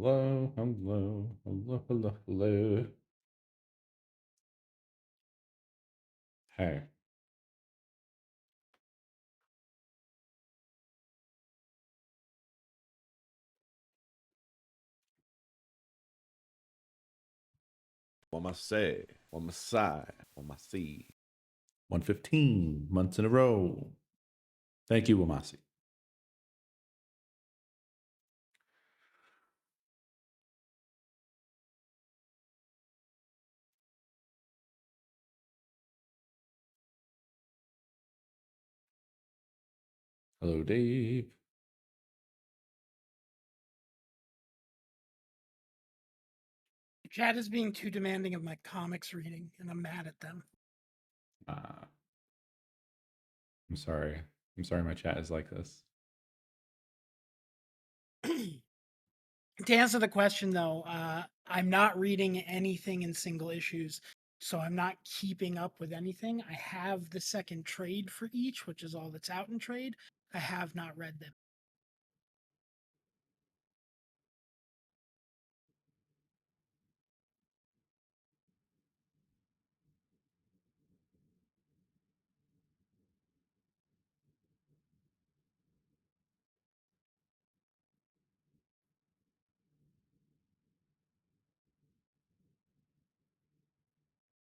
Hello, hello, hello, hello, hello. Hey, What must say? What must sigh? What must see? 115 months in a row. Thank you, Wamasi. Hello, Dave. Chat is being too demanding of my comics reading, and I'm mad at them. I'm sorry. I'm sorry my chat is like this. To answer the question, though, I'm not reading anything in single issues, so I'm not keeping up with anything. I have the second trade for each, which is all that's out in trade. I have not read them.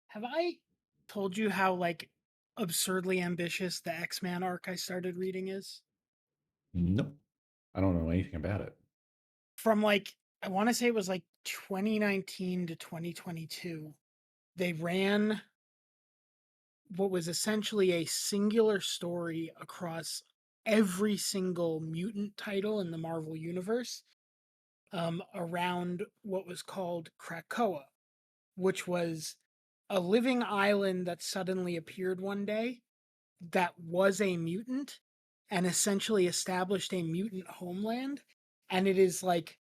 Have I told you how like absurdly ambitious the X-Man arc I started reading is? Nope. I don't know anything about it. From like I want to say it was like 2019 to 2022. They ran what was essentially a singular story across every single mutant title in the Marvel universe around what was called Krakoa, which was a living island that suddenly appeared one day that was a mutant and essentially established a mutant homeland. And it is like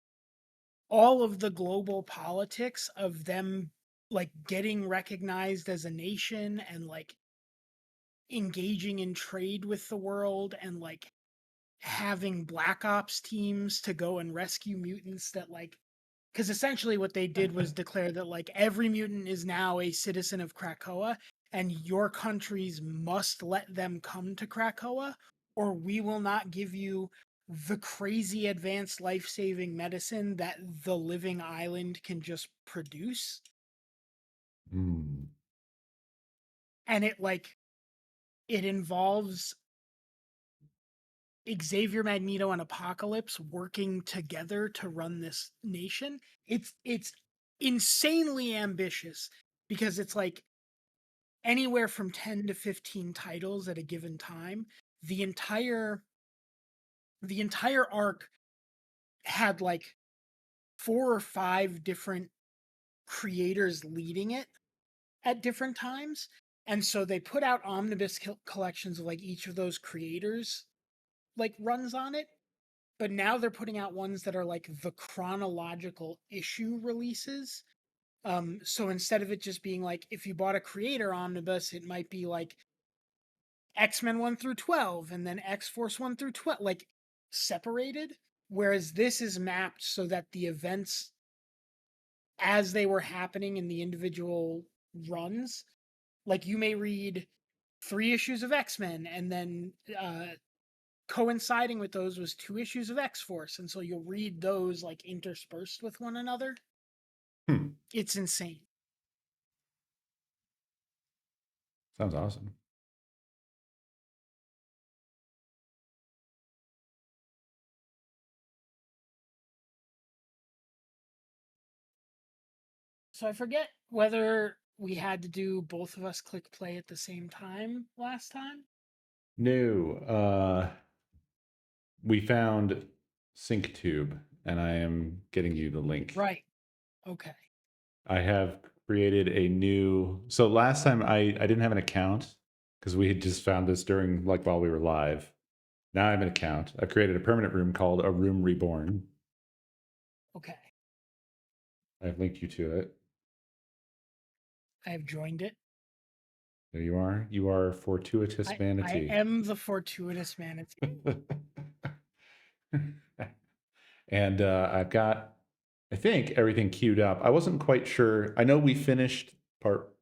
all of the global politics of them like getting recognized as a nation and like engaging in trade with the world and like having black ops teams to go and rescue mutants that like because essentially what they did was declare that like every mutant is now a citizen of Krakoa and your countries must let them come to Krakoa or we will not give you the crazy advanced life-saving medicine that the living island can just produce. Mm. And it involves Xavier, Magneto, and Apocalypse working together to run this nation. It's insanely ambitious because it's like anywhere from 10 to 15 titles at a given time. The entire arc had like 4 or 5 different creators leading it at different times. And so they put out omnibus collections of like each of those creators like runs on it, but now they're putting out ones that are like the chronological issue releases. So instead of it just being like if you bought a creator omnibus, it might be like X-Men 1 through 12 and then X-Force 1 through 12, like separated. Whereas this is mapped so that the events as they were happening in the individual runs, like you may read 3 issues of X-Men and then coinciding with those was 2 issues of X-Force, and so you'll read those like interspersed with one another. It's insane. Sounds awesome. So I forget whether we had to do both of us click play at the same time last time. No, we found SyncTube, and I am getting you the link. Right. Okay. I have created a new. So last time I didn't have an account because we had just found this during like while we were live. Now I have an account. I've created a permanent room called A Room Reborn. Okay. I've linked you to it. I have joined it. There you are. You are fortuitous I manatee. am the fortuitous manatee. And I've got I think everything queued up. I wasn't quite sure. I know we finished part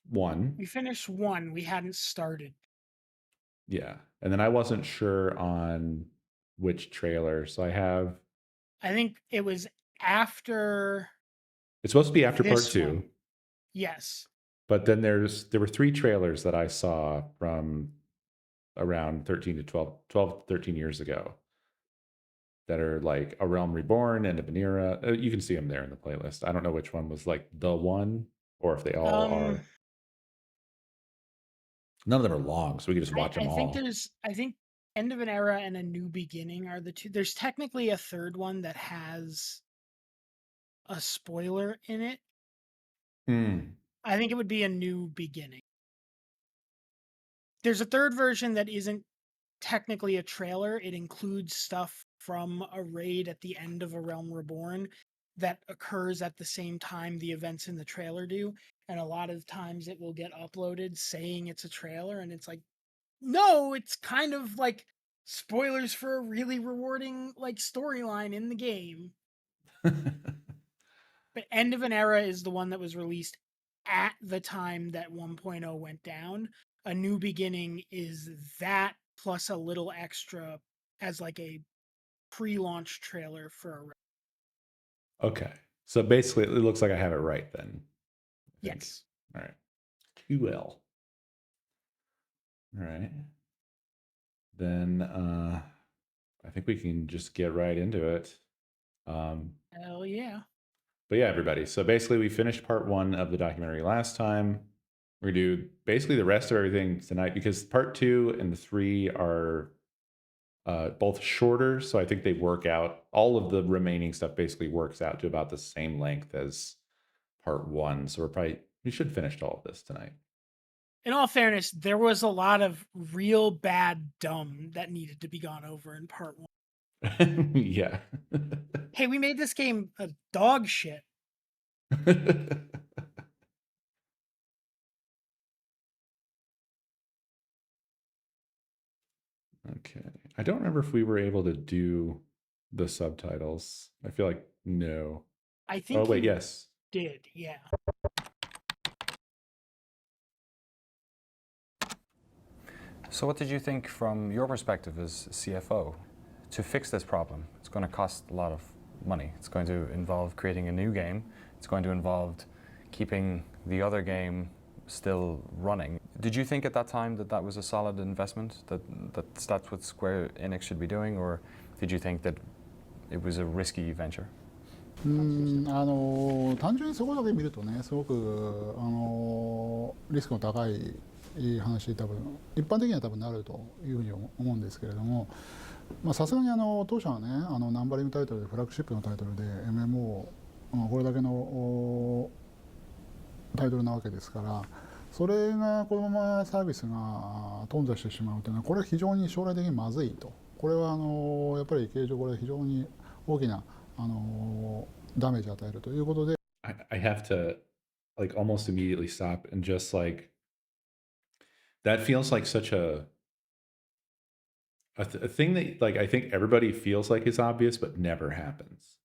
one. We finished one. We hadn't started. Yeah. And then I wasn't sure on which trailer. So I have, I think it was after it's supposed to be after part this two. one. Yes. But then there were 3 trailers that I saw from around 13 to 12 to 13 years ago that are like A Realm Reborn and a Vanera. You can see them there in the playlist. I don't know which one was like the one or if they all are. None of them are long, so we can just watch them all. I think End of an Era and A New Beginning are the two. There's technically a third one that has a spoiler in it. I think it would be A New Beginning. There's a third version that isn't technically a trailer. It includes stuff from a raid at the end of A Realm Reborn that occurs at the same time the events in the trailer do. And a lot of times it will get uploaded saying it's a trailer, and it's like, no, it's kind of like spoilers for a really rewarding like storyline in the game. But End of an Era is the one that was released at the time that 1.0 went down. A New Beginning is that plus a little extra as like a pre-launch trailer for a Okay. So basically, it looks like I have it right then. I think. yes. All right. QL. All right. Then I think we can just get right into it. Hell yeah. But yeah, everybody. So basically, we finished part 1 of the documentary last time. We're gonna do basically the rest of everything tonight because part 2 and 3 are both shorter. So I think they work out. All of the remaining stuff basically works out to about the same length as part 1. So we should finish all of this tonight. In all fairness, there was a lot of real bad dumb that needed to be gone over in part 1. Yeah. Hey, we made this game a dog shit. Okay. I don't remember if we were able to do the subtitles. I feel like no. I think Oh, wait, you yes. did, yeah. So what did you think from your perspective as CFO to fix this problem? It's going to cost a lot of money. It's going to involve creating a new game. It's going to involve keeping the other game still running. Did you think at that time that that was a solid investment, that that's what Square Enix should be doing, or did you think that it was a risky venture? 単純にそこだけ見るとね、すごくリスクの高い話に多分一般的には多分なるというふうに思うんですけれども、さすがに当社はね、ナンバリングタイトルでフラッグシップのタイトルで MMO これだけのタイトルなわけですから、それがこのままサービスが頓挫してしまうというのはこれは非常に将来的にまずいと。これはやっぱり経営上これは非常に大きなダメージを与えるということで。I have to like almost immediately stop and just like that feels like such a thing that like I think everybody feels like is obvious but never happens.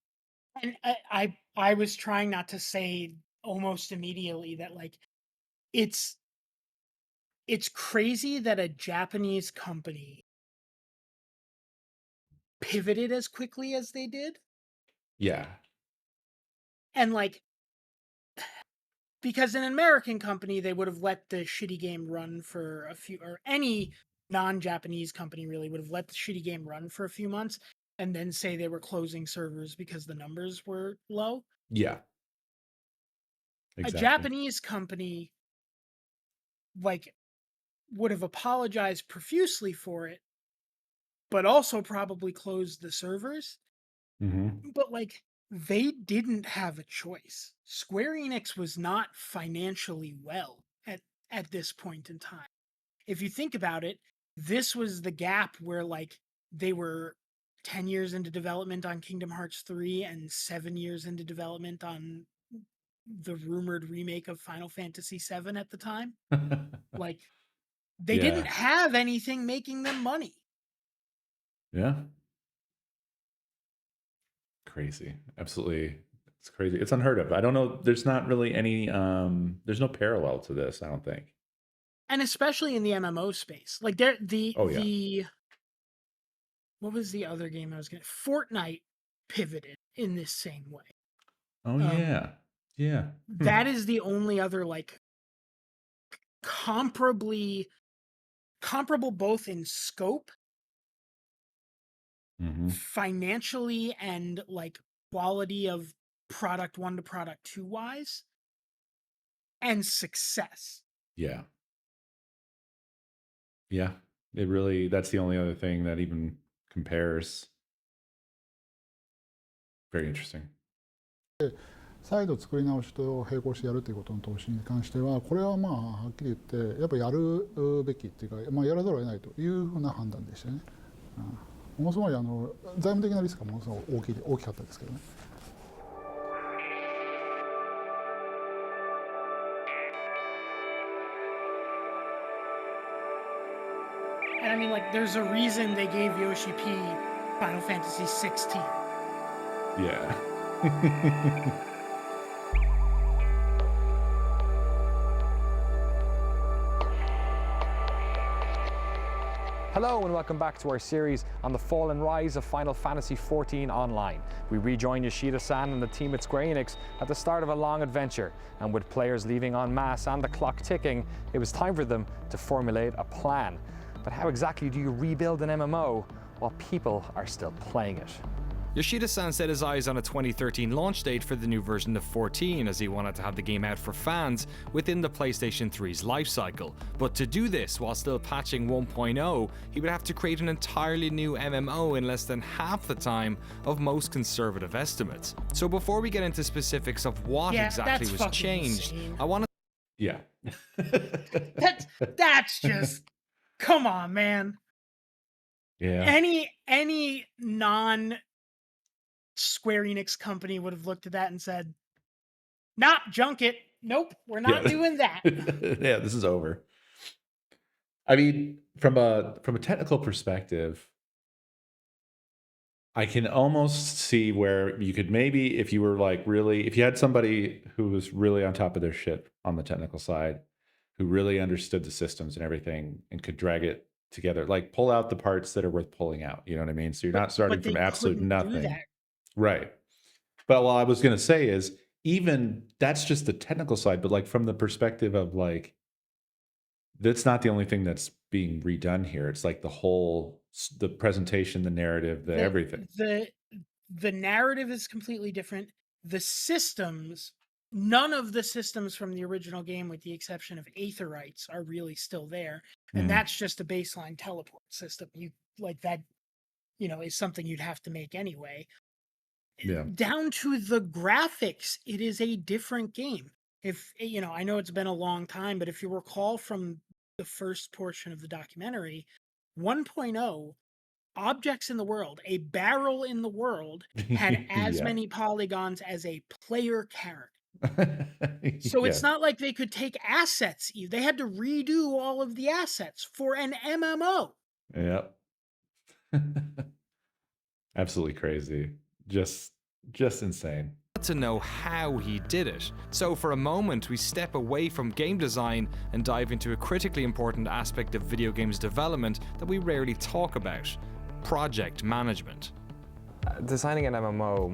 And I was trying not to say almost immediately that like it's crazy that a Japanese company pivoted as quickly as they did. Yeah. And like because an American company, they would have let the shitty game run for a few, or any non-Japanese company really would have let the shitty game run for a few months and then say they were closing servers because the numbers were low. Yeah. Exactly. A Japanese company like would have apologized profusely for it, but also probably closed the servers. But like they didn't have a choice. Square Enix was not financially well at this point in time. If you think about it, this was the gap where like they were 10 years into development on Kingdom Hearts 3 and 7 years into development on the rumored remake of Final Fantasy 7 at the time. Like they didn't have anything making them money. Yeah. crazy. Absolutely. It's crazy. It's unheard of. I don't know. There's not really any, there's no parallel to this, I don't think. And especially in the MMO space. Like Oh, yeah. the what was the other game I was gonna Fortnite pivoted in this same way. Oh, yeah. Yeah. That is the only other like comparable both in scope, financially, and like quality of product 1 to product 2 wise, and success. Yeah. Yeah. It really, that's the only other thing that even compares. Very interesting. 再度作り直しと並行してやるということの投資に関しては、これはまあはっきり言ってやっぱやるべきっていうか、まあ、やらざるを得ないというふうな判断でしたね。ものすごい財務的なリスクがものすごい大きかったですけどね。And I mean, like, there's a reason they gave Yoshi P Final Fantasy 16. Yeah. Hello and welcome back to our series on the fall and rise of Final Fantasy XIV Online. We rejoin Yoshida-san and the team at Square Enix at the start of a long adventure, and with players leaving en masse and the clock ticking, it was time for them to formulate a plan. But how exactly do you rebuild an MMO while people are still playing it? Yoshida-san set his eyes on a 2013 launch date for the new version of 14, as he wanted to have the game out for fans within the PlayStation 3's lifecycle. But to do this while still patching 1.0, he would have to create an entirely new MMO in less than half the time of most conservative estimates. So before we get into specifics of what exactly was changed, insane. I want to... Yeah. That's just, come on, man. Yeah. Any non Square Enix company would have looked at that and said, "Nah, junk it. Nope, we're not doing that." Yeah, this is over. I mean, from a technical perspective, I can almost see where you could maybe, if you were like really, if you had somebody who was really on top of their shit on the technical side, who really understood the systems and everything and could drag it together, like pull out the parts that are worth pulling out. You know what I mean? So you're not starting But they from absolute couldn't do nothing. that. Right. But what I was going to say is, even that's just the technical side, but like from the perspective of like, that's not the only thing that's being redone here. It's like the whole, the presentation, the narrative, the everything. The narrative is completely different. The systems, none of the systems from the original game, with the exception of Aetherites, are really still there. And that's just a baseline teleport system. You like that, is something you'd have to make anyway. Yeah. Down to the graphics, it is a different game. If I know it's been a long time, but if you recall from the first portion of the documentary, 1.0, objects in the world, a barrel in the world, had as Yeah. many polygons as a player character. So it's not like they could take assets. They had to redo all of the assets for an MMO. Yep. Absolutely crazy. Just insane. To know how he did it. So for a moment, we step away from game design and dive into a critically important aspect of video games development that we rarely talk about: project management. Designing an MMO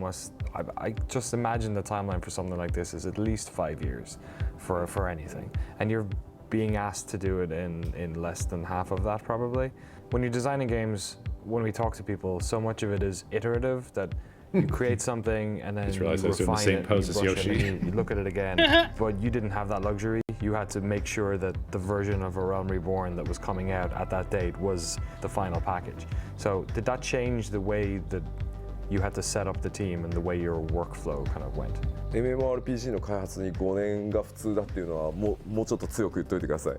I just imagine the timeline for something like this is at least 5 years for anything. And you're being asked to do it in less than half of that, probably. When you're designing games, when we talk to people, so much of it is iterative, that you create something and then you refine it, you look at it again. But you didn't have that luxury. You had to make sure that the version of A Realm Reborn that was coming out at that date was the final package. So did that change the way that you had to set up the team and the way your workflow kind of went? MMORPG の開発に5年が普通だっていうのはもうちょっと強く言っといてください。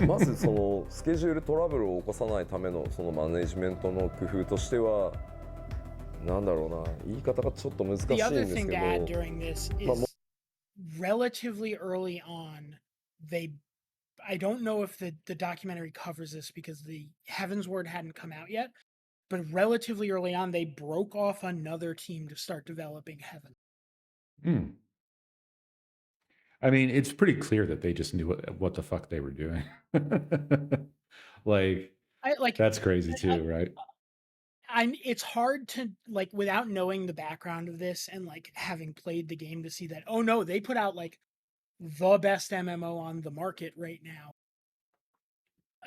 まずそのスケジュールトラブルを起こさないためのそのマネジメントの工夫としては、なんだろうな、言い方がちょっと難しいん The で other す thing け to add ど、 during this is relatively early on, I don't know if the documentary covers this because the Heavensward hadn't come out yet, but relatively early on, they broke off another team to start developing Heaven. Hmm. I mean, it's pretty clear that they just knew what the fuck they were doing. Like, I like that's crazy I, too, right? it's hard to like without knowing the background of this and like having played the game to see that, oh no, they put out like the best MMO on the market right now.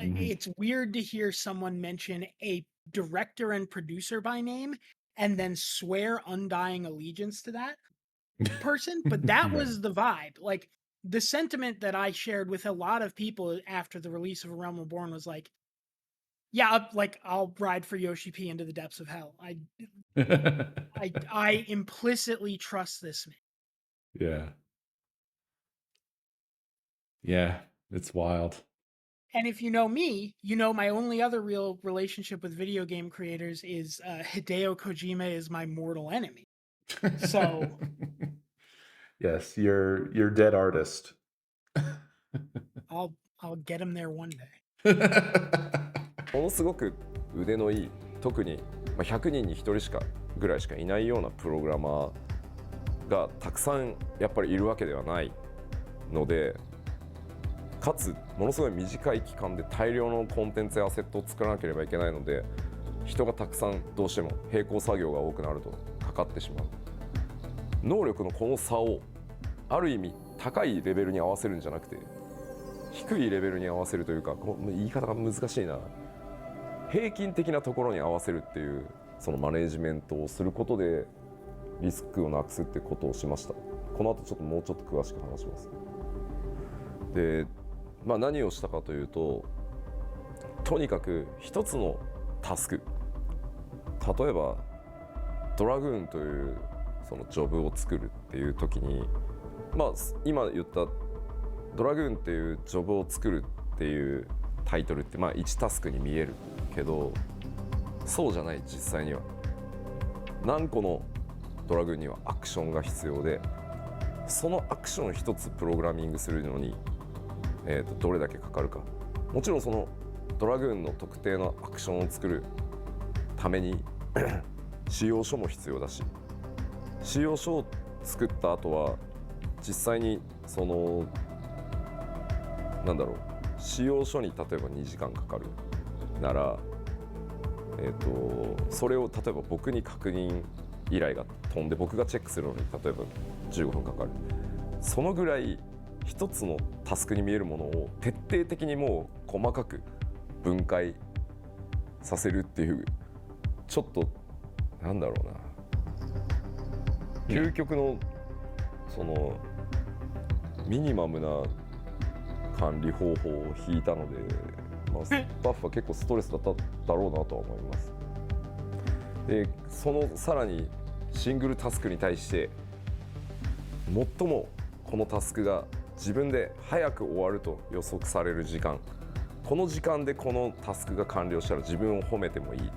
Mhm. It's weird to hear someone mention a director and producer by name and then swear undying allegiance to that person, but that Yeah. was the vibe. Like the sentiment that I shared with a lot of people after the release of A Realm Reborn was like, yeah, I'll ride for Yoshi P into the depths of hell. I implicitly trust this man. Yeah. Yeah, it's wild. And if you know me, you know my only other real relationship with video game creators is Hideo Kojima is my mortal enemy. So yes, you're dead artist. I'll get him there one day. ものすごく腕のいい、特に100人に1人ぐらいしかいないようなプログラマーがたくさんやっぱりいるわけではないので、かつものすごい短い期間で大量のコンテンツやアセットを作らなければいけないので、人がたくさんどうしても並行作業が多くなるとかかってしまう。能力のこの差をある意味高いレベルに合わせるんじゃなくて、低いレベルに合わせるというか、言い方が難しいな、平均的なところに合わせるっていうそのマネージメントをすることでリスクをなくすってことをしました。この後ちょっともうちょっと詳しく話します。で、何をしたかというと、とにかく一つのタスク、例えばドラグーンというそのジョブを作るっていう時に、今言ったドラグーンっていうジョブを作るっていうタイトルって1タスクに見えるけど、そうじゃない実際には。何個のドラグーンにはアクションが必要で、そのアクション一つプログラミングするのに、どれだけかかるか。もちろんそのドラグーンの特定のアクションを作るために仕様書も必要だし、仕様書を作った後は実際にその仕様書に例えば2時間かかるなら、それを例えば僕に確認依頼が飛んで僕がチェックするのに例えば15分かかる。そのぐらい一つのタスクに見えるものを徹底的にもう細かく分解させるっていう、ちょっと究極のそのミニマムな管理方法を引いたので、スタッフは結構ストレスだっただろうなとは思います。で、そのさらにシングルタスクに対して最もこのタスクが自分で早く終わると予測される時間、この時間でこのタスクが完了したら自分を褒めてもいい。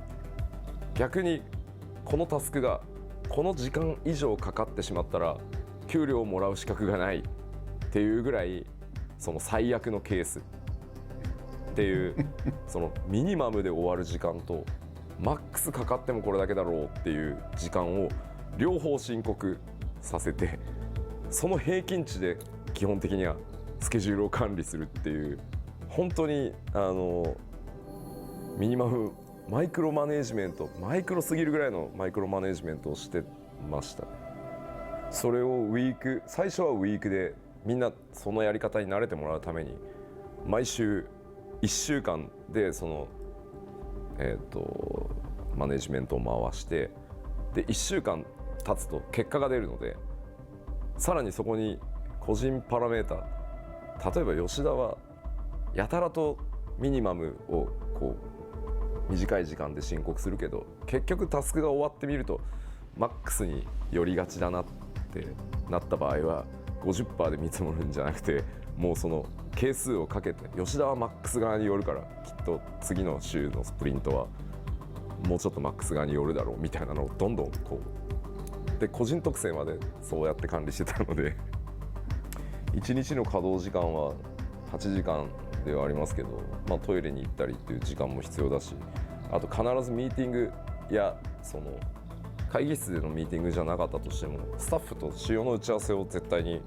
逆にこのタスクがこの時間以上かかってしまったら給料をもらう資格がないっていうぐらい、その最悪のケースっていうそのミニマムで終わる時間とマックスかかってもこれだけだろうっていう時間を両方申告させて、その平均値で基本的にはスケジュールを管理するっていう、本当にミニマムマイクロマネージメント、マイクロすぎるぐらいのマイクロマネージメントをしてました。それを最初はウィークでみんなそのやり方に慣れてもらうために毎週1週間でそのマネージメントを回して、で1週間経つと結果が出るので、さらにそこに個人パラメータ、例えば吉田はやたらとミニマムをこう短い時間で申告するけど、結局タスクが終わってみるとマックスに寄りがちだなってなった場合は 50% で見積もるんじゃなくて、もうその係数をかけて、吉田はマックス側に寄るからきっと次の週のスプリントはもうちょっとマックス側に寄るだろうみたいなのをどんどんこうで個人特性までそうやって管理してたので1日の稼働時間は8時間ではありますけど、トイレに行ったりっていう時間も必要だし、あと必ずミーティングやその会議室でのミーティングじゃなかったとしてもスタッフと仕様の打ち合わせを絶対に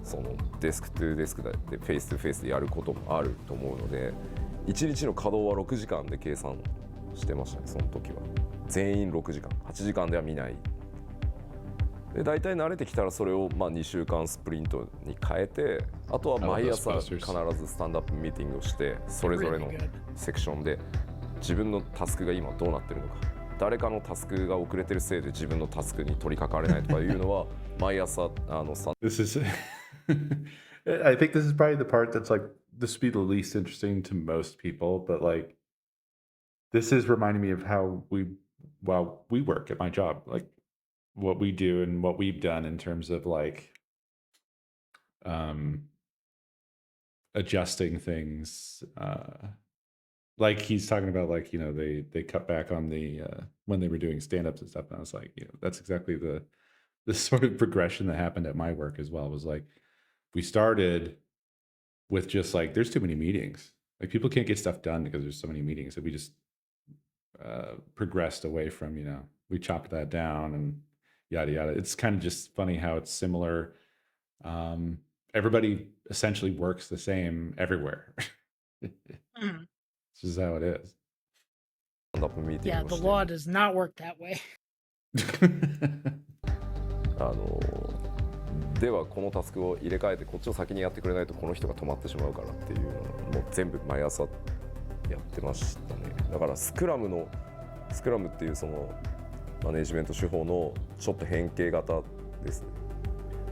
そのデスクトゥデスクでフェイストゥフェイスでやることもあると思うので1日の稼働は6時間で計算してましたね。その時は全員6時間8時間では見ないで大体慣れてきたらそれをまあ2週間スプリントに変えてあとは毎朝必ずスタンドアップミーティングをしてそれぞれのセクションで自分のタスクが今どうなってるのか誰かのタスクが遅れてるせいで自分のタスクに取り掛かれないとかいうのは毎朝This is I think this is probably the part that's like this would be the least interesting to most people, but like this is reminding me of how we work at my job, like what we do and what we've done in terms of like um adjusting things like he's talking about like they cut back on the when they were doing stand-ups and stuff and I was like that's exactly the sort of progression that happened at my work as well. It was like we started with just like there's too many meetings, like people can't get stuff done because there's so many meetings, so we just progressed away from we chopped that down and yada yada. It's kind of just funny how it's similar. Everybody essentially works the same everywhere. Mhm. This is how it is. Yeah, the law does not work that way. ではこのタスクを入れ替えてこっちを先にやってくれないとこの人が止まってしまうからっていうのをもう全部毎朝やってましたね。だからスクラムっていうそのマネジメント手法のちょっと変形型ですね。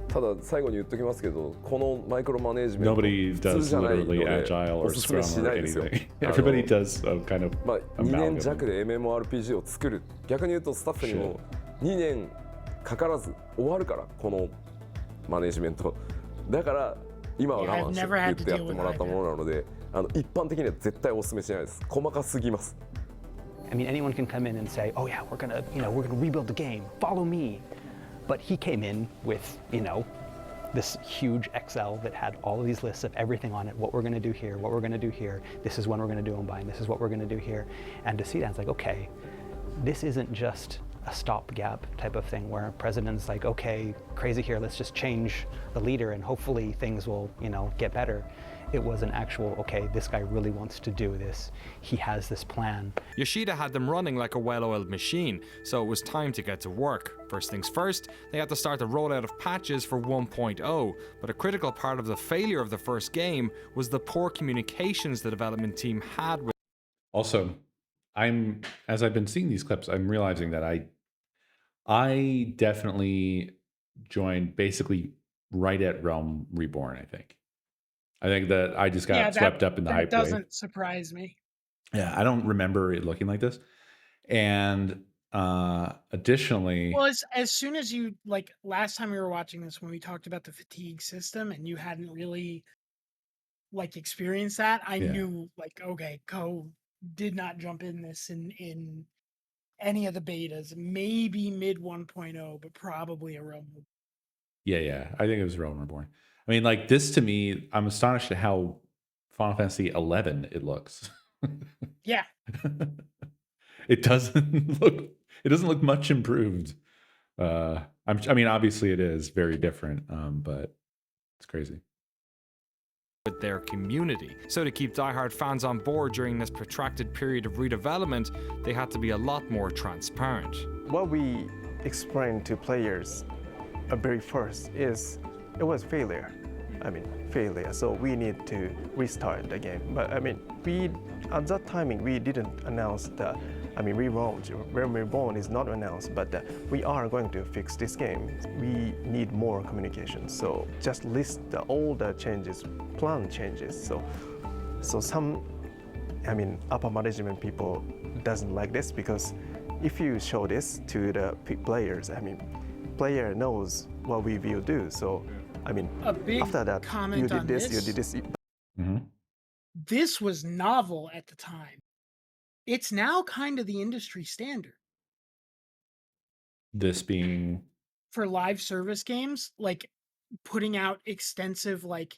ただ最後に言っときますけどこのマイクロマネジメント Nobody 普通 does じゃないの literally で agile お or すすめ Scrum し or ないですよ。 anything. Everybody does a kind of まあ、2年 amalgam. 弱で MMORPG を作る逆に言うとスタッフにも2年かからず終わるからこのマネジメントだから今は我慢して言ってやってもらったものなので一般的には絶対お勧めしないです。細かすぎます。 I mean, anyone can come in and say, "Oh yeah, we're gonna rebuild the game. Follow me." But he came in with, this huge Excel that had all of these lists of everything on it. What we're gonna do here, what we're gonna do here. This is when we're gonna do them by, and this is what we're gonna do here. And to see that, it's like, okay, this isn't just a stopgap type of thing where a president's like, okay, crazy here, let's just change the leader and hopefully things will, get better. It was an actual, okay, this guy really wants to do this. He has this plan. Yoshida had them running like a well-oiled machine, so it was time to get to work. First things first, they had to start the rollout of patches for 1.0, but a critical part of the failure of the first game was the poor communications the development team had with. Also, as I've been seeing these clips, I'm realizing that I definitely joined basically right at Realm Reborn, I think that I just got swept up in the hype that wave. doesn't surprise me. Yeah, I don't remember it looking like this. And additionally, Well, as soon as you like last time we were watching this when we talked about the fatigue system and you hadn't really like experienced that, I knew like okay, Co did not jump in this in any of the betas, maybe mid 1.0, but probably a Realm. yeah, I think it was Realm Reborn. I mean, like this to me, I'm astonished at how Final Fantasy 11 it looks. Yeah. It doesn't look much improved. I mean, obviously it is very different, but it's crazy. With their community. So to keep diehard fans on board during this protracted period of redevelopment, they had to be a lot more transparent. What we explained to players very first is it was failure. Failure. So we need to restart the game. But at that timing we didn't announce the. Realm Reborn is not announced, but we are going to fix this game. We need more communication. So just list all the changes, plan changes. So some, upper management people doesn't like this because if you show this to the players, player knows what we will do. So a big after that, comment you did on this, you did this. Mm-hmm. This was novel at the time. It's now kind of the industry standard. This being for live service games, like putting out extensive, like,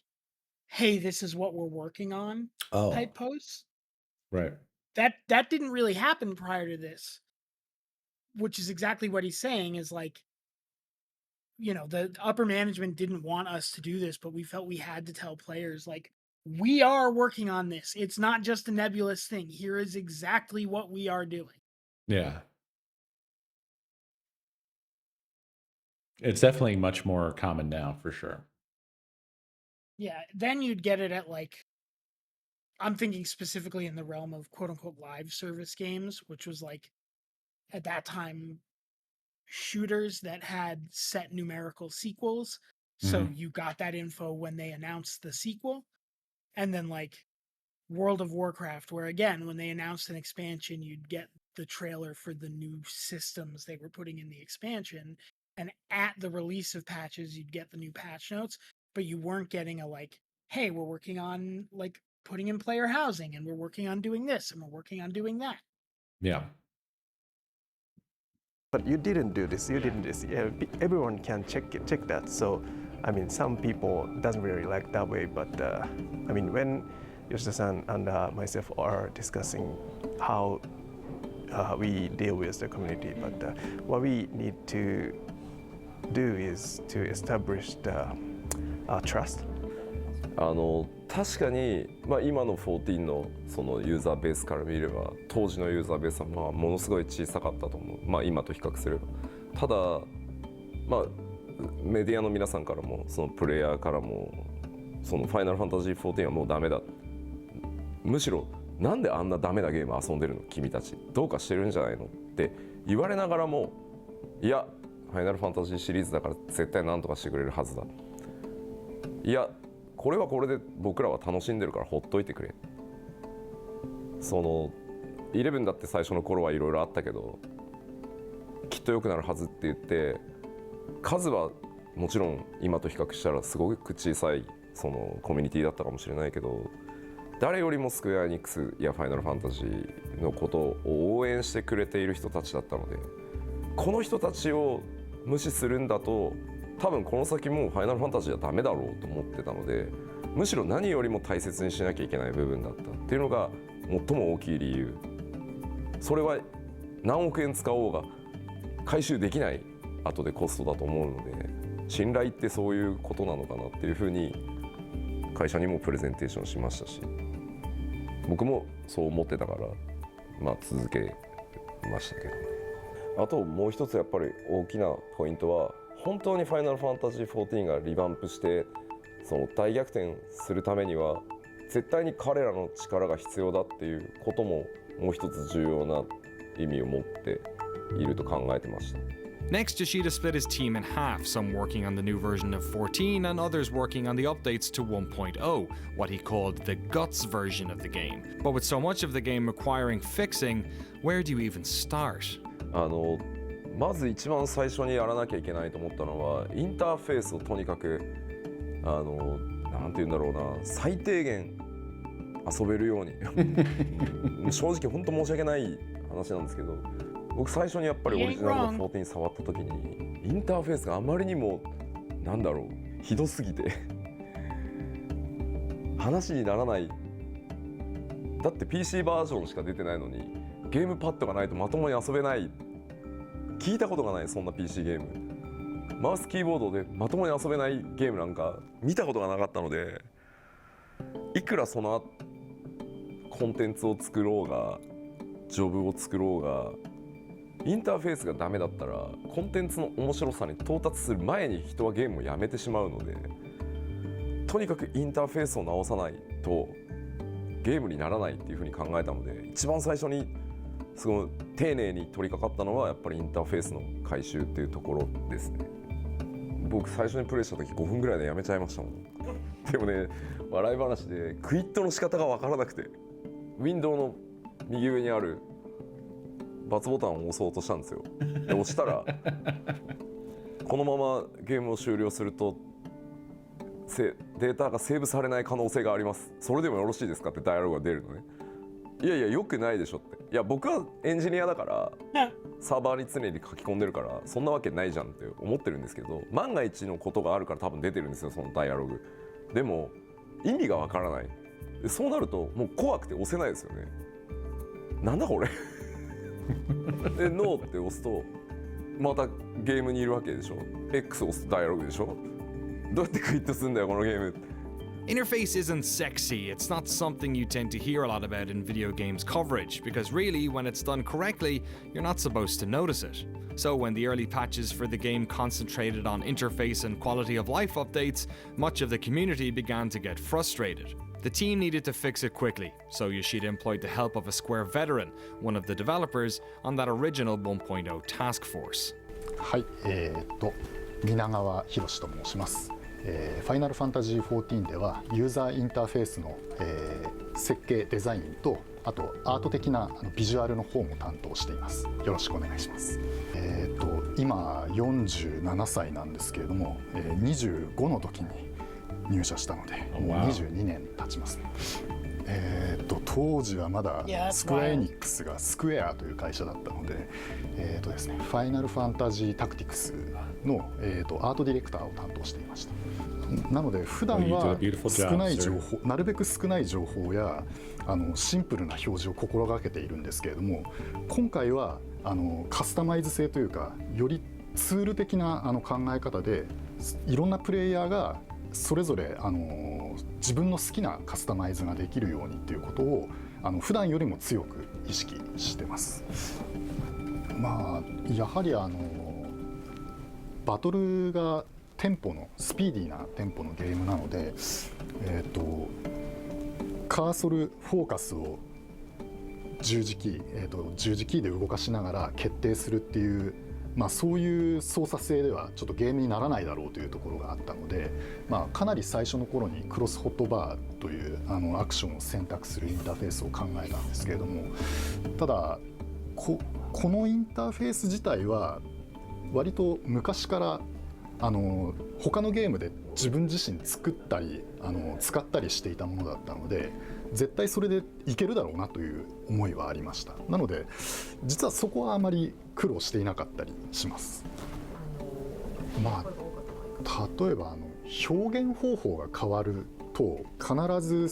hey, this is what we're working on type posts. Right. that didn't really happen prior to this, which is exactly what he's saying is like, you know, the upper management didn't want us to do this, but we felt we had to tell players like, we are working on this. It's not just a nebulous thing. Here is exactly what we are doing. Yeah. It's definitely much more common now, for sure. Yeah, then you'd get it at like, I'm thinking specifically in the realm of quote unquote live service games, which was like at that time shooters that had set numerical sequels. So you got that info when they announced the sequel. And then like World of Warcraft, where again, when they announced an expansion, you'd get the trailer for the new systems they were putting in the expansion. And at the release of patches, you'd get the new patch notes, but you weren't getting a like, hey, we're working on like putting in player housing and we're working on doing this and we're working on doing that. Yeah. But you didn't do this, you didn't do this. Yeah, everyone can check that. So, I mean, some people doesn't really like that way, but I mean, when Yoshida-san and myself are discussing how we deal with the community, but what we need to do is to establish the trust. 確かに、今の14のそのユーザーベースから見れば当時のユーザーベースはものすごい小さかったと思う、今と比較すれば。ただ、メディアの皆さんからもそのプレイヤーからもそのファイナルファンタジー14はもうダメだ、むしろなんであんなダメなゲーム遊んでるの君たち、どうかしてるんじゃないのって言われながらも、いやファイナルファンタジーシリーズだから絶対何とかしてくれるはずだ、いやこれはこれで僕らは楽しんでるからほっといてくれ。その11だって最初の頃はいろいろあったけどきっと良くなるはずって言って、数はもちろん今と比較したらすごく小さいそのコミュニティだったかもしれないけど、誰よりもスクエア・エニックスやファイナルファンタジーのことを応援してくれている人たちだったので、この人たちを無視するんだと多分この先もうファイナルファンタジーはダメだろうと思ってたので、むしろ何よりも大切にしなきゃいけない部分だったっていうのが最も大きい理由。それは何億円使おうが回収できない後でコストだと思うので、信頼ってそういうことなのかなっていうふうに会社にもプレゼンテーションしましたし、僕もそう思ってたから続けましたけど。あともう一つやっぱり大きなポイントは、本当にファイナルファンタジー14がリバンプしてその大逆転するためには絶対に彼らの力が必要だっていうことももう一つ重要な意味を持っていると考えてました。Next, Yoshida split his team in half, some working on the new version of 14 and others working on the updates to 1.0, what he called the guts version of the game. But with so much of the game requiring fixing, where do you even start? まず一番最初にやらなきゃいけないと思ったのは、インターフェースをとにかくなんて言うんだろうな、最低限遊べるように正直本当申し訳ない話なんですけど、僕最初にやっぱりオリジナルの14触った時にインターフェースがあまりにもなんだろうひどすぎて話にならない。だって PC バージョンしか出てないのにゲームパッドがないとまともに遊べない。聞いたことがない、そんな PC ゲーム。マウスキーボードでまともに遊べないゲームなんか見たことがなかったので、いくらそのコンテンツを作ろうがジョブを作ろうがインターフェースがダメだったらコンテンツの面白さに到達する前に人はゲームをやめてしまうので、とにかくインターフェースを直さないとゲームにならないっていうふうに考えたので、一番最初にすごい丁寧に取り掛かったのはやっぱりインターフェースの改修っていうところですね。僕最初にプレイした時5分ぐらいでやめちゃいましたもん。でもね、笑い話でクイットの仕方が分からなくて、ウィンドウの右上にある×ボタンを押そうとしたんですよ。で押したらこのままゲームを終了するとデータがセーブされない可能性があります、それでもよろしいですかってダイアログが出るのね。いやいやよくないでしょって。いや僕はエンジニアだからサーバーに常に書き込んでるからそんなわけないじゃんって思ってるんですけど、万が一のことがあるから多分出てるんですよ、そのダイアログ。でも意味がわからない。そうなるともう怖くて押せないですよね。なんだこれでノーって押すとまたゲームにいるわけでしょ。 X 押すとダイアログでしょ。どうやってクイットするんだよこのゲーム。 Interface isn't sexy, it's not something you tend to hear a lot about in video games coverage, because really, when it's done correctly, you're not supposed to notice it. So when the early patches for the game concentrated on interface and quality of life updates, much of the community began to get frustrated. The team needed to fix it quickly, so Yoshida employed the help of a Square veteran, one of the developers, on that original 1.0 task force. はい、皆川博と申します。ファイナルファンタジー14ではユーザーインターフェースの、設計デザインとあとアート的なビジュアルの方も担当しています。よろしくお願いします。今47歳なんですけれども、25の時に入社したのでもう22年経ちますね。当時はまだスクエアエニックスがスクエアという会社だったので、ですね、ファイナルファンタジータクティクスの、アートディレクターを担当していました。なので普段は少ない情報、なるべく少ない情報やシンプルな表示を心がけているんですけれども、今回はカスタマイズ性というかよりツール的な考え方でいろんなプレイヤーがそれぞれ自分の好きなカスタマイズができるようにっていうことを普段よりも強く意識してます。まあやはりバトルがテンポのスピーディーなテンポのゲームなので、カーソルフォーカスを十字キーで動かしながら決定するっていう、そういう操作性ではちょっとゲームにならないだろうというところがあったので、かなり最初の頃にクロスホットバーというアクションを選択するインターフェースを考えたんですけれども、ただこのインターフェース自体は割と昔から他のゲームで自分自身作ったり使ったりしていたものだったので、絶対それでいけるだろうなという思いはありました。なので実はそこはあまり苦労していなかったりします。例えば表現方法が変わると必ず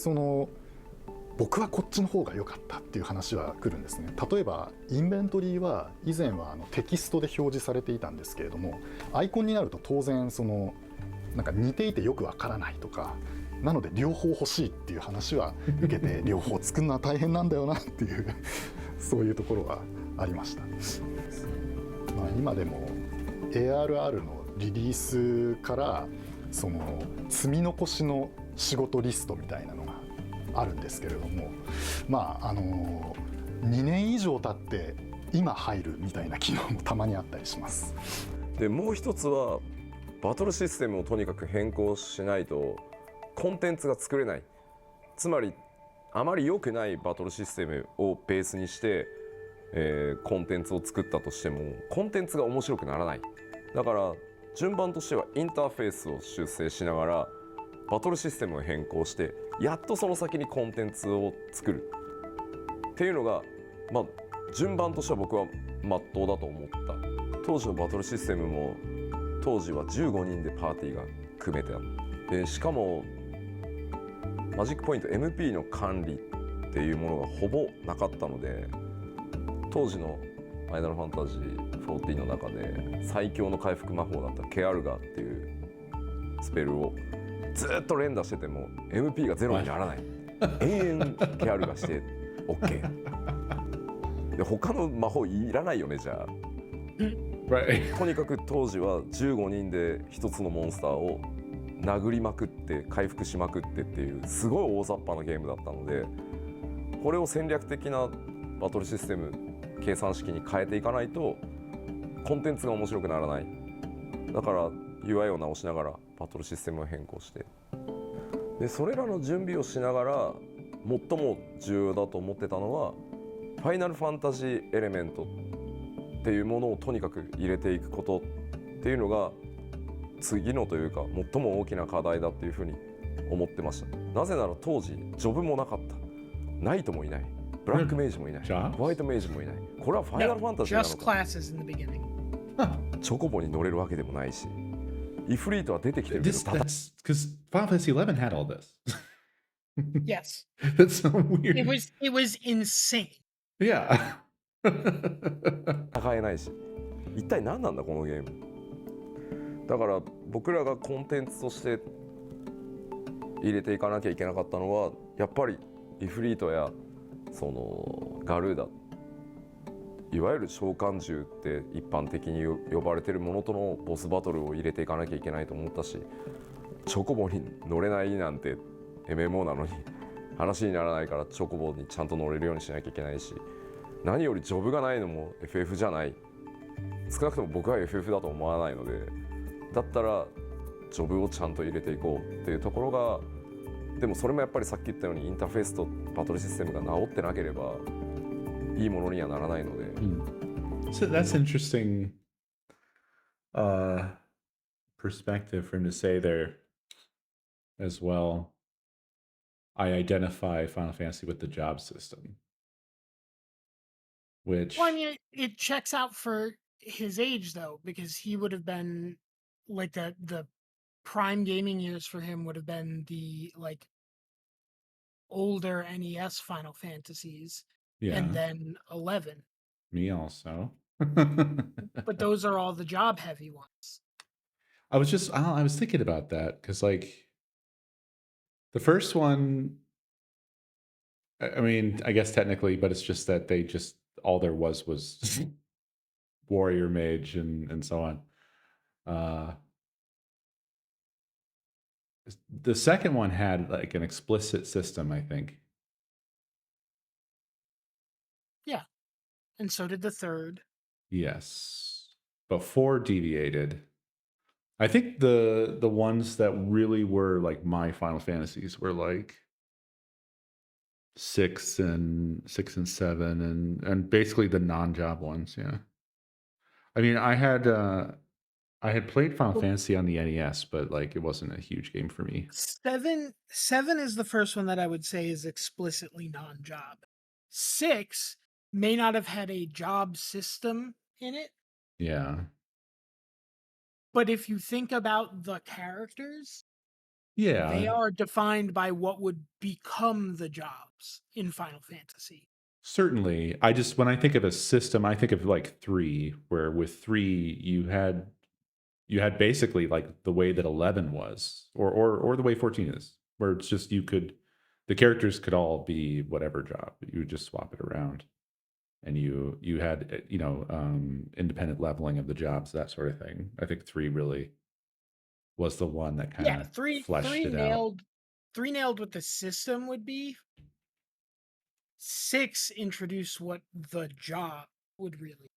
僕はこっちの方が良かったっていう話は来るんですね。例えばインベントリーは以前はテキストで表示されていたんですけれども、アイコンになると当然なんか似ていてよくわからないとか、なので両方欲しいっていう話は受けて両方作るのは大変なんだよなっていうそういうところはありました。今でも ARR のリリースから積み残しの仕事リストみたいなのがあるんですけれども、2年以上経って今入るみたいな機能もたまにあったりします。でもう一つはバトルシステムをとにかく変更しないとコンテンツが作れない。つまりあまり良くないバトルシステムをベースにして、コンテンツを作ったとしてもコンテンツが面白くならない。だから順番としてはインターフェースを修正しながらバトルシステムを変更してやっとその先にコンテンツを作るっていうのが、順番としては僕は真っ当だと思った。当時のバトルシステムも当時は15人でパーティーが組めてあって、しかもマジックポイント MP の管理っていうものがほぼなかったので、当時のファイナルファンタジー14の中で最強の回復魔法だったケアルガーっていうスペルをずっと連打してても MP がゼロにならない。永遠ケアルガーして OK で他の魔法いらないよねじゃあ。とにかく当時は15人で一つのモンスターを殴りまくって回復しまくってっていうすごい大雑把なゲームだったので、これを戦略的なバトルシステム計算式に変えていかないとコンテンツが面白くならない。だから UI を直しながらバトルシステムを変更して、でそれらの準備をしながら最も重要だと思ってたのはファイナルファンタジーエレメントっていうものをとにかく入れていくことっていうのが次のというか最も大きな課題だっていうふうに思ってました。なぜなら当時ジョブもなかった、ナイトもいない、ブラックメイジもいない、ホワイトメイジもいいない。これはファイナルファンタジーなのか。チョコボに乗れるわけでもないし、イフリートは出てきてるけど、That's because Final Fantasy XI had all this. Yes. That's so weird. It was insane. Yeah. 買えないし、一体何なんだこのゲーム。だから僕らがコンテンツとして入れていかなきゃいけなかったのは、やっぱりイフリートやそのガルーダ、いわゆる召喚獣って一般的に呼ばれてるものとのボスバトルを入れていかなきゃいけないと思ったし、チョコボに乗れないなんて MMO なのに話にならないから、チョコボにちゃんと乗れるようにしなきゃいけないし、何よりジョブがないのも FF じゃない。少なくとも僕は FF だと思わないので、だったらジョブをちゃんと入れていこうっていうところが、でもそれもやっぱりさっき言ったようにインターフェースとバトルシステムが治ってなければいいものにはならないので。So that's interesting perspective for him to say there as well. I identify Final Fantasy with the job system. Which, Well, I mean, it checks out for his age though, because he would have been like the prime gaming years for him would have been the like older NES Final Fantasies, yeah, and then 11. me also. But those are all the job heavy ones. I was thinking about that because, like, the first one, I mean, I guess technically, but it's just that they just all there was warrior mage and so on. The second one had like an explicit system, I think. Yeah. And so did the third. Yes, but 4 deviated. I think the ones that really were like my Final Fantasies were like 6 and 7 and basically the non-job ones. Yeah. I mean, I had played Final Well- Fantasy on the NES, but like it wasn't a huge game for me. 7 is the first one that I would say is explicitly non-job. 6 may not have had a job system in it, Yeah. but if you think about the characters, Yeah. they are defined by what would become the jobs in Final Fantasy. Certainly. When I think of a system, I think of like 3, where with 3 you had basically like the way that 11 was, or the way 14 is, where it's just the characters could all be whatever job. You would just swap it around. And you had independent leveling of the jobs, that sort of thing. I think 3 really was the one that kind Yeah, of 3 fleshed it out. 3 nailed what the system would be. 6 introduced what the job would really.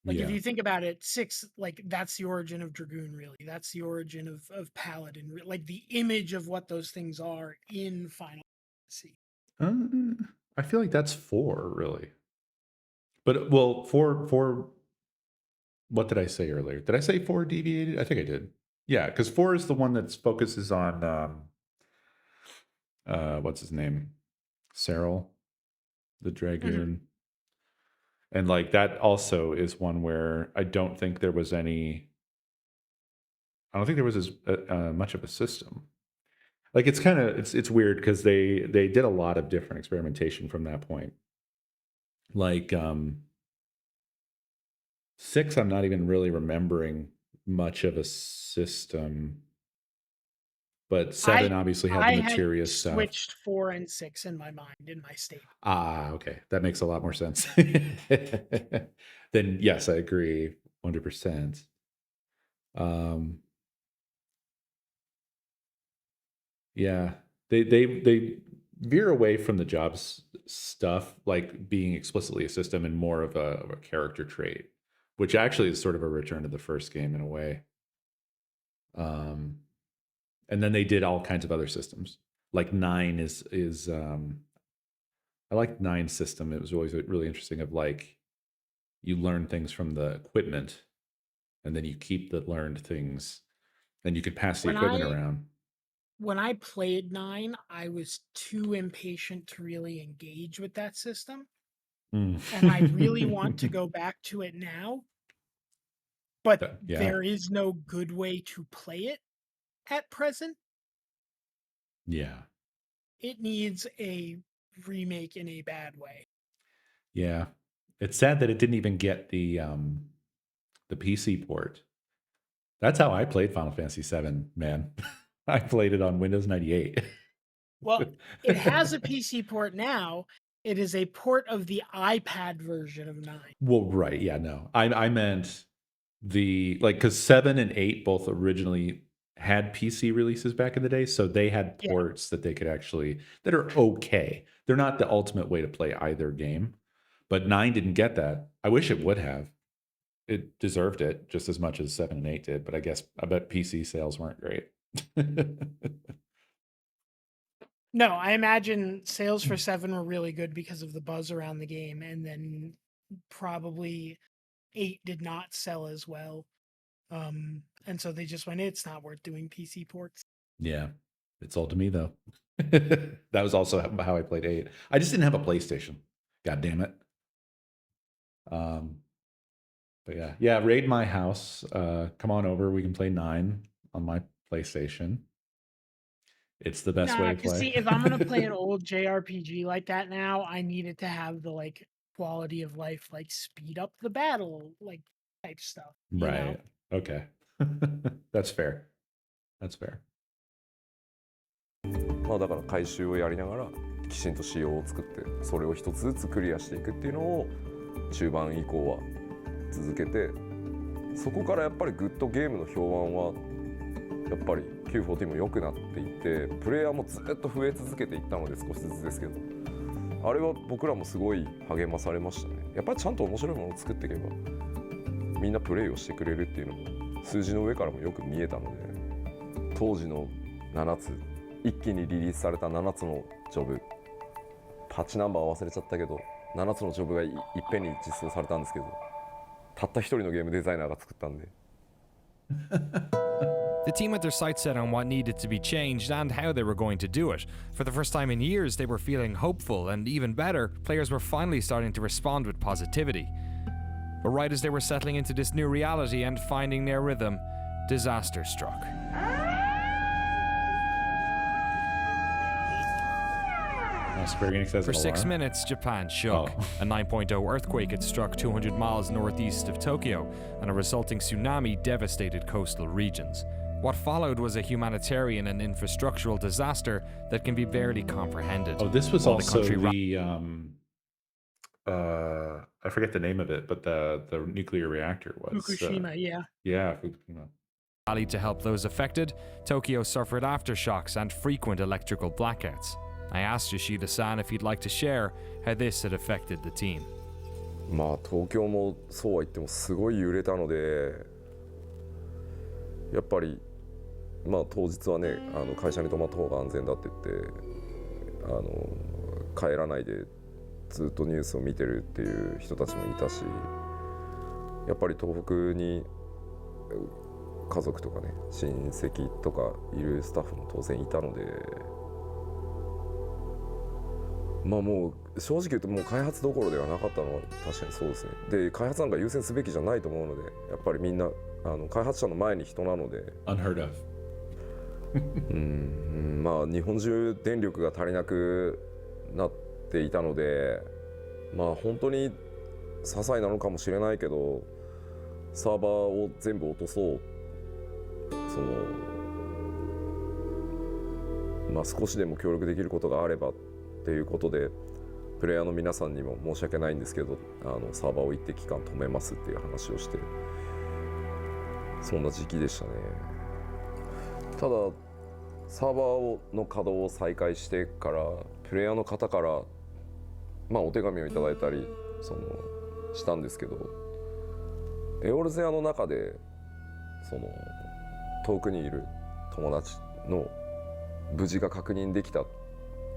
Like if Yeah. you think about it, 6, like that's the origin of Dragoon, really. That's the origin of Paladin, like the image of what those things are in Final Fantasy. I feel like that's 4, really. But well, 4. What did I say earlier? Did I say 4 deviated? I think I did. Yeah, because 4 is the one that focuses on what's his name? Cyril, the dragoon. And like that also is one where I don't think there was as much of a system. Like it's weird because they did a lot of different experimentation from that point. Like 6, I'm not even really remembering much of a system. But 7 obviously had the materia stuff. I switched 4 and 6 in my mind, in my state. Okay. That makes a lot more sense. Then yes, I agree 100%. Yeah. They veer away from the jobs stuff, like being explicitly a system and more of a character trait, which actually is sort of a return to the first game in a way. And then they did all kinds of other systems. Like 9 is I like 9's system. It was always really interesting of like you learn things from the equipment and then you keep the learned things and you could pass the equipment around. When I played 9, I was too impatient to really engage with that system. And I really want to go back to it now. But Yeah. there is no good way to play it at present. Yeah. It needs a remake in a bad way. Yeah. It's sad that it didn't even get the PC port. That's how I played Final Fantasy VII, man. I played it on Windows 98. Well, it has a PC port now. It is a port of the iPad version of 9. Well, right. Yeah, no. I meant the because 7 and 8 both originally had PC releases back in the day, so they had Yeah. ports that they could actually that are okay. They're not the ultimate way to play either game, but 9 didn't get that. I wish it would have. It deserved it just as much as 7 and 8 did, but I bet PC sales weren't great. No, I imagine sales for 7 were really good because of the buzz around the game, and then probably 8 did not sell as well. And so they just went, it's not worth doing PC ports. Yeah, it sold to me though. That was also how I played 8. I just didn't have a PlayStation. God damn it. But yeah, raid my house. Come on over. We can play 9 on my PlayStation. It's the best way to play. See, if I'm gonna play an old JRPG like that now, I need it to have the quality of life, speed up the battle, type stuff. You Right. know? Okay. That's fair. That's fair. まあだから回収をやりながらきちんと仕様を作ってそれを一つずつクリアしていくっていうのを中盤以降は続けてそこからやっぱりグッドゲームの評判はやっぱり Q14 も良くなっていってプレイヤーもずっと増え続けていったので少しずつですけどあれは僕らもすごい励まされましたね。やっぱりちゃんと面白いものを作っていけばみんなプレイをしてくれるっていうのも数字の上からもよく見えたので当時の7つ一気にリリースされた7つのジョブパッチナンバーは忘れちゃったけど7つのジョブがいっぺんに実装されたんですけどたった一人のゲームデザイナーが作ったんで The team had their sights set on what needed to be changed and how they were going to do it. For the first time in years, they were feeling hopeful, and even better, players were finally starting to respond with positivity. But right as they were settling into this new reality and finding their rhythm, disaster struck. Square Enix has For an 6 alarm. minutes, Japan shook. Oh. A 9.0 earthquake had struck 200 miles northeast of Tokyo, and a resulting tsunami devastated coastal regions. What followed was a humanitarian and infrastructural disaster that can be barely comprehended. Oh, this was While also country I forget the name of it, but the nuclear reactor was Fukushima, yeah. Yeah, Fukushima. rallied to help those affected, Tokyo suffered aftershocks and frequent electrical blackouts. I asked Yoshida-san if he'd like to share how this had affected the team. まあ東京もそうは言ってもすごい揺れたのでやっぱりまあ当日はね会社に泊まった方が安全だって言って帰らないでずっとニュースを見てるっていう人たちもいたしやっぱり東北に家族とかね親戚とかいるスタッフも当然いたのでまあもう正直言うともう開発どころではなかったのは確かにそうですね。で開発なんか優先すべきじゃないと思うのでやっぱりみんな開発者の前に人なので Unheard of. まあ日本中電力が足りなくなっていたのでまあ本当に些細なのかもしれないけどサーバーを全部落とそうまあ少しでも協力できることがあればっていうことでプレイヤーの皆さんにも申し訳ないんですけどサーバーを一定期間止めますっていう話をしてそんな時期でしたね。ただサーバーの稼働を再開してからプレイヤーの方からまあお手紙をいただいたりしたんですけどエオルゼアの中で遠くにいる友達の無事が確認できた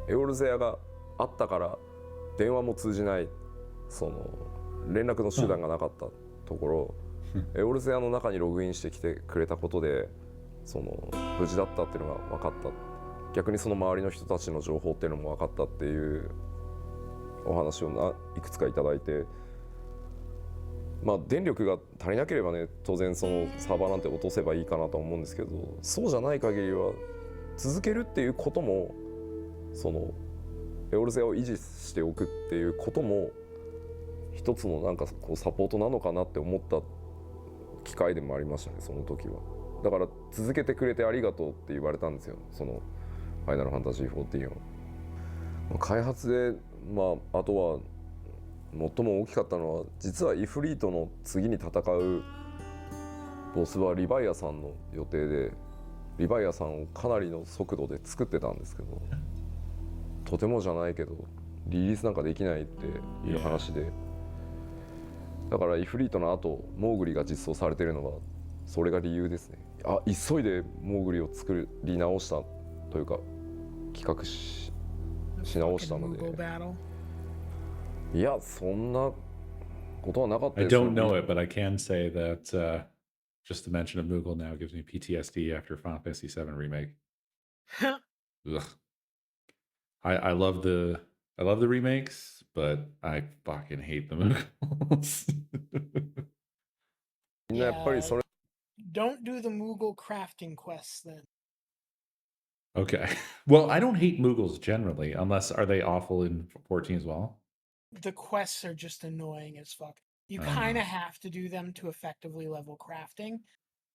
エオルゼアがあったから電話も通じない連絡の手段がなかったところ、エオルゼアの中にログインしてきてくれたことで無事だったっていうのが分かった逆に周りの人たちの情報っていうのも分かったっていうお話をいくつかいただいてまあ電力が足りなければね当然サーバーなんて落とせばいいかなと思うんですけどそうじゃない限りは続けるっていうこともエオルゼアを維持しておくっていうことも一つのなんかこうサポートなのかなって思った機会でもありましたね、その時は。だから続けてくれてありがとうって言われたんですよ、そのファイナルファンタジー14を。開発であとは最も大きかったのは、実はイフリートの次に戦うボスはリヴァイアさんの予定で、リヴァイアさんをかなりの速度で作ってたんですけど、とてもじゃないけどリリースなんかできないっていう話で、だからイフリートの後モーグリが実装されてるのはそれが理由ですね。急いでモーグリを作り直したというか企画し直したので、いやそんなことはなかった I です。 don't know it, but I can say that just the mention of Moogle now gives me PTSD after Final Fantasy VII Remake. Ugh. I love the remakes, but I fucking hate the Moogles. みんなやっぱりそれ Don't do the Moogle crafting quests then. Okay. Well, I don't hate Moogles generally, unless are they awful in 14 as well? The quests are just annoying as fuck. You kind of have to do them to effectively level crafting,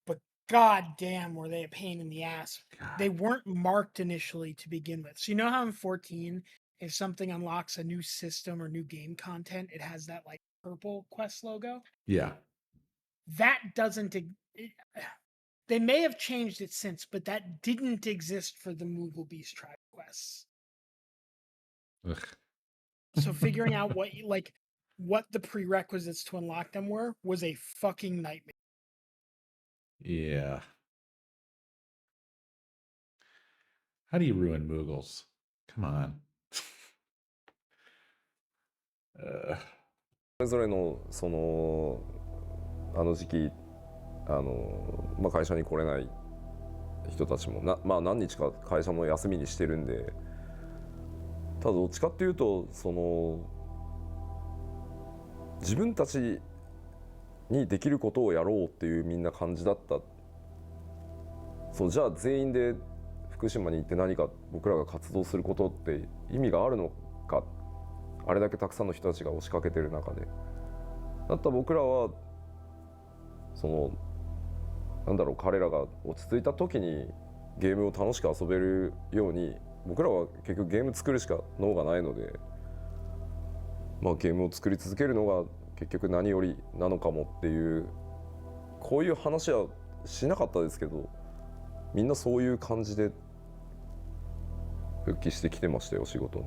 but god damn were they a pain in the ass. They weren't marked initially to begin with. So you know how in 14, if something unlocks a new system or new game content, it has that like purple quest logo? Yeah. That doesn't... They may have changed it since, but that didn't exist for the Moogle Beast Tribe quests. Ugh. So figuring out what the prerequisites to unlock them were was a fucking nightmare. Yeah. How do you ruin Moogles? Come on. それぞれのその時期会社に来れない人たちも何日か会社も休みにしてるんで、ただどっちかっていうとその自分たちにできることをやろうっていうみんな感じだった。じゃあ全員で福島に行って何か僕らが活動することって意味があるのか、あれだけたくさんの人たちが押しかけてる中で、だったら僕らは彼らが落ち着いた時にゲームを楽しく遊べるように、僕らは結局ゲーム作るしか脳がないので、ゲームを作り続けるのが結局何よりなのかもっていう、こういう話はしなかったですけど、みんなそういう感じで復帰してきてましたよ、仕事に。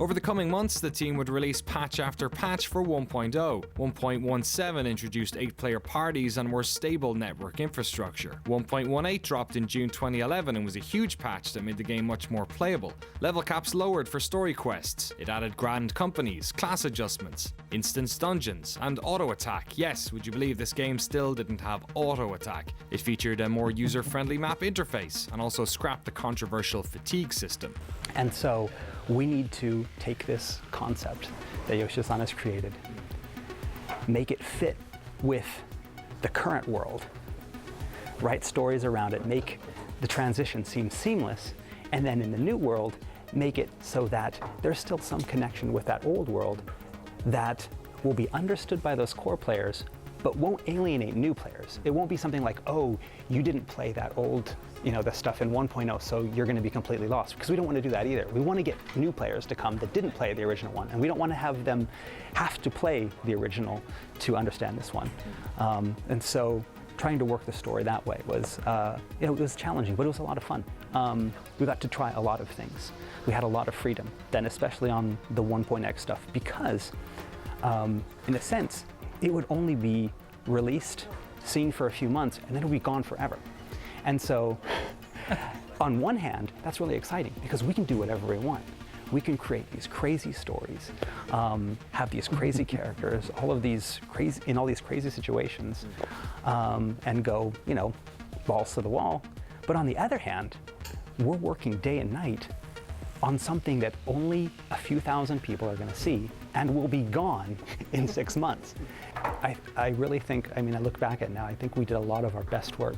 Over the coming months, the team would release patch after patch for 1.0. 1.17 introduced 8-player parties and more stable network infrastructure. 1.18 dropped in June 2011 and was a huge patch that made the game much more playable. Level caps lowered for story quests. It added grand companies, class adjustments, instance dungeons, and auto-attack. Yes, would you believe this game still didn't have auto-attack? It featured a more user-friendly map interface and also scrapped the controversial fatigue system. And so we need to take this concept that Yoshida-san has created, make it fit with the current world, write stories around it, make the transition seem seamless, and then in the new world, make it so that there's still some connection with that old world that will be understood by those core players, but won't alienate new players. It won't be something like, oh, you didn't play that old, the stuff in 1.0, so you're going to be completely lost. Because we don't want to do that either. We want to get new players to come that didn't play the original one, and we don't want to have them have to play the original to understand this one. And so trying to work the story that way was, it was challenging, but it was a lot of fun. We got to try a lot of things. We had a lot of freedom, then especially on the 1.x stuff, because in a sense, it would only be released, seen for a few months, and then it would be gone forever. And so, on one hand, that's really exciting because we can do whatever we want. We can create these crazy stories, have these crazy characters, all of these crazy situations, and go, balls to the wall. But on the other hand, we're working day and night on something that only a few thousand people are going to see and will be gone in 6 months. I really think, I mean, I look back at it now, I think we did a lot of our best work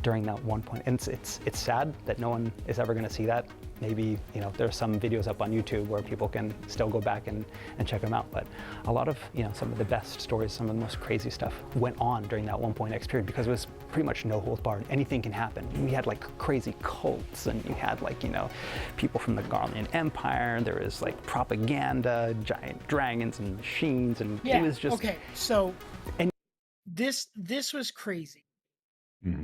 during that one point. And it's sad that no one is ever going to see that. Maybe, you know, there's some videos up on YouTube where people can still go back and check them out. But a lot of, you know, some of the best stories, some of the most crazy stuff went on during that 1.x period because it was pretty much no holds barred. Anything can happen. We had like crazy cults, and you had like, you know, people from the Garlean Empire. There was like propaganda, giant dragons and machines, and Yeah, it was just okay. So this was crazy.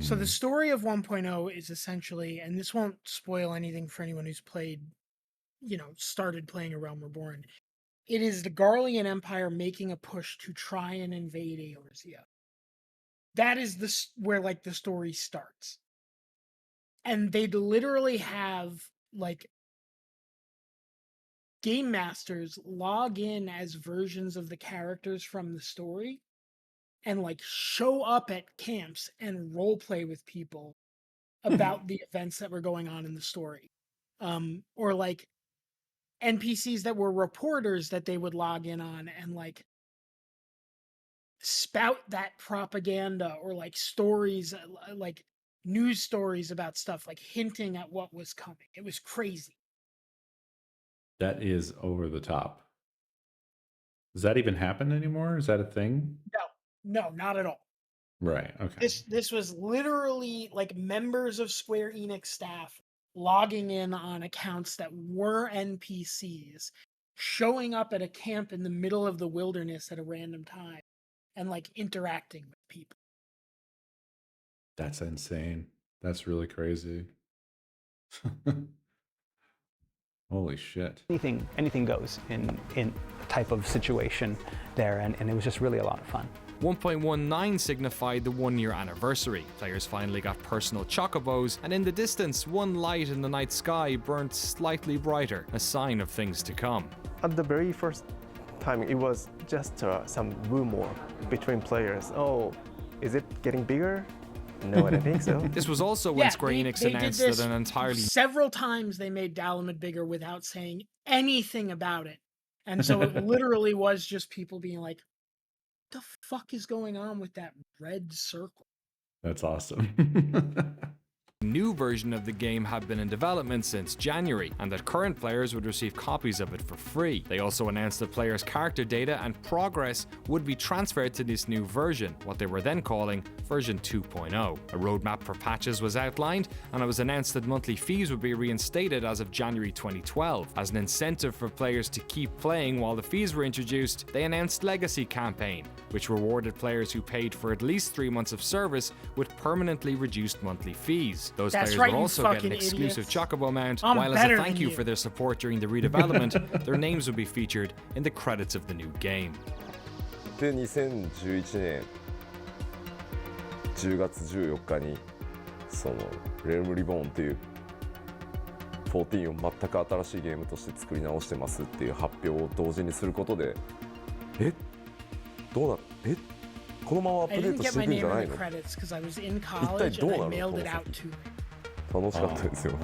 So the story of 1.0 is essentially, and this won't spoil anything for anyone who's played, you know, started playing A Realm Reborn. It is the Garlean Empire making a push to try and invade Eorzea. That is where like the story starts. And they'd literally have like game masters log in as versions of the characters from the story and like show up at camps and role play with people about the events that were going on in the story. Or like NPCs that were reporters that they would log in on and like spout that propaganda or like stories, like news stories about stuff, like hinting at what was coming. It was crazy. That is over the top. Does that even happen anymore? Is that a thing? No, not at all. Right. Okay. This was literally like members of Square Enix staff logging in on accounts that were NPCs, showing up at a camp in the middle of the wilderness at a random time, and like interacting with people. That's insane. That's really crazy. Holy shit. anything goes in type of situation there, and it was just really a lot of fun. 1.19 signified the 1-year anniversary. Players finally got personal chocobos, and in the distance, one light in the night sky burnt slightly brighter, a sign of things to come. At the very first time, it was just some rumor between players. Oh, is it getting bigger? No, I don't think so. This was also when Square Enix they announced did this that an entirely... Several times they made Dalamud bigger without saying anything about it. And so it literally was just people being like, the fuck is going on with that red circle? That's awesome. new version of the game had been in development since January, and that current players would receive copies of it for free. They also announced that players' character data and progress would be transferred to this new version, what they were then calling version 2.0. A roadmap for patches was outlined, and it was announced that monthly fees would be reinstated as of January 2012. As an incentive for players to keep playing while the fees were introduced, they announced Legacy Campaign, which rewarded players who paid for at least 3 months of service with permanently reduced monthly fees. Those That's players right, would you also get an fucking exclusive idiots. Chocobo mount, I'm while as better a thank than you you. for their support during the redevelopment, their names would be featured in the credits of the new game. で2011年10月14日にそのレルムリボーンっていう14を全く新しいゲームとして作り直してますっていう発表を同時にすることでどうなえこのままアッ I プデー didn't トし get てい my くんじ name ゃな in い the の credits because I was in college どう and な I る mailed の it out to me. 楽しかったですよ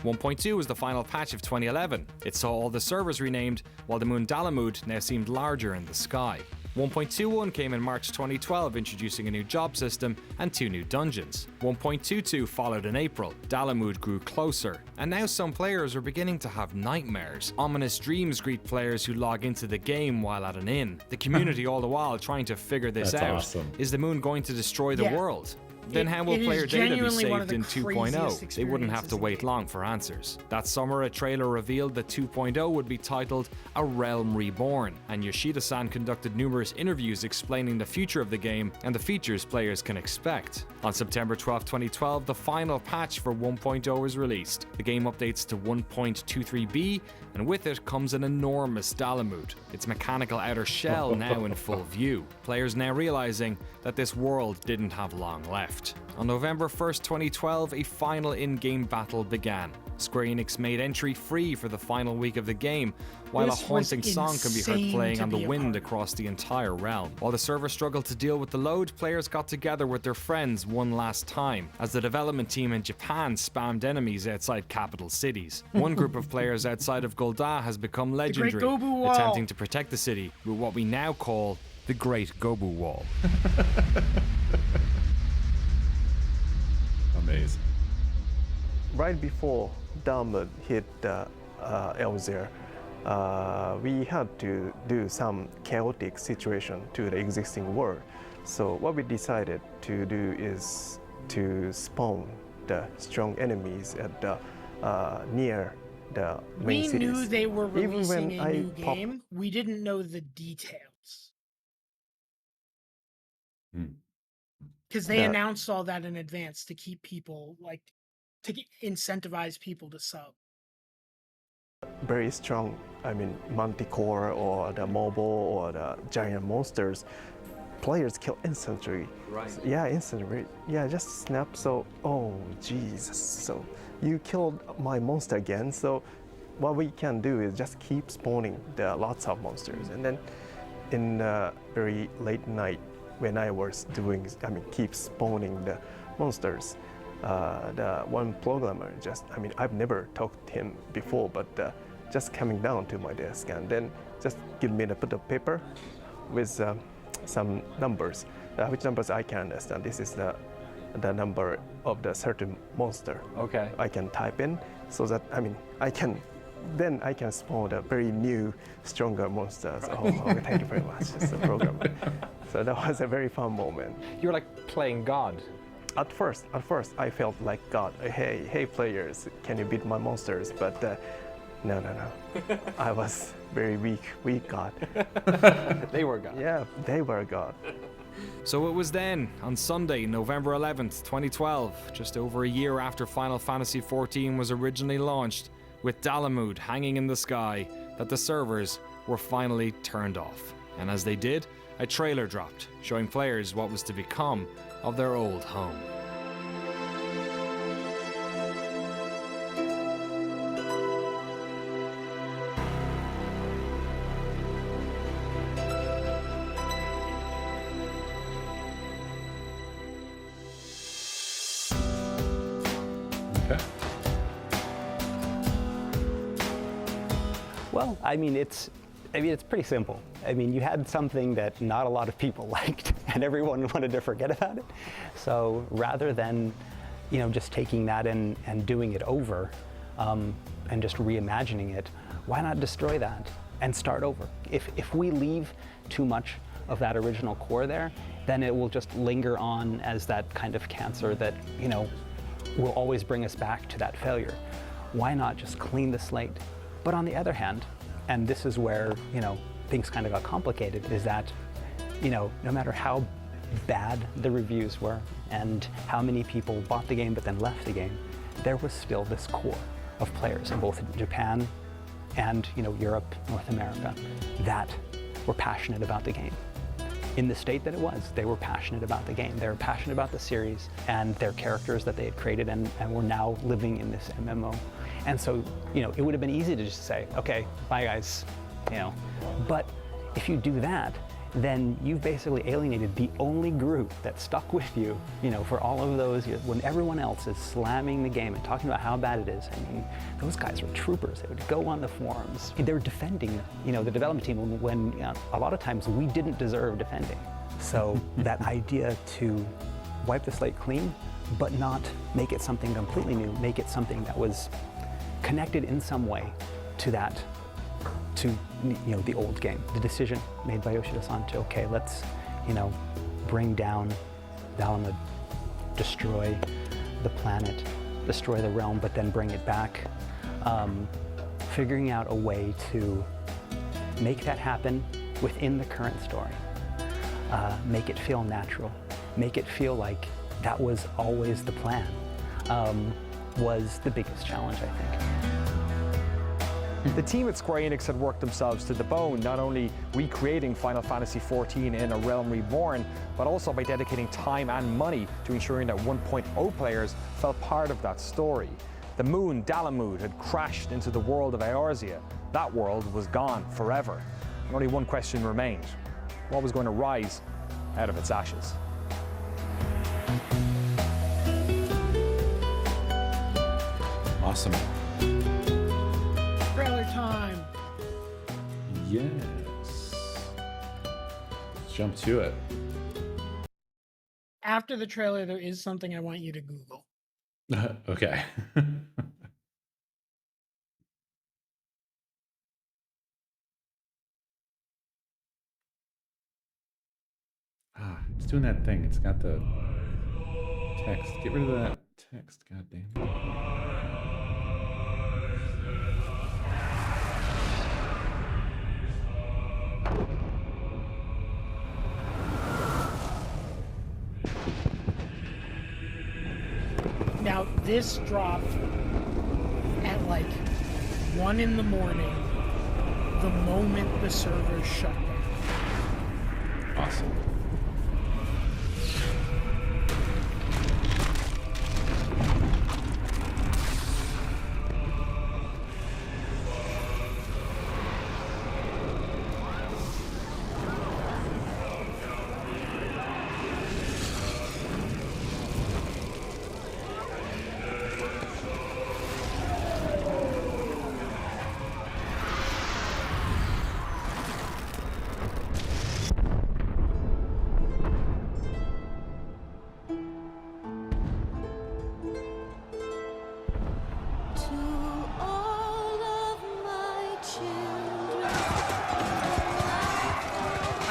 1.2 was the final patch of 2011. It saw all the servers renamed, while the moon Dalamud now seemed larger in the sky. 1.21 came in March 2012, introducing a new job system and 2 new dungeons. 1.22 followed in April. Dalamud grew closer, and now some players are beginning to have nightmares. Ominous dreams greet players who log into the game while at an inn. The community all the while trying to figure this That's out. awesome. Is the moon going to destroy the Yeah. world? Then how will It is player data be genuinely one of saved the in 2.0? craziest They wouldn't have to experiences in wait long for answers. That summer, a trailer revealed that 2.0 would be titled A Realm Reborn, and Yoshida-san conducted numerous interviews explaining the future of the game and the features players can expect. On September 12, 2012, the final patch for 1.0 was released. The game updates to 1.23b, and with it comes an enormous Dalamud, its mechanical outer shell now in full view. Players now realizing that this world didn't have long left. On November 1st, 2012, a final in-game battle began. Square Enix made entry free for the final week of the game, while This a haunting was song can be heard insane playing to on the be a wind part of. across the entire realm. While the server struggled to deal with the load, players got together with their friends one last time, as the development team in Japan spammed enemies outside capital cities. One group of players outside of Golda has become legendary, Gobu Wall. attempting to protect the city with what we now call the Great Gobu Wall. Amazing. Right before Dalmud hit Elsewhere, we had to do some chaotic situation to the existing world. So what we decided to do is to spawn the strong enemies at the near the main We cities. knew they were Even releasing when a I new pop- game. We didn't know the details. Because they Yeah. announced all that in advance to keep people, like, to incentivize people to sub. Very strong, I mean, Manticore or the mobile or the giant monsters, players kill instantly. Right. Yeah, instantly. Yeah, just snap. So, oh, Jesus. So, you killed my monster again. So, what we can do is just keep spawning the lots of monsters. And then, in very late night, when I was doing, keep spawning the monsters, the one programmer I've never talked to him before, but just coming down to my desk and then just give me a bit of paper with some numbers, which numbers I can understand. This is the number of the certain monster. Okay. I can type in so that I can spawn the very new, stronger monsters. Oh, thank you very much, as a programmer. So that was a very fun moment. You're like playing God. At first, I felt like God. Hey, players, can you beat my monsters? But no. I was very weak God. They were God. Yeah, they were God. So it was then, on Sunday, November 11th, 2012, just over a year after Final Fantasy XIV was originally launched, with Dalamud hanging in the sky, that the servers were finally turned off. And as they did, a trailer dropped, showing players what was to become of their old home. Okay. Well, it's pretty simple. You had something that not a lot of people liked, and everyone wanted to forget about it. So rather than, just taking that and doing it over, and just reimagining it, why not destroy that and start over? If we leave too much of that original core there, then it will just linger on as that kind of cancer that, will always bring us back to that failure. Why not just clean the slate? But on the other hand, and this is where, things kind of got complicated, is that, no matter how bad the reviews were and how many people bought the game but then left the game, there was still this core of players in both Japan and, Europe, North America, that were passionate about the game. In the state that it was, they were passionate about the game. They were passionate about the series and their characters that they had created and were now living in this MMO. And so, it would have been easy to just say, okay, bye guys, But if you do that, then you've basically alienated the only group that stuck with you, for all of those years, when everyone else is slamming the game and talking about how bad it is. Those guys were troopers. They would go on the forums. They were defending, the development team when a lot of times we didn't deserve defending. So that idea to wipe the slate clean, but not make it something completely new, make it something that was connected in some way to that, to the old game. The decision made by Yoshida-san to, okay, let's bring down Dalamud, destroy the planet, destroy the realm, but then bring it back. Figuring out a way to make that happen within the current story. Make it feel natural. Make it feel like that was always the plan. Was the biggest challenge, I think. The team at Square Enix had worked themselves to the bone, not only recreating Final Fantasy XIV in A Realm Reborn, but also by dedicating time and money to ensuring that 1.0 players felt part of that story. The moon, Dalamud, had crashed into the world of Eorzea. That world was gone forever. And only one question remained. What was going to rise out of its ashes? Awesome. Trailer time. Yes. Let's jump to it. After the trailer, there is something I want you to Google. Okay. It's doing that thing. It's got the text. Get rid of that text. God damn it. Now, this dropped at like 1 in the morning, the moment the servers shut down. Awesome.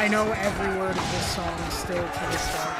I know every word of this song still to this day.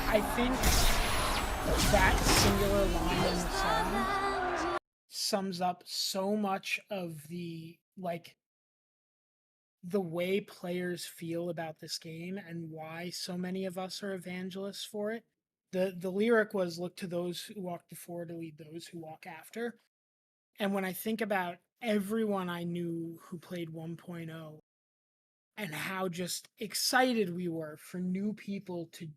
I think that singular line in the song sums up so much of the way players feel about this game and why so many of us are evangelists for it. The lyric was, "Look to those who walk before to lead those who walk after." And when I think about everyone I knew who played 1.0 and how just excited we were for new people to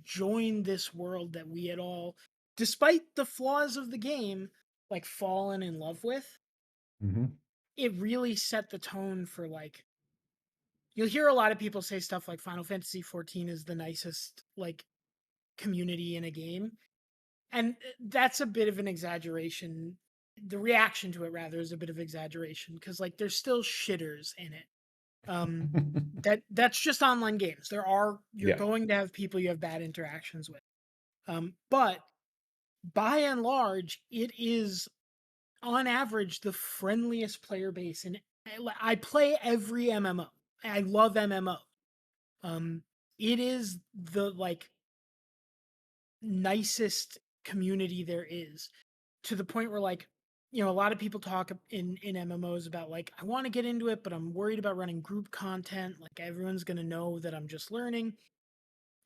join this world that we had all, despite the flaws of the game, like fallen in love with, it really set the tone for like, you'll hear a lot of people say stuff like Final Fantasy XIV is the nicest like community in a game. And that's a bit of an exaggeration. The reaction to it rather is a bit of exaggeration because like there's still shitters in it. That's just online games. You're going to have people you have bad interactions with. But by and large, it is on average the friendliest player base. And I play every MMO. I love MMO. It is the like nicest community there is, to the point where like, you know, a lot of people talk in MMOs about like, I want to get into it, but I'm worried about running group content. Like everyone's going to know that I'm just learning.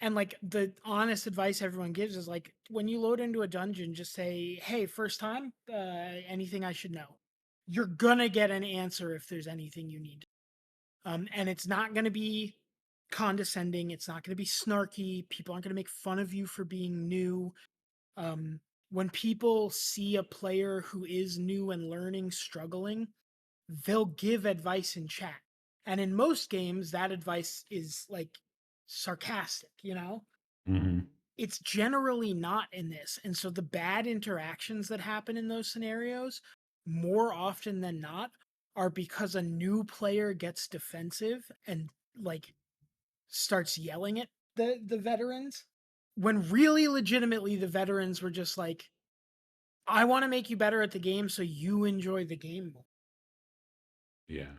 And like the honest advice everyone gives is like, when you load into a dungeon, just say, "Hey, first time, anything I should know?" You're going to get an answer if there's anything you need. And it's not going to be condescending. It's not going to be snarky. People aren't going to make fun of you for being new. When people see a player who is new and learning struggling, they'll give advice in chat. And in most games, that advice is like sarcastic, you know? It's generally not in this. And so the bad interactions that happen in those scenarios, more often than not, are because a new player gets defensive and like starts yelling at the veterans, when really legitimately the veterans were just like, I want to make you better at the game so you enjoy the game more. Yeah.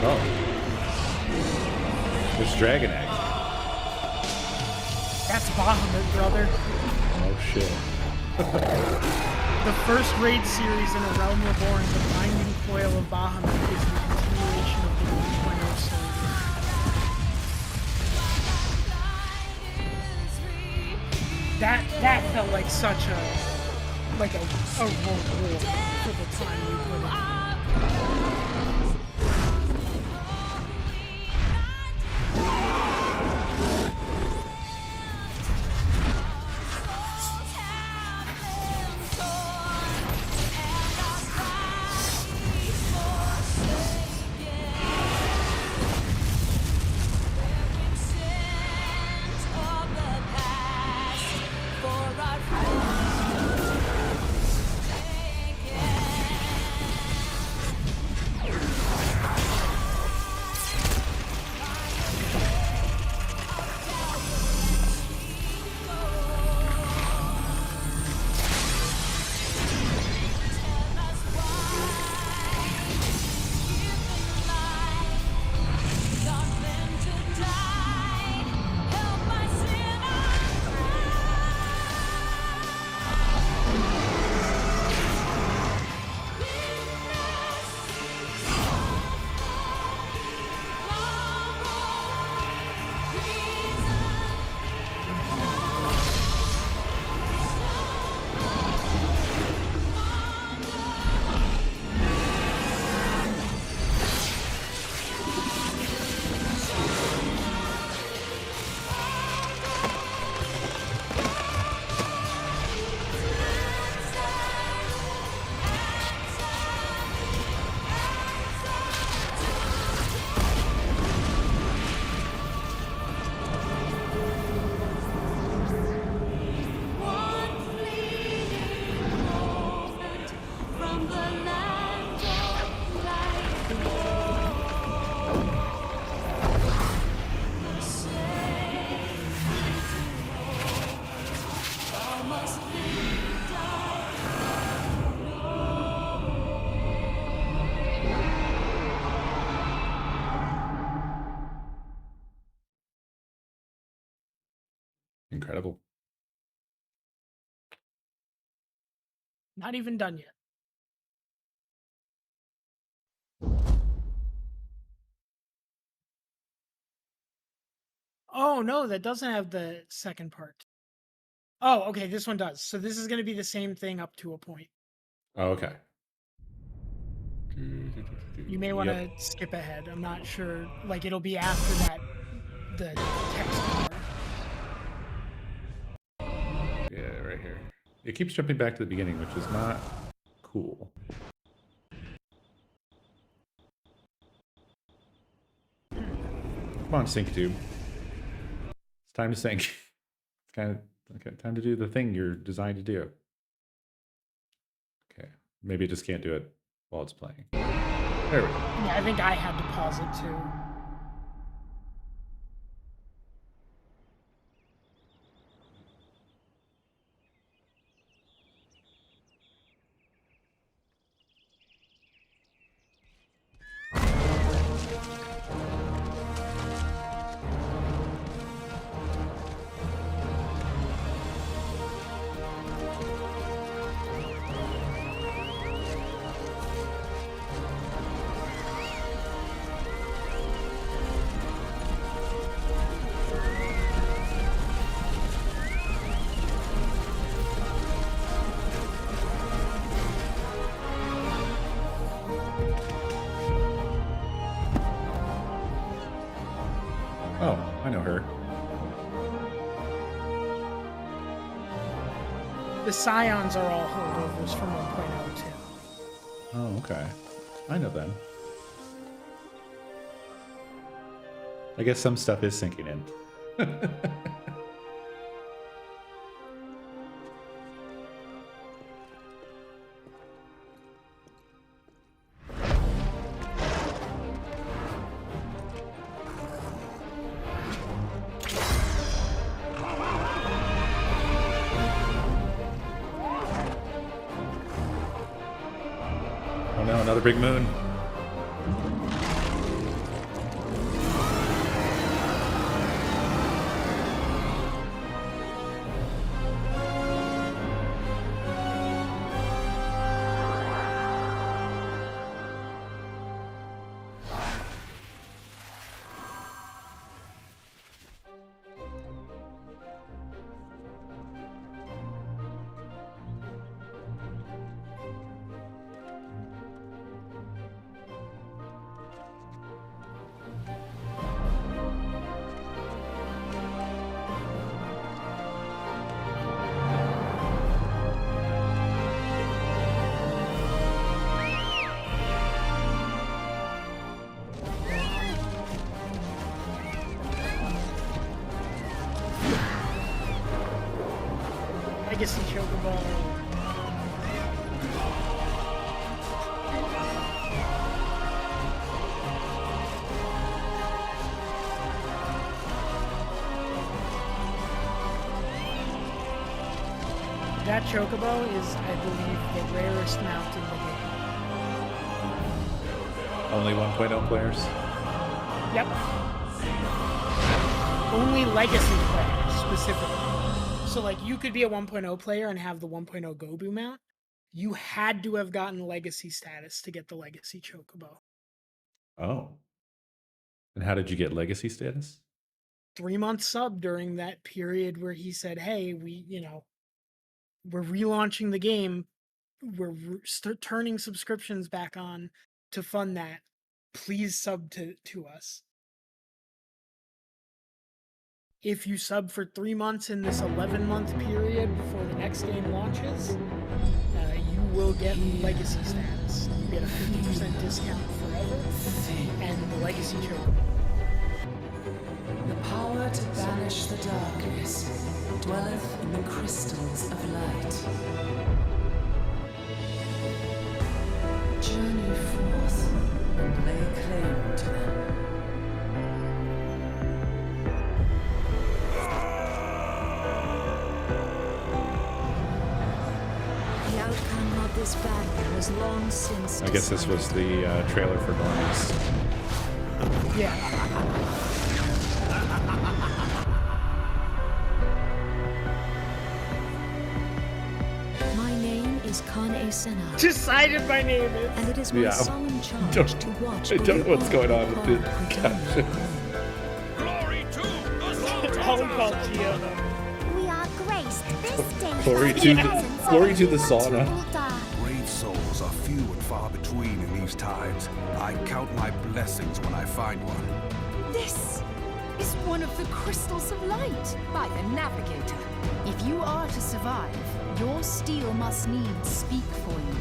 Oh. It's Dragon Egg. That's Bahamut, brother. Oh shit. The first raid series in A Realm Reborn, the Binding Coil of Bahamut, is the continuation of the 1.0 story. That felt like such a reward for the time we put in. Incredible. Not even done yet. Oh, no, that doesn't have the second part. Oh, okay, this one does. So this is going to be the same thing up to a point. Oh, okay. You may want to skip ahead. I'm not sure. Like, it'll be after that, the text bar. Yeah, right here. It keeps jumping back to the beginning, which is not cool. Come on, sync tube. It's time to sync. It's kind of okay, time to do the thing you're designed to do. Okay, maybe it just can't do it while it's playing. There we go. Yeah, I think I had to pause it too. The Scions are all holdovers from 1.0 too. Oh, okay. I know them. I guess some stuff is sinking in. Oh no, another big moon. Legacy Chocobo. That Chocobo is, I believe, the rarest mount in the game. Only 1.0 players? Yep. Only Legacy players, specifically. So, like, you could be a 1.0 player and have the 1.0 Gobu mount. You had to have gotten Legacy status to get the Legacy Chocobo. Oh. And how did you get legacy status? 3-month sub during that period where he said, hey, we're relaunching the game. We're turning subscriptions back on to fund that. Please sub to us. If you sub for 3 months in this 11-month period before the next game launches, you will get legacy status. You get a 50% discount forever and the legacy chocobo. The power to banish the darkness dwelleth in the crystals of light. Journey forth and lay claim to them. The outcome of this battle was long since I guess this was the trailer for Normies. Yeah. My name is Kane Senna. Decided my name is. And it is my solemn charge to watch. I don't know what's going on with the caption. It's all called Geo. We are graced this day. Glory to the sauna. Brave souls are few and far between in these times. I count my blessings when I find one. This is one of the crystals of light by the Navigator. If you are to survive, your steel must needs speak for you.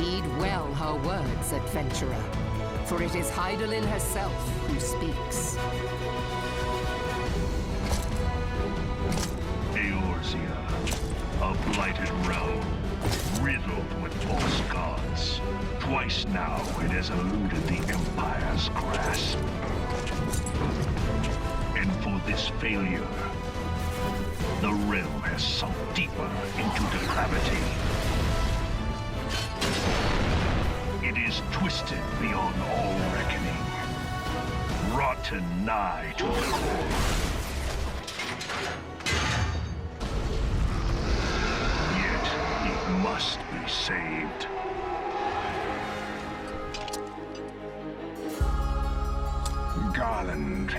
Heed well her words, adventurer, for it is Hydaelyn herself who speaks. Eorzea, a blighted realm, riddled with false gods. Twice now it has eluded the Empire's grasp. And for this failure, the realm has sunk deeper into depravity. It is twisted beyond all reckoning, rotten nigh to the core. Yet it must be saved. Garland.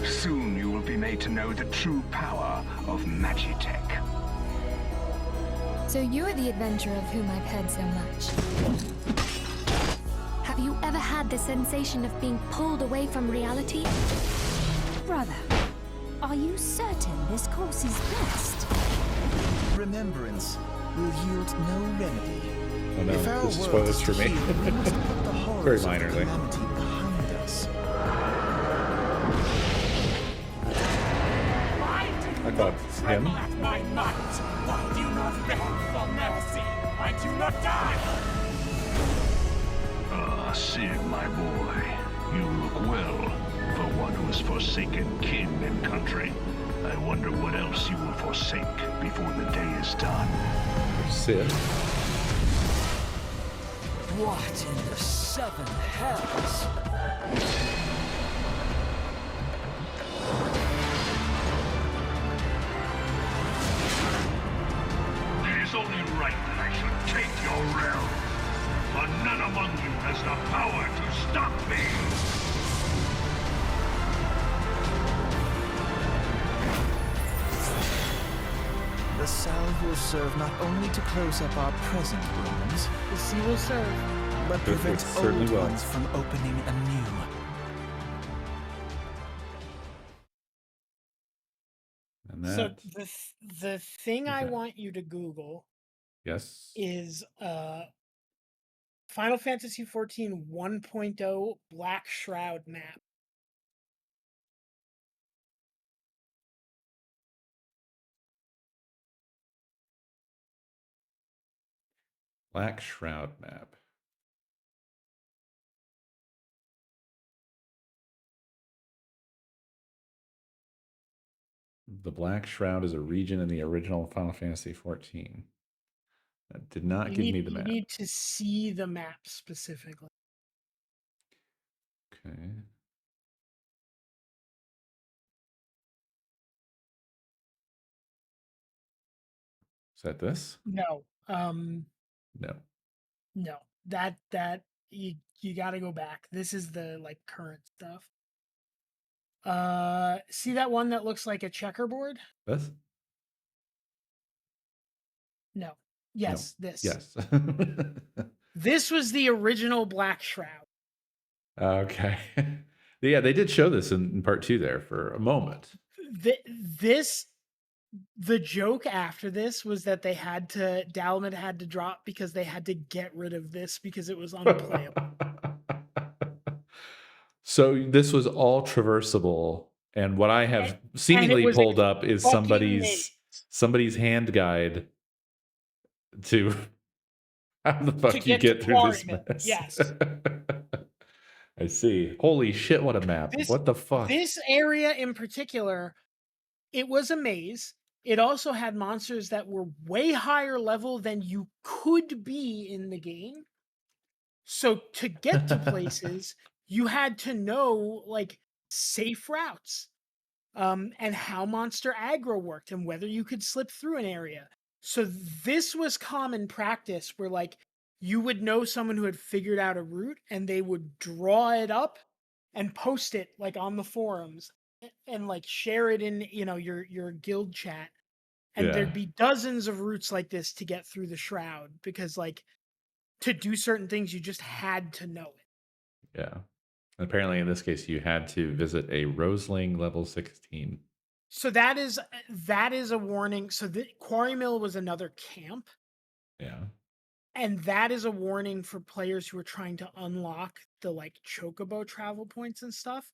Soon you will be made to know the true power of Magitech. So you're the adventurer of whom I've heard so much. Have you ever had the sensation of being pulled away from reality? Brother, are you certain this course is best? Remembrance will yield no remedy. Oh no, If our this is world spoilers is for to me. heal, we must put the horrors Very of the minorly. calamity behind us. I thought it's him. At my might, why do you not beg for mercy? Why do you not die? Ah, Sid, my boy, you look well for one who has forsaken kin and country. I wonder what else you will forsake before the day is done. Sid. What in the seven hells? It is only right that I should take your realm, for none among you has the power to stop me. The salve will serve not only to close up our present wounds, The sea will serve. but It prevent certainly old will. ones from opening anew. And So that, the thing I that. want you to Google Yes. is Final Fantasy XIV 1.0 Black Shroud map. Black Shroud map. The Black Shroud is a region in the original Final Fantasy XIV. That did not give me the You map. need to see the map specifically. Okay. Is that this? No. No. No. That you got to go back. This is the like current stuff. See that one that looks like a checkerboard? This? No. Yes, this. Yes. This was the original Black Shroud. Okay. Yeah, they did show this in part 2 there for a moment. The joke after this was that Dalamud had to drop because they had to get rid of this because it was unplayable. So this was all traversable, and what I have seemingly was a pulled up is fucking somebody's hand guide to how the fuck you get through this Quarryman. mess. Yes. I see. Holy shit, what a map. What the fuck? This area in particular, it was a maze. It also had monsters that were way higher level than you could be in the game. So to get to places, you had to know like safe routes, and how monster aggro worked and whether you could slip through an area. So this was common practice where like you would know someone who had figured out a route and they would draw it up and post it like on the forums and like share it in, your guild chat. And there'd be dozens of routes like this to get through the shroud because like to do certain things you just had to know it. Yeah. Apparently in this case you had to visit a Roseling level 16. So that is a warning. So the Quarry Mill was another camp. Yeah. And that is a warning for players who are trying to unlock the like chocobo travel points and stuff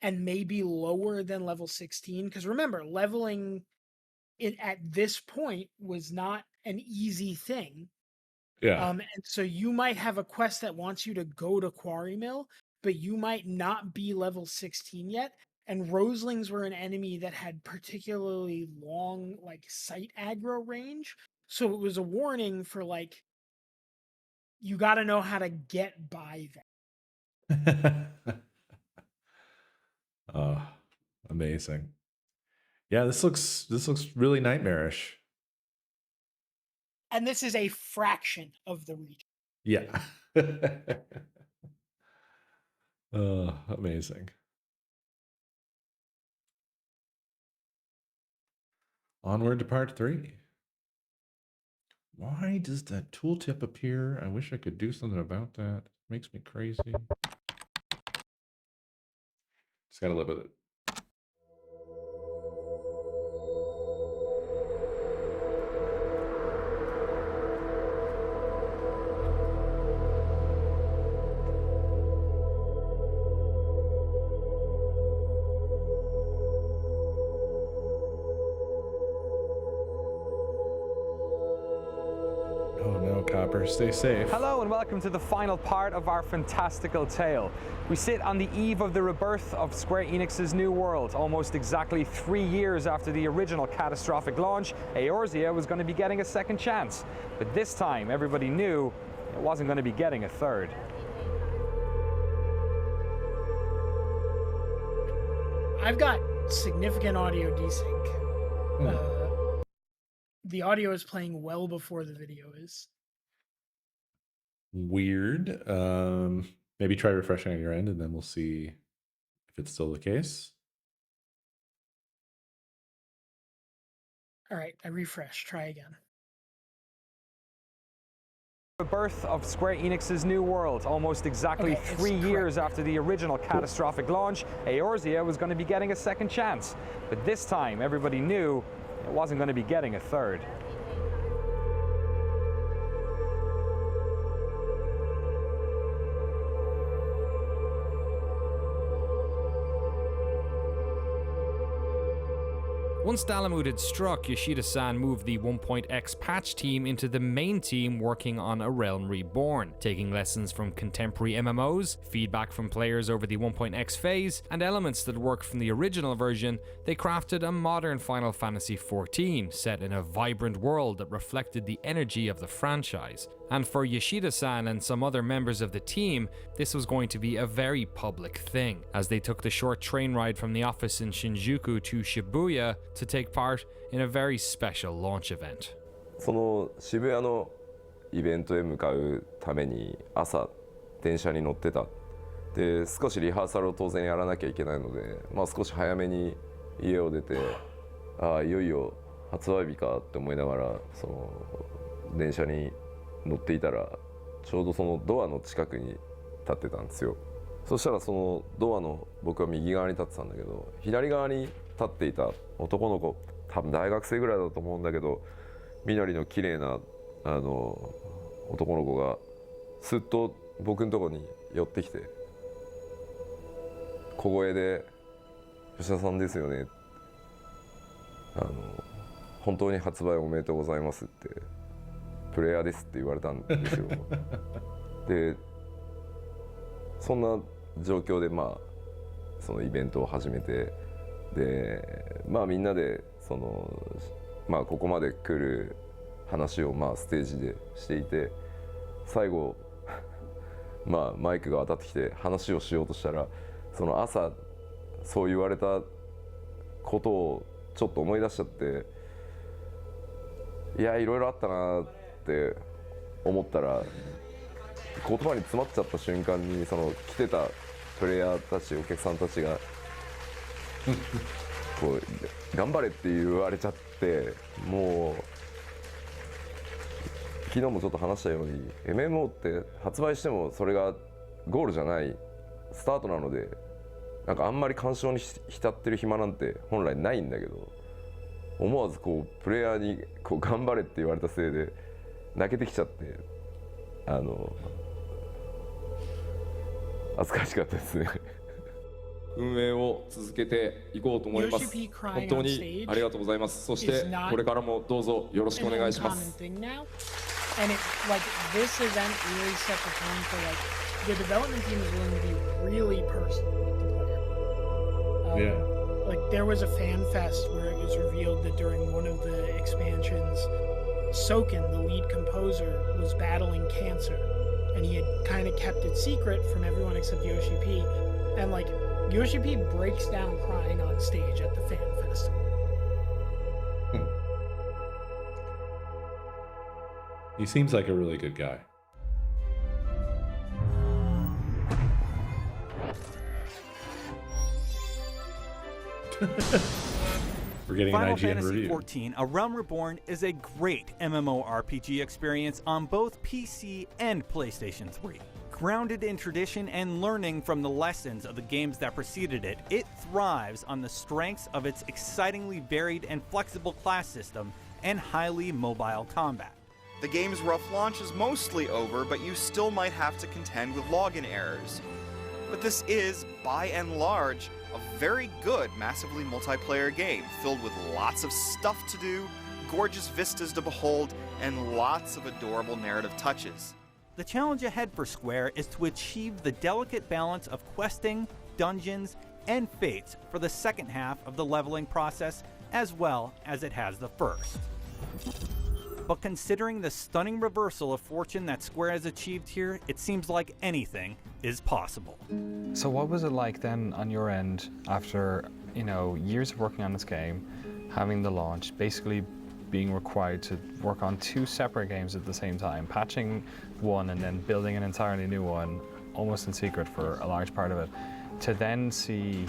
and maybe lower than level 16. Because remember, leveling it at this point was not an easy thing. Yeah. And so you might have a quest that wants you to go to Quarry Mill, but you might not be level 16 yet. And Roselings were an enemy that had particularly long like sight aggro range. So it was a warning for like, you got to know how to get by them. Oh, amazing. Yeah, this looks really nightmarish. And this is a fraction of the region. Yeah. Oh, amazing. Onward to part 3. Why does that tooltip appear? I wish I could do something about that. It makes me crazy. Just gotta live with it. Copper. Stay safe. Hello and welcome to the final part of our fantastical tale. We sit on the eve of the rebirth of Square Enix's new world. Almost exactly 3 years after the original catastrophic launch, Eorzea was going to be getting a second chance. But this time, everybody knew it wasn't going to be getting a third. I've got significant audio desync. The audio is playing well before the video is. Weird. Maybe try refreshing on your end and then we'll see if it's still the case. All right, I refresh. Try again. The birth of Square Enix's new world. Almost exactly 3 years after the original catastrophic launch, Eorzea was going to be getting a second chance. But this time, everybody knew it wasn't going to be getting a third. Once Dalamud had struck, Yoshida-san moved the 1.x patch team into the main team working on A Realm Reborn, taking lessons from contemporary MMOs, feedback from players over the 1.x phase, and elements that worked from the original version. They crafted a modern Final Fantasy XIV set in a vibrant world that reflected the energy of the franchise. And for Yoshida-san and some other members of the team, this was going to be a very public thing, as they took the short train ride from the office in Shinjuku to Shibuya to take part in a very special launch event. その渋谷のイベントへ向かうために朝電車に乗ってた。で、少しリハーサルを当然やらなきゃいけないので、少し早めに家を出て、いよいよ発売日かって思いながらその電車に乗っていたらちょうどそのドアの近くに立ってたんですよ。そしたらそのドアの僕は右側に立ってたんだけど、左側に立っていた男の子、多分大学生ぐらいだと思うんだけど、緑の綺麗な男の子がすっと僕のところに寄ってきて、小声で「吉田さんですよね」本当に発売おめでとうございますってプレイヤーですって言われたんですよ。でそんな状況でそのイベントを始めて、でみんなでそのここまで来る話をステージでしていて、最後マイクが当たってきて話をしようとしたら、その朝そう言われたことをちょっと思い出しちゃって、いやいろいろあったなって思ったら、言葉に詰まっちゃった瞬間にその来てたプレイヤーたち、お客さんたちがこう頑張れって言われちゃって、もう昨日もちょっと話したように MMO って発売してもそれがゴールじゃないスタートなので、なんかあんまり感傷に浸ってる暇なんて本来ないんだけど、思わずこうプレイヤーにこう頑張れって言われたせいで泣けてきちゃって、恥ずかしかったですね。運営を続けていこうと思います。本当にありがとうございます。そしてこれからもどうぞよろしくお願いします。And it, like, this event really set the tone for, like, the development team is willing to be really personal with the player. Yeah. Like, there was a fan fest where it was revealed that during one of the expansions, Soken, the lead composer, was battling cancer. And he had kind of kept it secret from everyone except Yoshi P. And, like, Yoshi P breaks down crying on stage at the fan festival. He seems like a really good guy. We're getting Final an IGN Fantasy review. XIV, A Realm Reborn is a great MMORPG experience on both PC and PlayStation 3. Grounded in tradition and learning from the lessons of the games that preceded it, it thrives on the strengths of its excitingly varied and flexible class system and highly mobile combat. The game's rough launch is mostly over, but you still might have to contend with login errors. But this is, by and large, a very good massively multiplayer game, filled with lots of stuff to do, gorgeous vistas to behold, and lots of adorable narrative touches. The challenge ahead for Square is to achieve the delicate balance of questing, dungeons, and fates for the second half of the leveling process, as well as it has the first. But considering the stunning reversal of fortune that Square has achieved here, it seems like anything is possible. So what was it like then on your end after, years of working on this game, having the launch, basically being required to work on two separate games at the same time, patching one and then building an entirely new one, almost in secret for a large part of it, to then see,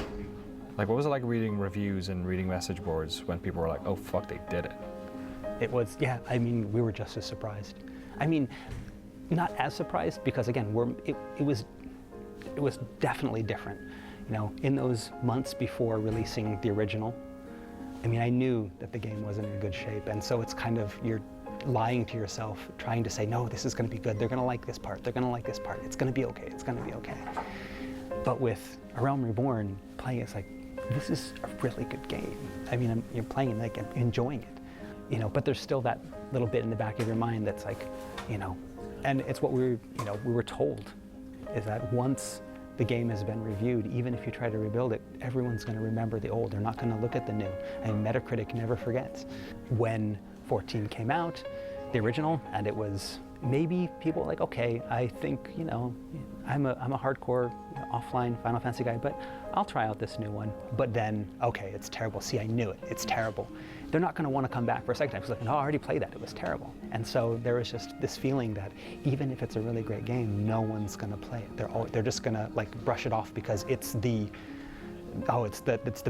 what was it like reading reviews and reading message boards when people were like, oh fuck, they did it? It was, we were just as surprised. Not as surprised because again, it was definitely different. In those months before releasing the original, I knew that the game wasn't in good shape, and so it's kind of, you're lying to yourself, trying to say, no, this is going to be good, they're going to like this part, they're going to like this part, it's going to be okay, it's going to be okay. But with A Realm Reborn, playing it's like, this is a really good game. You're playing it, enjoying it, but there's still that little bit in the back of your mind that's like, and it's what we were told, is that once the game has been reviewed, even if you try to rebuild it, everyone's going to remember the old. They're not going to look at the new. Metacritic never forgets. When 14 came out, the original, and it was, maybe people were like, okay, I think, I'm a hardcore offline Final Fantasy guy, but I'll try out this new one. But then, okay, it's terrible. See, I knew it. It's terrible. They're not going to want to come back for a second time. It's like, no, I already played that. It was terrible. And so there was just this feeling that even if it's a really great game, no one's going to play it. They're just going to brush it off because it's the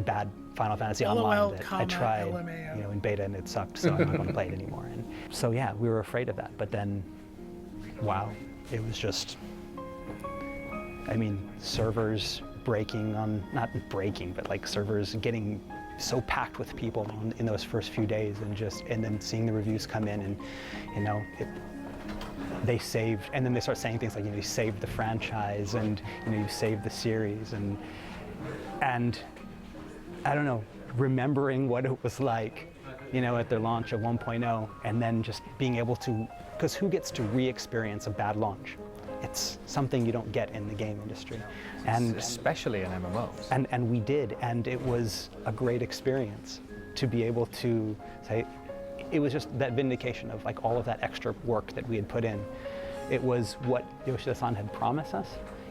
bad Final Fantasy Online that I tried, in beta and it sucked, so I'm not going to play it anymore. And so yeah, we were afraid of that. But then, wow, it was just, servers breaking not breaking, but servers getting so packed with people in those first few days, and then seeing the reviews come in, and they saved, and then they start saying things like, you saved the franchise, and you saved the series, and I don't know, remembering what it was like, at their launch of 1.0, and then just being able to, because who gets to re-experience a bad launch? It's something you don't get in the game industry. And especially in MMOs. And we did, and it was a great experience to be able to say, it was just that vindication of all of that extra work that we had put in. It was what Yoshida-san had promised us.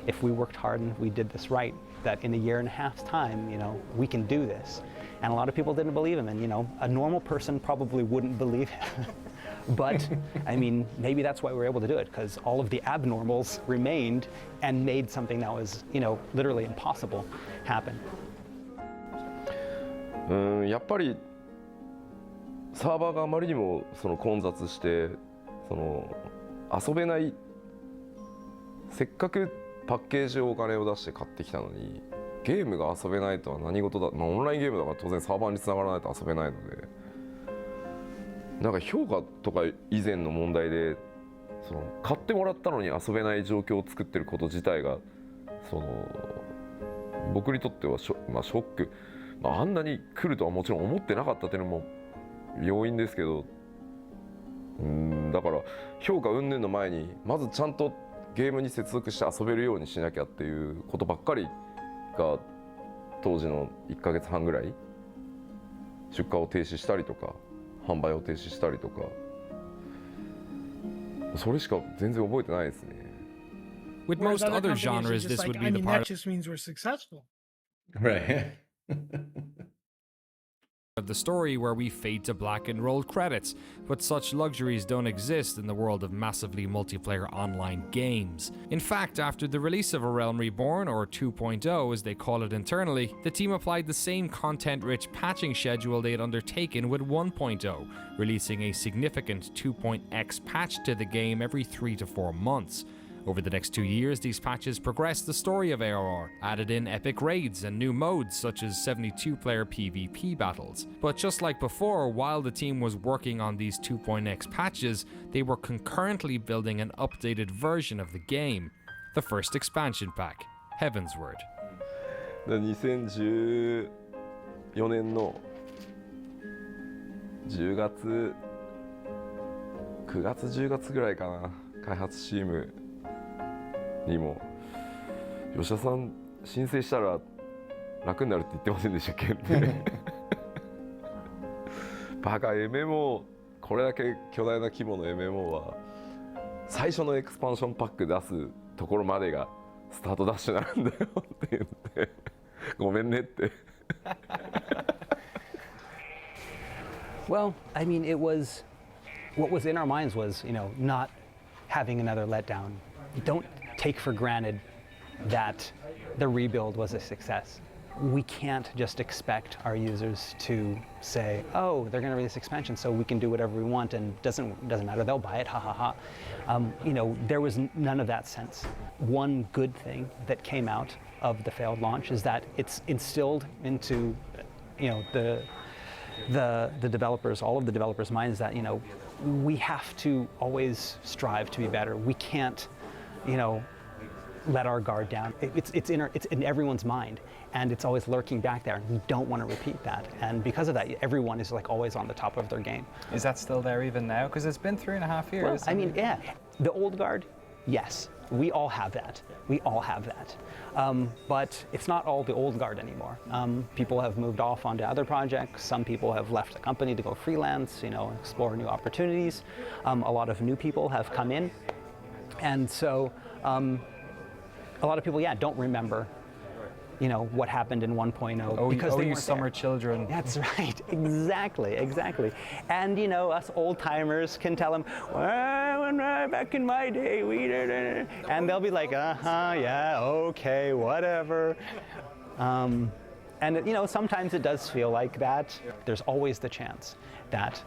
If we worked hard and we did this right, that in a year and a half's time, we can do this. And a lot of people didn't believe him, and a normal person probably wouldn't believe him. But, maybe that's why we were able to do it, because all of the abnormals remained and made something that was, literally impossible happen. やっぱりサーバーがあまりにも混雑して遊べない、せっかくパッケージをお金を出して買ってきたのにゲームが遊べないとは何事だ、オンラインゲームだから当然サーバーにつながらないと遊べないので、なんか評価とか以前の問題で買ってもらったのに遊べない状況を作ってること自体が僕にとってはショック、あんなに来るとはもちろん思ってなかったっていうのも要因ですけど、だから評価云々の前にまずちゃんとゲームに接続して遊べるようにしなきゃっていうことばっかりが当時の1ヶ月半ぐらい出荷を停止したりとか販売を停止したりとか、それしか全然覚えてないですね。With most other genres, this would be the part that just means we're successful. Right. of the story where we fade to black and roll credits, but such luxuries don't exist in the world of massively multiplayer online games. In fact, after the release of A Realm Reborn, or 2.0 as they call it internally, the team applied the same content-rich patching schedule they had undertaken with 1.0, releasing a significant 2.x patch to the game every 3 to 4 months. Over the next 2 years, these patches progressed the story of ARR, added in epic raids and new modes such as 72-player PvP battles. But just like before, while the team was working on these 2.x patches, they were concurrently building an updated version of the game, the first expansion pack, Heavensward. 2014年の10月9月10月ぐらいかな、開発チームにも吉田さん申請したら楽になるって言ってませんでしたっけってバカ MMO これだけ巨大な規模の MMO は最初のエクスパンションパック出すところまでがスタートダッシュなんだよって言ってごめんねって。Well, I mean, it was what was in our minds was, not having another letdown. Don't take for granted that the rebuild was a success. We can't just expect our users to say, "Oh, they're going to release expansion, so we can do whatever we want, and doesn't matter. They'll buy it. Ha ha ha." There was none of that sense. One good thing that came out of the failed launch is that it's instilled into, the developers, all of the developers' minds that we have to always strive to be better. We can't, let our guard down. It's in everyone's mind, and it's always lurking back there. And we don't want to repeat that. And because of that, everyone is like always on the top of their game. Is that still there even now? Because it's been 3.5 years. Well, I mean, yeah, the old guard, yes, we all have that. We all have that. But it's not all the old guard anymore. People have moved off onto other projects. Some people have left the company to go freelance, explore new opportunities. A lot of new people have come in. And so a lot of people, don't remember, what happened in 1.0 because they weren't summer there. Children. That's right, exactly. And us old timers can tell them, well, back in my day, we did, and they'll be like, yeah, okay, whatever. And sometimes it does feel like that. There's always the chance that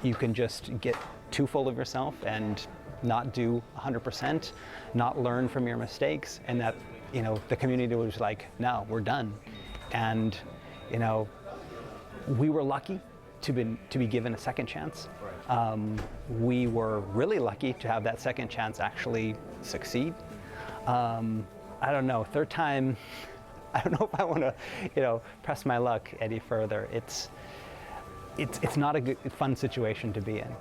you can just get too full of yourself and not do 100%, not learn from your mistakes, and that the community was like, no, we're done. And we were lucky to be given a second chance. We were really lucky to have that second chance actually succeed. I don't know, third time, I don't know if I want to press my luck any further. It's not a good, fun situation to be in.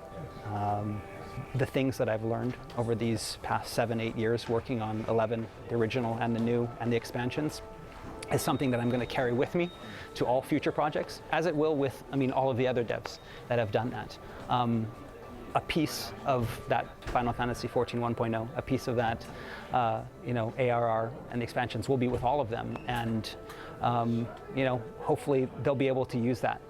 The things that I've learned over these past 7-8 years working on 11, the original and the new and the expansions, is something that I'm going to carry with me to all future projects, as it will with, all of the other devs that have done that. A piece of that Final Fantasy XIV 1.0, a piece of that, ARR and the expansions will be with all of them, and hopefully they'll be able to use that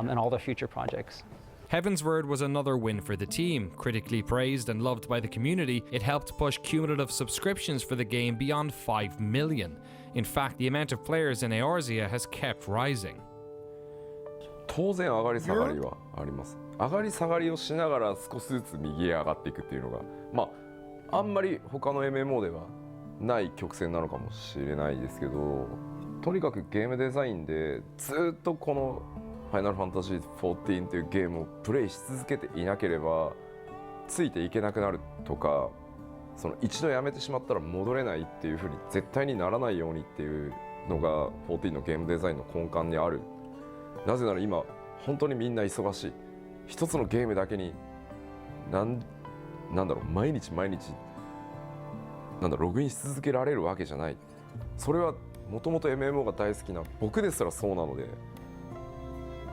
in all their future projects. Heavensward was another win for the team. Critically praised and loved by the community, it helped push cumulative subscriptions for the game beyond 5 million. In fact, the amount of players in Eorzea has kept rising. 当然上がり下がりはあります。上がり下がりをしながら少しずつ右へ上がっていくっていうのが、あんまり他の MMO ではない曲線なのかもしれないですけど、とにかくゲームデザインでずっとこのファイナルファンタジー14というゲームをプレイし続けていなければついていけなくなるとか、その一度やめてしまったら戻れないっていう風に絶対にならないようにっていうのが14のゲームデザインの根幹にある。なぜなら今本当にみんな忙しい。一つのゲームだけになんだろう、毎日ログインし続けられるわけじゃない。それはもともと MMO が大好きな僕ですらそうなので、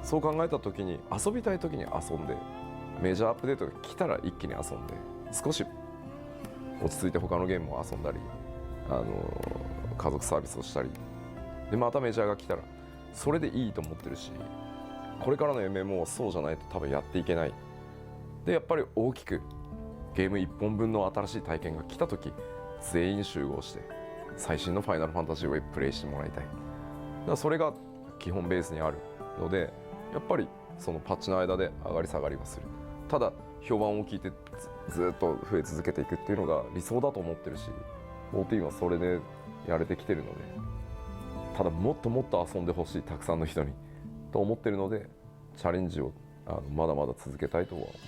そう考えた時に遊びたい時に遊んで、メジャーアップデートが来たら一気に遊んで、少し落ち着いて他のゲームを遊んだり、家族サービスをしたりで、またメジャーが来たらそれでいいと思ってるし、これからの MMO はそうじゃないと多分やっていけない。でやっぱり大きくゲーム1本分の新しい体験が来た時、全員集合して最新のファイナルファンタジーをプレイしてもらいたい。だからそれが基本ベースにあるので、やっぱりそのパッチの間で上がり下がりはする。ただ評判を聞いてずっと増え続けていくっていうのが理想だと思ってるし、14はそれでやれてきてるので、ただもっともっと遊んでほしい、たくさんの人にと思ってるので、チャレンジをまだまだ続けたいとは思いま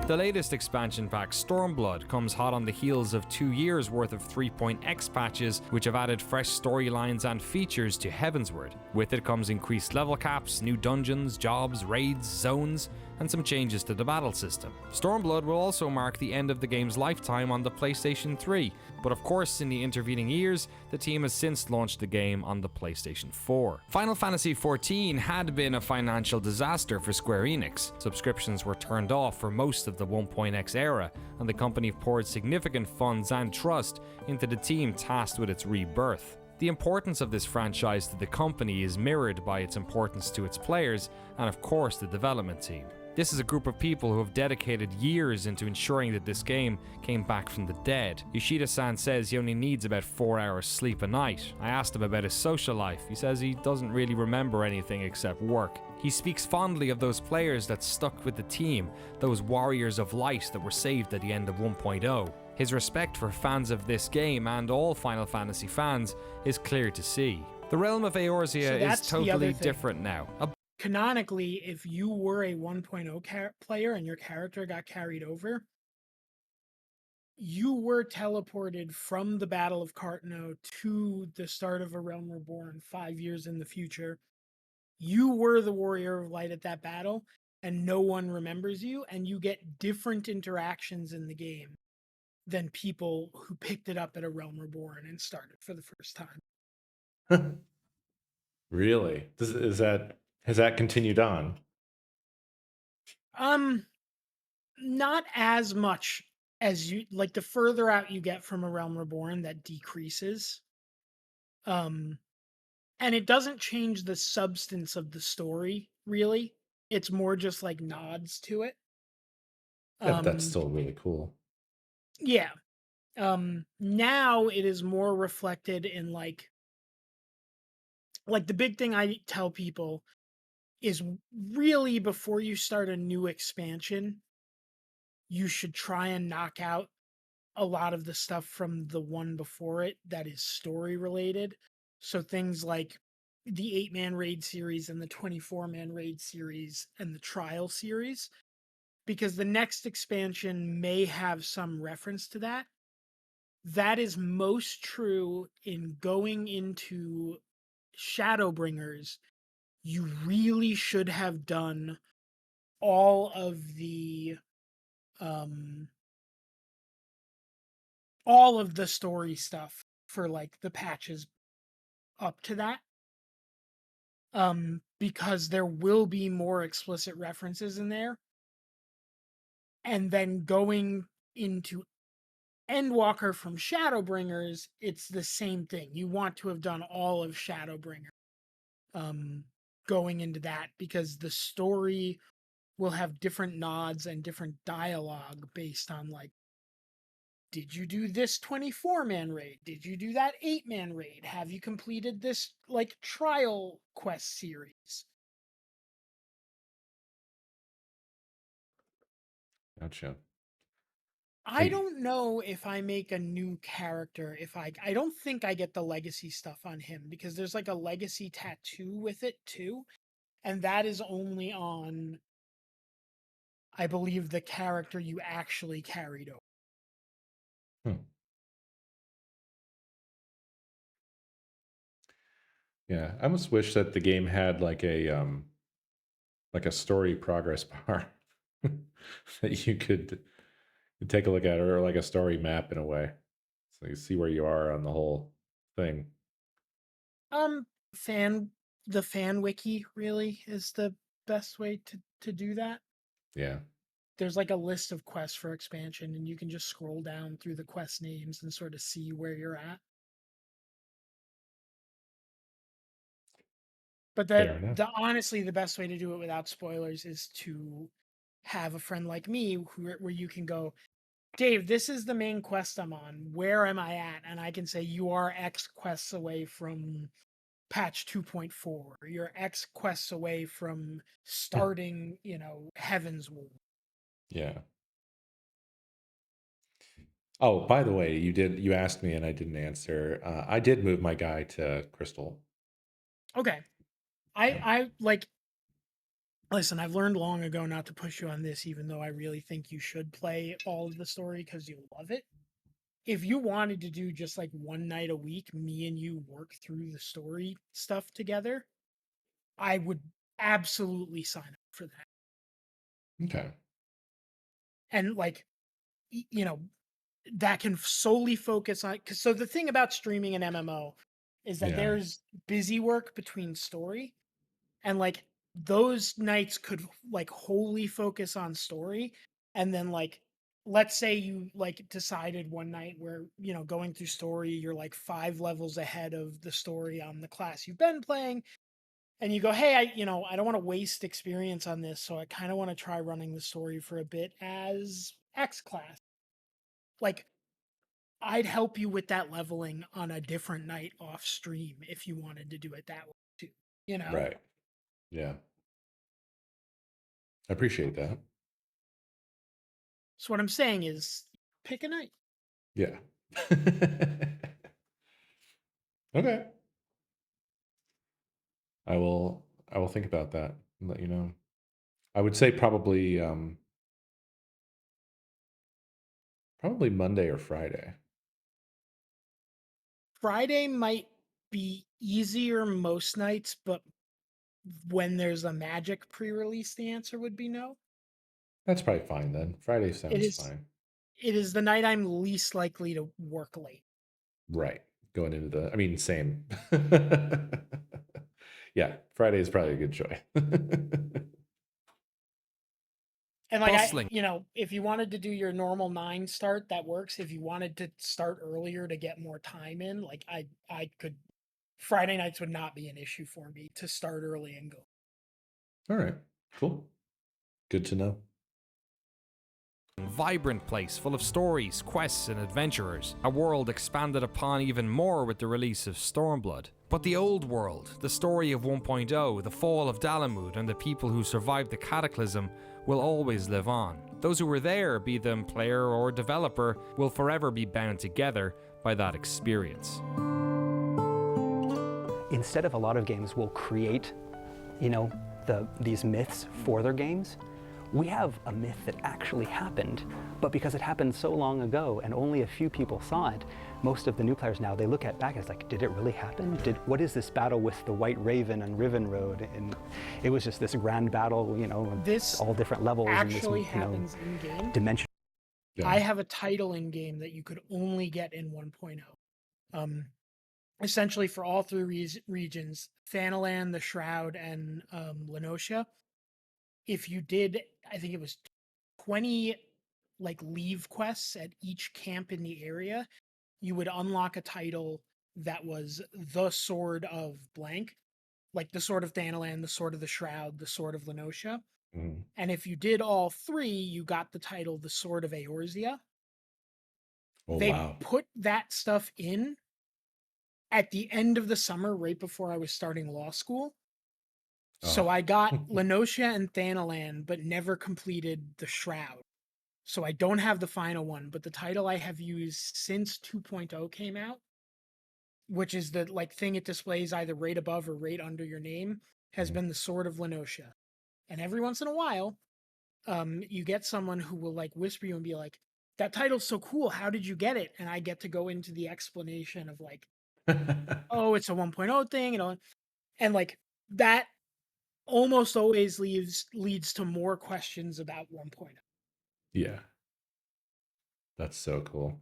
す。The latest expansion pack, Stormblood, comes hot on the heels of 2 years worth of 3.x patches, which have added fresh storylines and features to Heavensward. With it comes increased level caps, new dungeons, jobs, raids, zones, and some changes to the battle system. Stormblood will also mark the end of the game's lifetime on the PlayStation 3, but of course in the intervening years, the team has since launched the game on the PlayStation 4. Final Fantasy XIV had been a financial disaster for Square Enix. Subscriptions were turned off for most of the 1.x era, and the company poured significant funds and trust into the team tasked with its rebirth. The importance of this franchise to the company is mirrored by its importance to its players and of course the development team. This is a group of people who have dedicated years into ensuring that this game came back from the dead. Yoshida-san says he only needs about 4 hours sleep a night. I asked him about his social life. He says he doesn't really remember anything except work. He speaks fondly of those players that stuck with the team, those warriors of light that were saved at the end of 1.0. His respect for fans of this game and all Final Fantasy fans is clear to see. The realm of Eorzea is totally different now. Canonically, if you were a 1.0 player and your character got carried over, you were teleported from the Battle of Cartno to the start of A Realm Reborn 5 years in the future. You were the Warrior of Light at that battle, and no one remembers you, and you get different interactions in the game than people who picked it up at A Realm Reborn and started for the first time. Really? Has that continued on? Not as much as you like. The further out you get from A Realm Reborn, that decreases. And it doesn't change the substance of the story, really. It's more just like nods to it. Yeah, but that's still really cool. Yeah. Now it is more reflected in like the big thing I tell people is really before you start a new expansion, you should try and knock out a lot of the stuff from the one before it that is story related. So things like the 8-man raid series and the 24-man raid series and the trial series, because the next expansion may have some reference to that. That is most true in going into Shadowbringers. You really should have done all of the story stuff for like the patches up to that. Because there will be more explicit references in there. And then going into Endwalker from Shadowbringers, it's the same thing. You want to have done all of Shadowbringer going into that, because the story will have different nods and different dialogue based on like, did you do this 24-man raid? Did you do that 8-man raid? Have you completed this like trial quest series? Gotcha. I don't know if I make a new character, if I don't think I get the legacy stuff on him, because there's like a legacy tattoo with it too. And that is only on, I believe, the character you actually carried over. Yeah, I almost wish that the game had like a story progress bar that you could take a look at, or like a story map in a way, so you see where you are on the whole thing. The fan wiki really is the best way to do that. Yeah. There's like a list of quests for expansion, and you can just scroll down through the quest names and sort of see where you're at. But honestly, the best way to do it without spoilers is to have a friend like me where you can go, Dave, this is the main quest I'm on. Where am I at? And I can say, you are X quests away from patch 2.4. You're X quests away from starting, Heavensward. Yeah. Oh, by the way, you asked me and I didn't answer. I did move my guy to Crystal. Okay. I like Listen, I've learned long ago not to push you on this, even though I really think you should play all of the story because you'll love it. If you wanted to do just like one night a week, me and you work through the story stuff together, I would absolutely sign up for that. Okay. And like, you know, that can solely focus on, because so the thing about streaming an MMO is that Yeah. there's busy work between story, and like those nights could like wholly focus on story, and then like let's say you like decided one night where, you know, going through story you're like 5 levels ahead of the story on the class you've been playing, and you go, hey, I don't want to waste experience on this, so I kind of want to try running the story for a bit as X class. Like, I'd help you with that leveling on a different night off stream if you wanted to do it that way too, you know? Right. Yeah. I appreciate that. So what I'm saying is pick a night. Yeah. Okay. I will think about that and let you know. I would say probably Monday or Friday. Friday might be easier most nights, but when there's a Magic pre-release, the answer would be no. That's probably fine then. Friday It sounds is fine. it is the night I'm least likely to work late. Right. Going into the, I mean, same. Yeah, Friday is probably a good choice. And like Bustling. if you wanted to do your normal 9 start, that works. If you wanted to start earlier to get more time in, like I could, Friday nights would not be an issue for me to start early and go. All right, cool. Good to know. Vibrant place full of stories, quests, and adventurers. A world expanded upon even more with the release of Stormblood. But the old world, the story of 1.0, the fall of Dalamud, and the people who survived the cataclysm will always live on. Those who were there, be them player or developer, will forever be bound together by that experience. Instead of a lot of games will create, these myths for their games, we have a myth that actually happened, but because it happened so long ago and only a few people saw it, most of the new players now, they look at back and it's like, did it really happen? What is this battle with the White Raven and Riven Road? And it was just this grand battle, This all different levels. actually and this, happens in game. Dimension. Yeah. I have a title in game that you could only get in 1.0. Essentially for all 3 regions, Thanalan, the Shroud, and Lenosha. If you did, I think it was 20 like leave quests at each camp in the area, you would unlock a title that was the Sword of blank, like the Sword of Thanalan, the Sword of the Shroud, the Sword of Lenosha. Mhm. And if you did all 3, you got the title the Sword of Eorzea. Oh, They wow. put that stuff in at the end of the summer, right before I was starting law school. So Oh. I got Lenosha and Thanalan, but never completed the Shroud. So I don't have the final one, but the title I have used since 2.0 came out, which is the like thing it displays either right above or right under your name, has been the Sword of Lenosha. And every once in a while, you get someone who will like whisper you and be like, that title's so cool, how did you get it? And I get to go into the explanation of like, oh, it's a 1.0 thing, and like that almost always leads to more questions about 1.0. Yeah. That's so cool.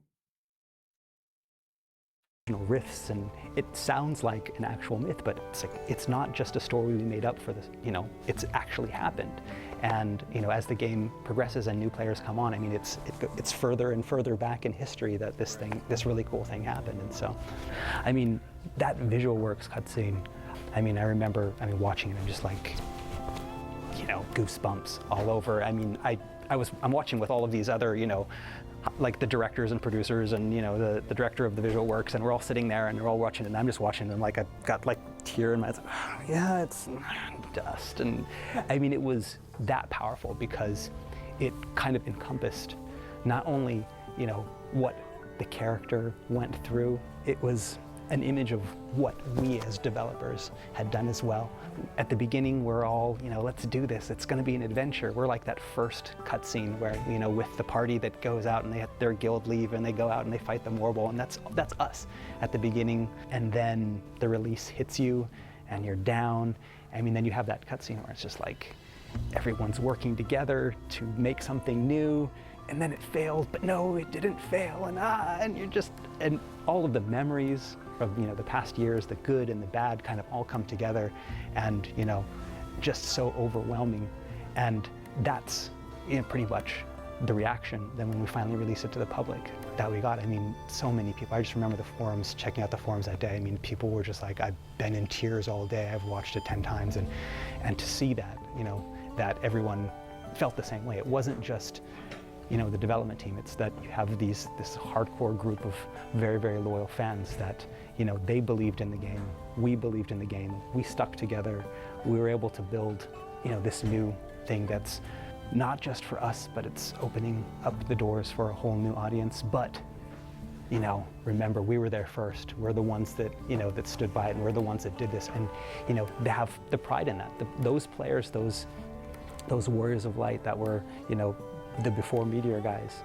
Riffs, and it sounds like an actual myth, but it's not just a story we made up for this. It's actually happened. And as the game progresses and new players come on, I mean, it's further and further back in history that this really cool thing happened. And so, I mean, that visual works cutscene. I mean, I remember watching it and just like, goosebumps all over. I mean, I'm watching with all of these other, like the directors and producers and the director of the visual works, and we're all sitting there and they're all watching it, and I'm just watching them like I've got like tear in my eyes. Oh, yeah, it's dust. And I mean, it was that powerful because it kind of encompassed not only what the character went through, it was an image of what we as developers had done as well. At the beginning, we're all, let's do this. It's going to be an adventure. We're like that first cutscene where, with the party that goes out and they have their guild leave and they go out and they fight the Morbol, and that's us at the beginning. And then the release hits you and you're down. I mean, then you have that cutscene where it's just like everyone's working together to make something new, and then it fails, but no, it didn't fail, and you're just, and all of the memories of the past years, the good and the bad, kind of all come together, and just so overwhelming. And that's pretty much the reaction then when we finally release it to the public that we got. I mean, so many people. I just remember the forums, checking out the forums that day. I mean, people were just like, I've been in tears all day. I've watched it 10 times, and to see that, that everyone felt the same way. It wasn't just the development team. It's that you have this hardcore group of very, very loyal fans that they believed in the game. We believed in the game. We stuck together. We were able to build this new thing that's not just for us, but it's opening up the doors for a whole new audience. But remember, we were there first. We're the ones that that stood by it, and we're the ones that did this. And they have the pride in that. Those players, those warriors of light that were the before Meteor guys.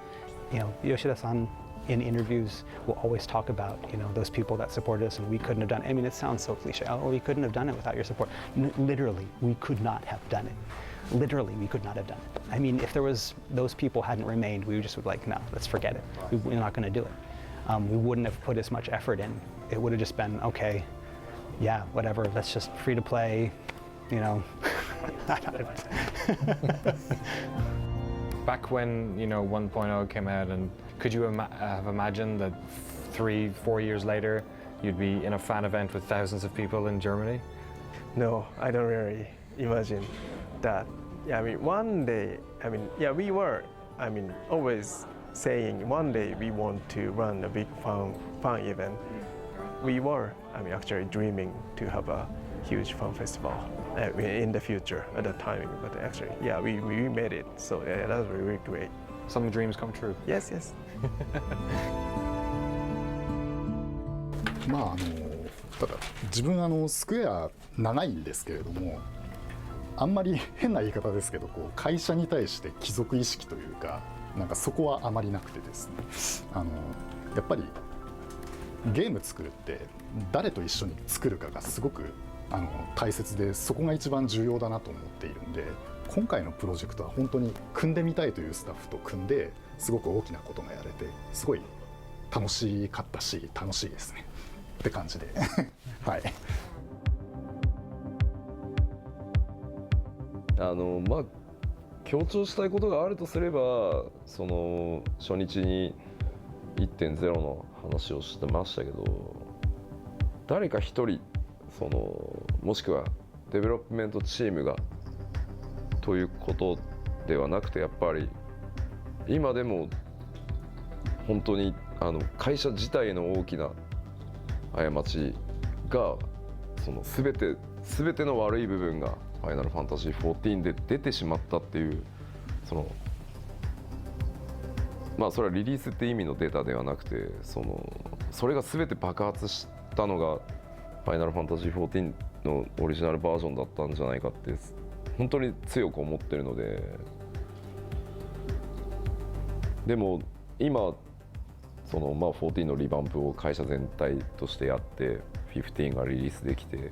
Yoshida-san in interviews will always talk about those people that supported us, and we couldn't have done it. I mean, it sounds so cliche. Oh, we couldn't have done it without your support. Literally, we could not have done it. Literally, we could not have done it. I mean, if those people hadn't remained, we just would like, no, let's forget it. We're not going to do it. We wouldn't have put as much effort in. It would have just been, okay, yeah, whatever. That's just free to play. Back when 1.0 came out, and could you have imagined that 3-4 years later you'd be in a fan event with thousands of people in Germany? No, I don't really imagine that. Yeah, I mean, one day, we were, always saying one day we want to run a big fan event. We were, actually dreaming to have a huge fan festival in the future at that time. But actually, yeah, we made it. So yeah, that was really great. Some dreams come true. Yes, yes. ただ自分スクエア長いんですけれども、あんまり変な言い方ですけど、会社に対して帰属意識というか、なんかそこはあまりなくてですね、やっぱりゲーム作るって誰と一緒に作るかがすごく大切で、そこが一番重要だなと思っているんで、今回のプロジェクトは本当に組んでみたいというスタッフと組んで、すごく大きなことがやれて、すごい楽しかったし楽しいですねって感じではい。強調したいことがあるとすれば、その初日に 1.0 の話をしてましたけど、誰か一人もしくはデベロップメントチームがということではなくて、やっぱり今でも本当に会社自体の大きな過ちが全ての悪い部分がファイナルファンタジー14で出てしまったっていう、それはリリースって意味のデータではなくて、それが全て爆発したのがファイナルファンタジー14のオリジナルバージョンだったんじゃないかって本当に強く思ってるので、でも今14のリバンプを会社全体としてやって15がリリースできて、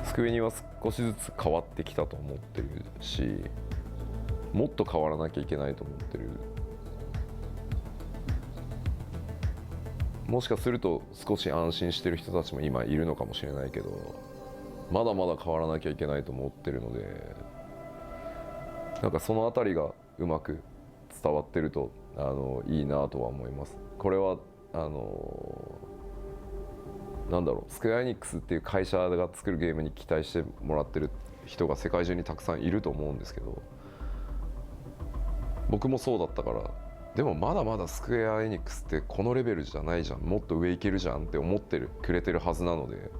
スクエニは少しずつ変わってきたと思ってるし、もっと変わらなきゃいけないと思ってる。もしかすると少し安心してる人たちも今いるのかもしれないけど、まだまだ変わらなきゃいけないと思ってるので、なんかそのあたりがうまく伝わってるといいなとは思います。これはスクエアエニックスっていう会社が作るゲームに期待してもらってる人が世界中にたくさんいると思うんですけど、僕もそうだったから、でもまだまだスクエアエニックスってこのレベルじゃないじゃん、もっと上いけるじゃんって思ってくれてるはずなので、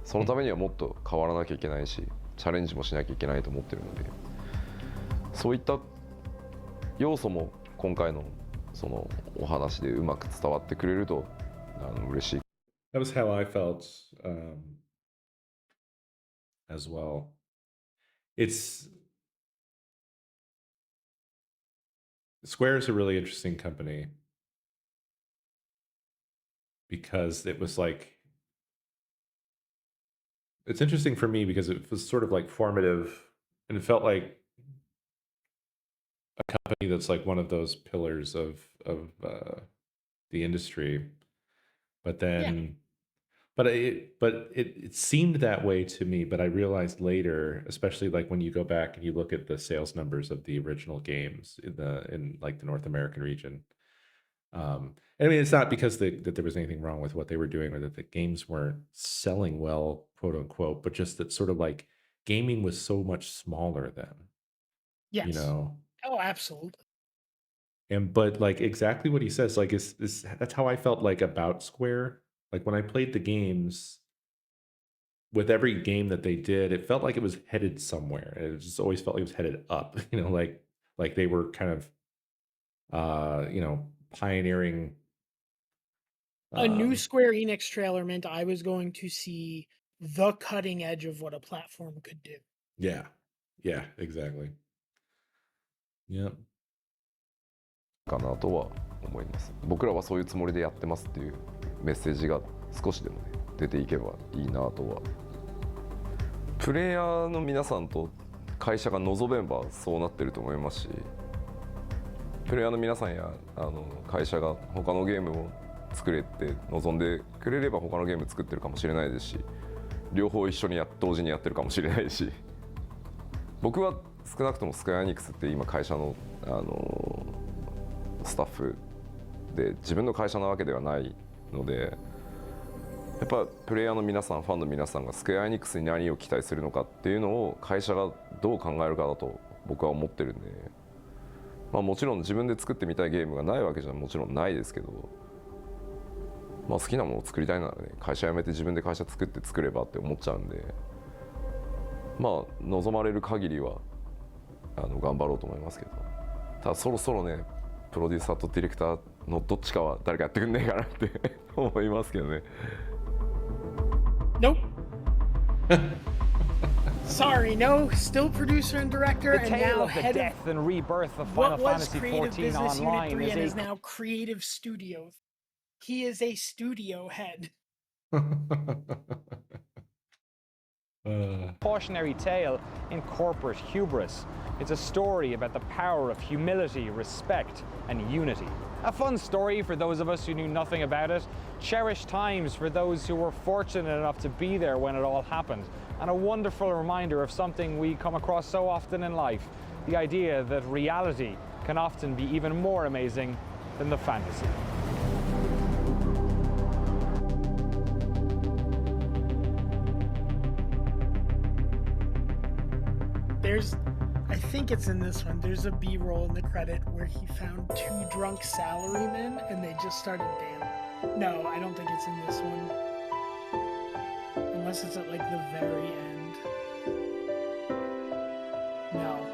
そのためにはもっと変わらなきゃいけないし、チャレンジもしなきゃいけないと思ってるので、そういった要素も今回のそのお話でうまく伝わってくれると嬉しい。That was how I felt as well. It's Square is a really interesting company because it was like it's interesting for me because it was sort of like formative, and it felt like a company that's like one of those pillars of the industry. But then, it seemed that way to me. But I realized later, especially like when you go back and you look at the sales numbers of the original games in like the North American region. I mean, it's not because that there was anything wrong with what they were doing or that the games weren't selling well, quote unquote, but just that sort of like gaming was so much smaller then, you Yes. know? Oh, absolutely. But like exactly what he says, like is that's how I felt like about Square. Like when I played the games, with every game that they did, it felt like it was headed somewhere. And it just always felt like it was headed up, like they were kind of pioneering. A new Square Enix trailer meant I was going to see the cutting edge of what a platform could do. Yeah. Yeah, exactly. Yep. かなとは思います。僕らはそういうつもりでやってますっていうメッセージが少しでもね出ていけばいいなとは。プレイヤーの皆さんと会社が望めばそうなってると思いますし、プレイヤーの皆さんや会社が他のゲームを作れって望んでくれれば他のゲーム作ってるかもしれないですし、両方一緒に同時にやってるかもしれないし、僕は少なくともスクエアエニックスって今会社のスタッフで自分の会社なわけではないので、やっぱプレイヤーの皆さん、ファンの皆さんがスクエアエニックスに何を期待するのかっていうのを会社がどう考えるかだと僕は思ってるんで、まあもちろん自分で作ってみたいゲームがないわけじゃもちろんないですけど、まあ好きなものを作りたいならね、会社辞めて自分で会社作って作ればって思っちゃうんで、まあ望まれる限りは頑張ろうと思いますけど、ただそろそろねプロデューサーとディレクターのどっちかは誰かやってくんねえかなって思いますけどね。Nope. Sorry, no. Still producer and director, The and tale now of the head death and rebirth of what Final was Fantasy Creative XIV Business Unit Online 3 and is is now Creative Studio. He is a studio head. cautionary tale in corporate hubris. It's a story about the power of humility, respect, and unity. A fun story for those of us who knew nothing about it, cherished times for those who were fortunate enough to be there when it all happened, and a wonderful reminder of something we come across so often in life, the idea that reality can often be even more amazing than the fantasy. I think it's in this one, there's a B-roll in the credit where he found 2 drunk salarymen and they just started dancing. No, I don't think it's in this one. Unless it's at like the very end. No.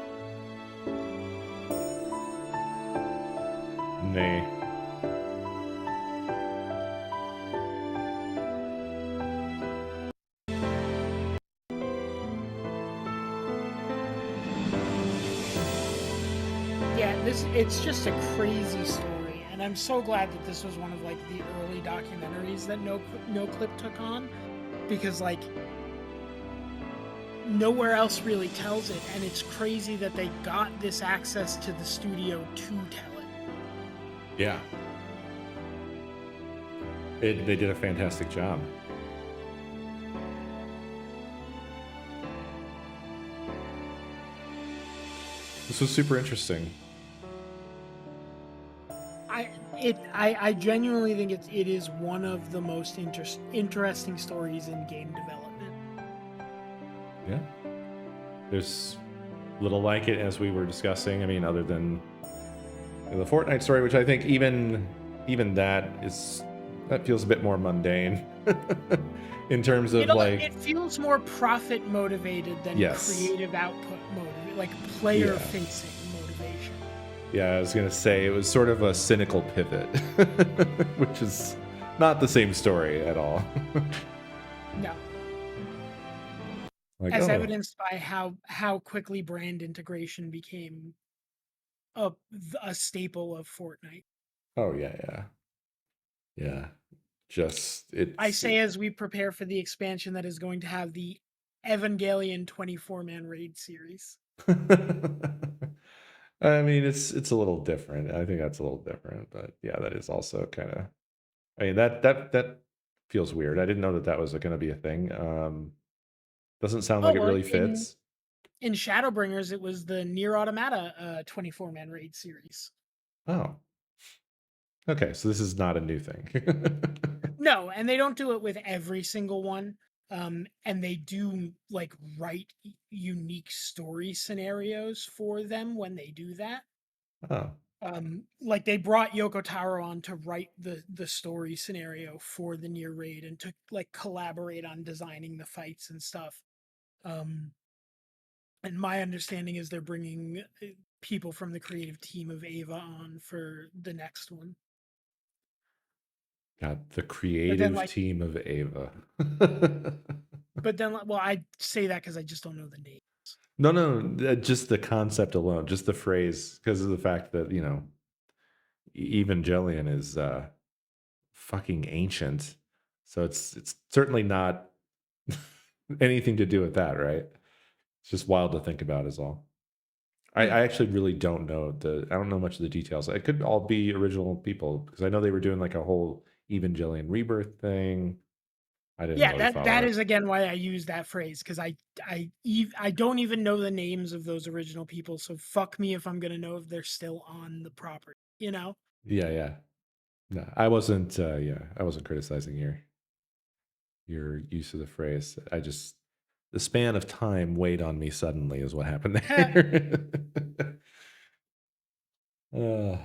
Nay. Yeah, it's just a crazy story, and I'm so glad that this was one of like the early documentaries that NoClip took on, because like nowhere else really tells it, and it's crazy that they got this access to the studio to tell it. Yeah. They did a fantastic job. This was super interesting. I genuinely think it is one of the most interesting stories in game development. Yeah. There's little like it, as we were discussing. I mean, other than the Fortnite story, which I think even that feels a bit more mundane in terms of it feels more profit motivated than creative output motivated, like player facing motivation. Yeah, I was gonna say it was sort of a cynical pivot, which is not the same story at all. No. Like, As oh, evidenced by how quickly brand integration became a staple of Fortnite. oh yeah, yeah, yeah. Just I it's. say as we prepare for the expansion that is going to have the Evangelion 24-man raid series. I mean, it's a little different. I think that's a little different, but yeah, that is also kind of. I mean, that feels weird. I didn't know that was going to be a thing. Doesn't sound Oh like it well, really fits. in Shadowbringers, it was the Nier Automata 24-man raid series. Oh, okay. So this is not a new thing. No, and they don't do it with every single one. And they do like write unique story scenarios for them when they do that. Oh, Like they brought Yoko Taro on to write the story scenario for the Nier raid and to like collaborate on designing the fights and stuff. And my understanding is they're bringing people from the creative team of Ava on for the next one. got the But then, creative like, team of Ava. but then, well, I say that because I just don't know the name. No, just the concept alone, just the phrase, because of the fact that Evangelion is fucking ancient, so it's certainly not anything to do with that, right? It's just wild to think about, is all. I actually really don't know I don't know much of the details. It could all be original people because I know they were doing like a whole Evangelion rebirth thing. I didn't Yeah, really follow that it. is again why I use that phrase because I don't even know the names of those original people. So fuck me if I'm gonna know if they're still on the property. You know? Yeah. No, I wasn't. I wasn't criticizing your use of the phrase. I just the span of time weighed on me suddenly is what happened there. uh,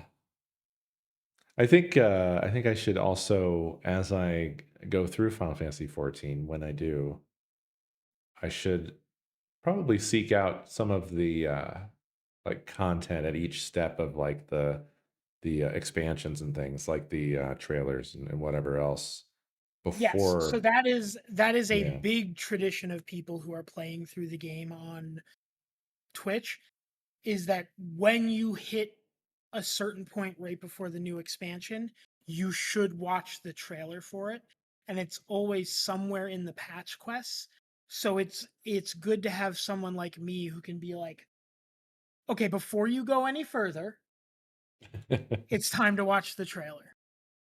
I think I should also, as I go through Final Fantasy 14, when I do, I should probably seek out some of the like content at each step of like the expansions and things like the trailers and whatever else Yes. So before. that is a Yeah. big tradition of people who are playing through the game on Twitch. Is that when you hit a certain point right before the new expansion, you should watch the trailer for it, and it's always somewhere in the patch quests. So it's good to have someone like me who can be like, okay, before you go any further, it's time to watch the trailer.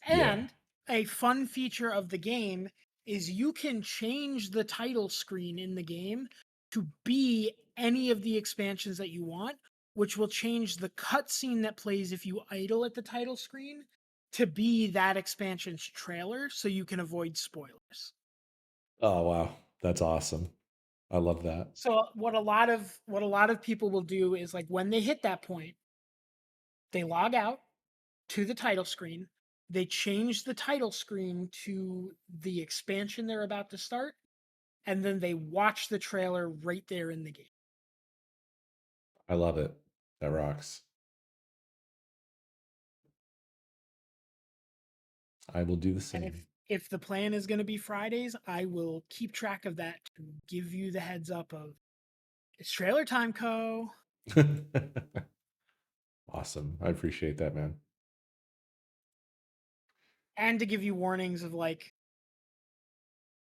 Yeah. And a fun feature of the game is you can change the title screen in the game to be any of the expansions that you want, which will change the cutscene that plays if you idle at the title screen to be that expansion's trailer so you can avoid spoilers. Oh wow, that's awesome. I love that. So what a lot of people will do is like when they hit that point, they log out to the title screen. They change the title screen to the expansion they're about to start, and then they watch the trailer right there in the game. I love it. That rocks. I will do the And same. if the plan is going to be Fridays, I will keep track of that to give you the heads up of it's trailer time, Co. Awesome. I appreciate that, man. And to give you warnings of like,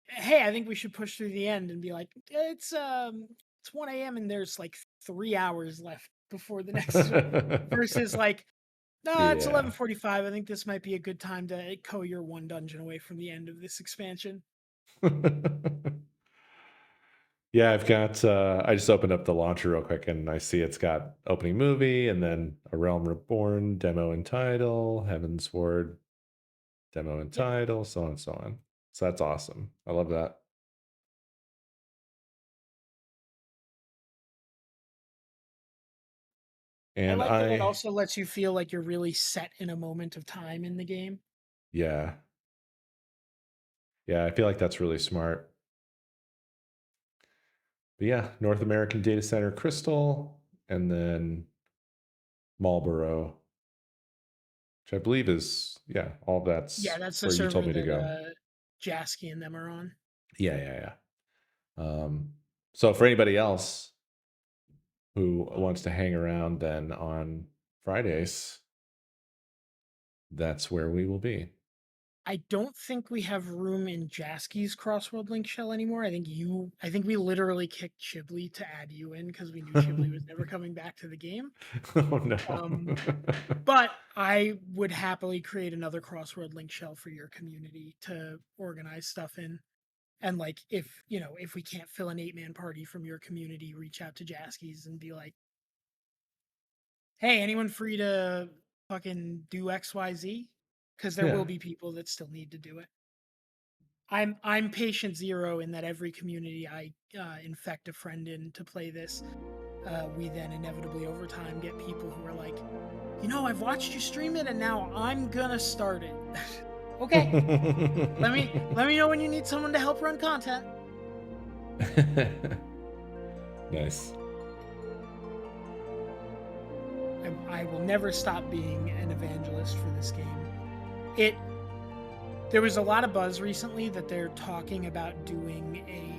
hey, I think we should push through the end and be like, it's 1 a.m. and there's like 3 hours left before the next versus like, no, it's Yeah. 11:45. I think this might be a good time to you're one dungeon away from the end of this expansion. Yeah, I've got I just opened up the launcher real quick and I see it's got opening movie and then A Realm Reborn demo and title, Heaven's Ward demo and title, so on and so on. So that's awesome. I love that. I And like that it also lets you feel like you're really set in a moment of time in the game. yeah. Yeah, I feel like that's really smart. But yeah, North American Data Center Crystal and then Marlboro which I believe is all that's Yeah, that's the where you told server me to go. that Jasky and them are on. Yeah. So for anybody else who wants to hang around then on Fridays, that's where we will be. I don't think we have room in Jasky's Crossworld Link shell anymore. I think we literally kicked Chiblee to add you in because we knew Chiblee was never coming back to the game. Oh no. But I would happily create another Crossworld Link shell for your community to organize stuff in. And like if we can't fill an 8-man party from your community, reach out to Jasky's and be like, hey, anyone free to fucking do XYZ? Because there will be people that still need to do it. I'm patient zero in that every community I infect a friend in to play this, we then inevitably over time get people who are like, I've watched you stream it and now I'm gonna start it. Okay. let me know when you need someone to help run content. Nice. I will never stop being an evangelist for this game. There was a lot of buzz recently that they're talking about doing a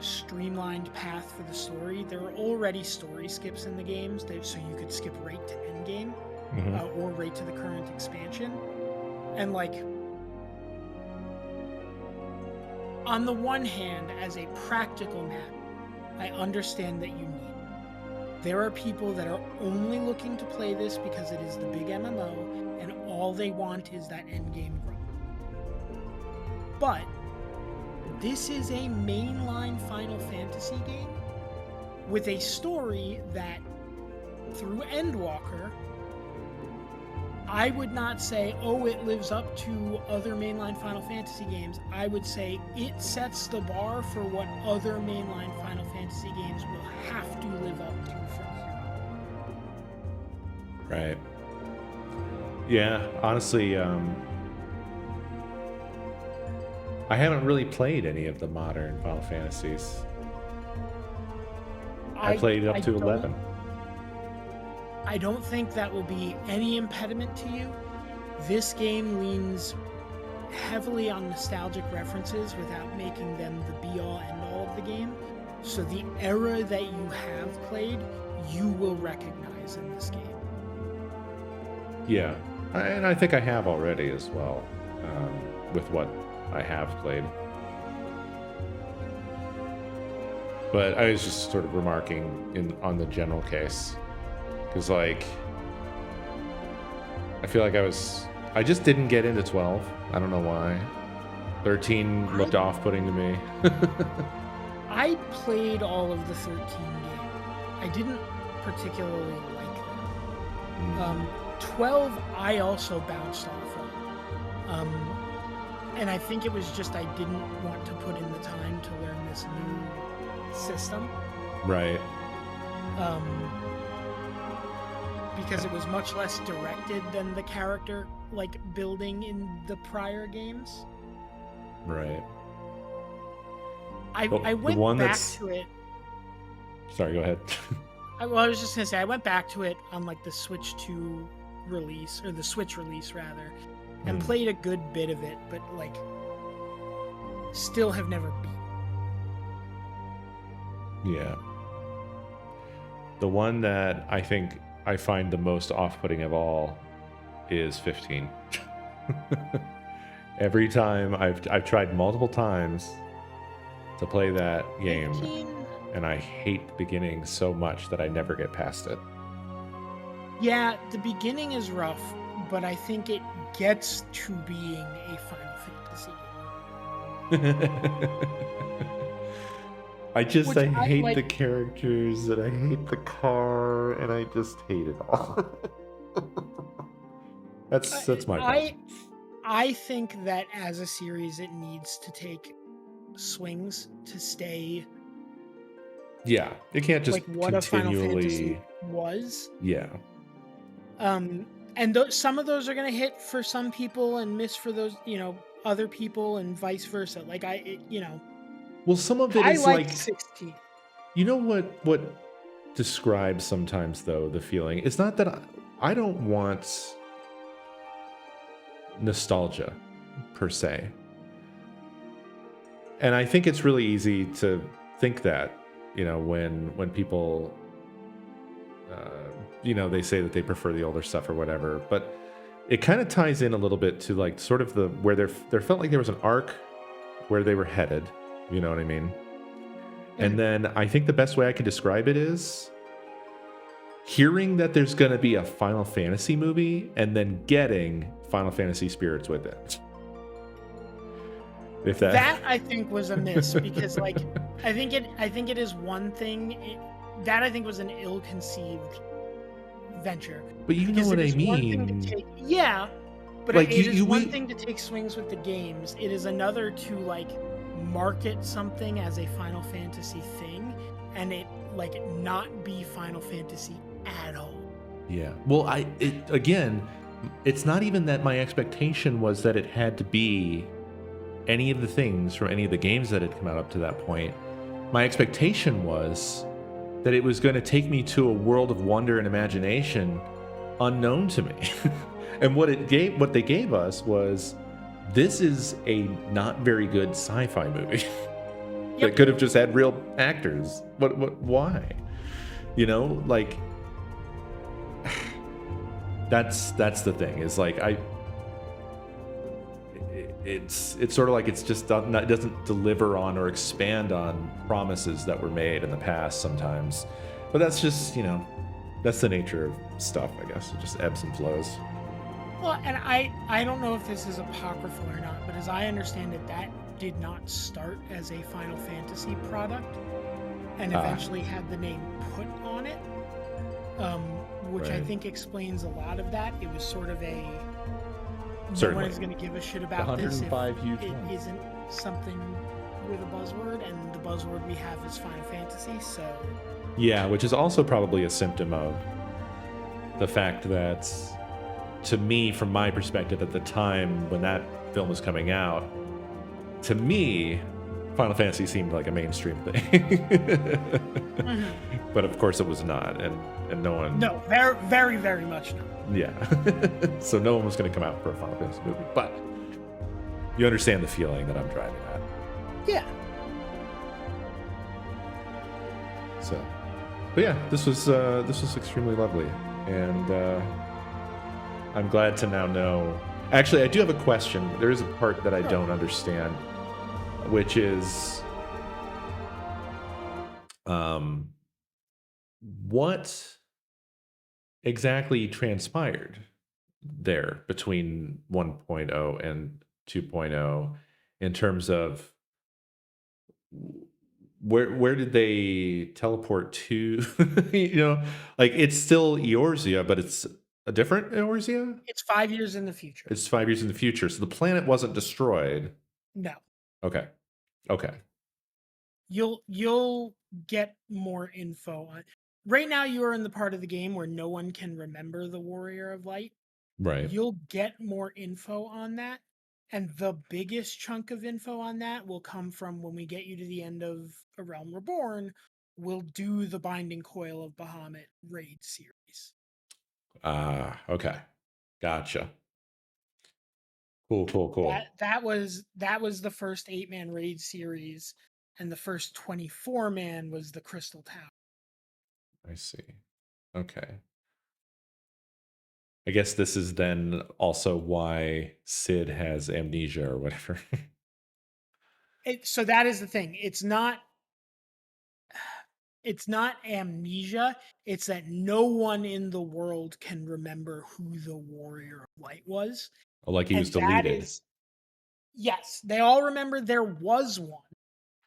streamlined path for the story. There are already story skips in the games, so you could skip right to endgame or right to the current expansion. And on the one hand, as a practical matter, I understand that you need it. There are people that are only looking to play this because it is the big MMO, and all they want is that endgame growth. But this is a mainline Final Fantasy game with a story that, through Endwalker, I would not say, it lives up to other mainline Final Fantasy games. I would say it sets the bar for what other mainline Final Fantasy games will have to live up to from here on. Right. Yeah, honestly, I haven't really played any of the modern Final Fantasies. I played up to 11. I don't think that will be any impediment to you. This game leans heavily on nostalgic references without making them the be-all, end-all of the game. So the era that you have played, you will recognize in this game. Yeah, and I think I have already as well, with what I have played. But I was just sort of remarking on the general case. Because, I feel like I just didn't get into 12. I don't know why. 13 looked off-putting to me. I played all of the 13 game. I didn't particularly like them. 12, I also bounced off of. And I think it was just I didn't want to put in the time to learn this new system. Right. Because it was much less directed than the character building in the prior games. Right. I went back to it. Sorry, go ahead. I was just gonna say I went back to it on the Switch 2 release, or the Switch release rather, and played a good bit of it, but still have never beat. Yeah. The one that I think I find the most off-putting of all is 15. Every time I've tried multiple times to play that game, 15? And I hate the beginning so much that I never get past it. Yeah, the beginning is rough, but I think it gets to being a Final Fantasy game. I hate the characters, and I hate the car, and I just hate it all. That's my problem. I think that as a series, it needs to take swings to stay. Yeah, it can't just what a Final Fantasy continually was. Yeah. And some of those are going to hit for some people and miss for those, other people, and vice versa. Well, some of it I is like 16. You know what describes sometimes though the feeling? It's not that I don't want nostalgia per se. And I think it's really easy to think that, when people, they say that they prefer the older stuff or whatever, but it kind of ties in a little bit to like sort of where there felt like there was an arc where they were headed, you know what I mean? And then I think the best way I can describe it is hearing that there's going to be a Final Fantasy movie and then getting Final Fantasy Spirits with it. If that I think was a miss because like I think it is one thing that I think was an ill-conceived venture. But you know what I mean? But like, it is one thing to take swings with the games. It is another to like market something as a Final Fantasy thing and it like not be Final Fantasy at all. Yeah. Well, again, it's not even that my expectation was that it had to be any of the things from any of the games that had come out up to that point. My expectation was that it was going to take me to a world of wonder and imagination unknown to me. And what they gave us was, this is a not very good sci-fi movie that could have just had real actors. Why? Like that's the thing. Is like it's sort of like it doesn't deliver on or expand on promises that were made in the past sometimes. But that's just, that's the nature of stuff, I guess. It just ebbs and flows. Well, and I don't know if this is apocryphal or not, but as I understand it, that did not start as a Final Fantasy product and eventually had the name put on it, which I think explains a lot of that. It was sort of a... No one is going to give a shit about this if it isn't something with a buzzword, and the buzzword we have is Final Fantasy, so... Yeah, which is also probably a symptom of the fact that, to me, from my perspective at the time when that film was coming out, to me, Final Fantasy seemed like a mainstream thing. But of course it was not, and no one... No, very, very, very much not. Yeah. So no one was going to come out for a Final Fantasy movie, but you understand the feeling that I'm driving at. Yeah. So, but yeah, this was extremely lovely, and I'm glad to now know. Actually, I do have a question. There is a part that I don't understand, which is, what exactly transpired there between 1.0 and 2.0 in terms of where did they teleport to? Like it's still Eorzea, but it's a different Eorzea? It's 5 years in the future. It's 5 years in the future. So the planet wasn't destroyed. No. Okay. You'll get more info on it. Right now you are in the part of the game where no one can remember the Warrior of Light. Right. You'll get more info on that. And the biggest chunk of info on that will come from when we get you to the end of A Realm Reborn. We'll do the Binding Coil of Bahamut raid series. Okay. Gotcha. Cool. That was the first 8-man raid series, and the first 24-man was the Crystal Tower. I see. Okay. I guess this is then also why Sid has amnesia or whatever. So that is the thing. It's not amnesia. It's that no one in the world can remember who the Warrior of Light was. Oh, like he was deleted. Yes, they all remember there was one,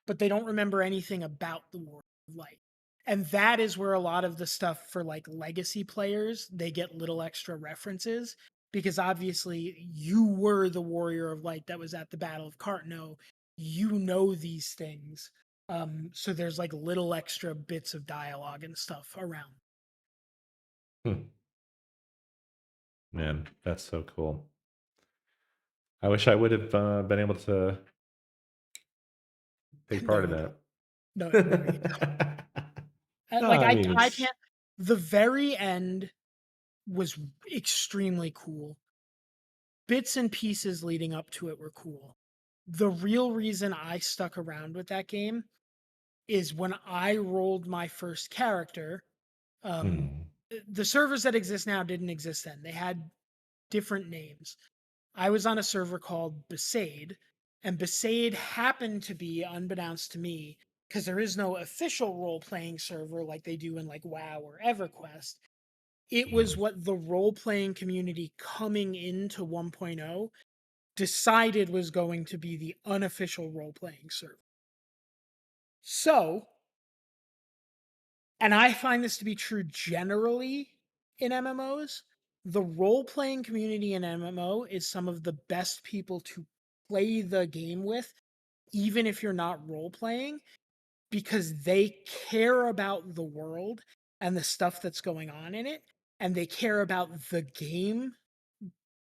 but they don't remember anything about the Warrior of Light. And that is where a lot of the stuff for like legacy players, they get little extra references, because obviously you were the Warrior of Light that was at the Battle of Cartno. You know these things. So there's like little extra bits of dialogue and stuff around. Man, that's so cool. I wish I would have been able to take part in that. No, you don't. I can't. The very end, was extremely cool. Bits and pieces leading up to it were cool. The real reason I stuck around with that game is when I rolled my first character. The servers that exist now didn't exist then. They had different names. I was on a server called Besaid, and Besaid happened to be, unbeknownst to me, because there is no official role-playing server like they do in like WoW or EverQuest. It was what the role-playing community coming into 1.0 decided was going to be the unofficial role-playing server. So, and I find this to be true generally in MMOs, the role-playing community in MMO is some of the best people to play the game with, even if you're not role-playing, because they care about the world and the stuff that's going on in it, and they care about the game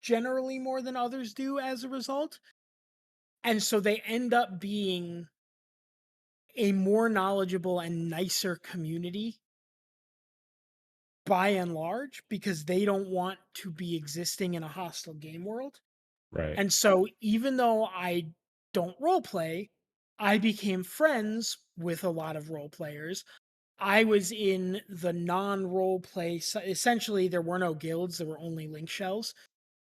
generally more than others do as a result. And so they end up being a more knowledgeable and nicer community by and large, because they don't want to be existing in a hostile game world. Right. And so even though I don't role play, I became friends with a lot of role players. I was in the non-role play, essentially there were no guilds, there were only link shells.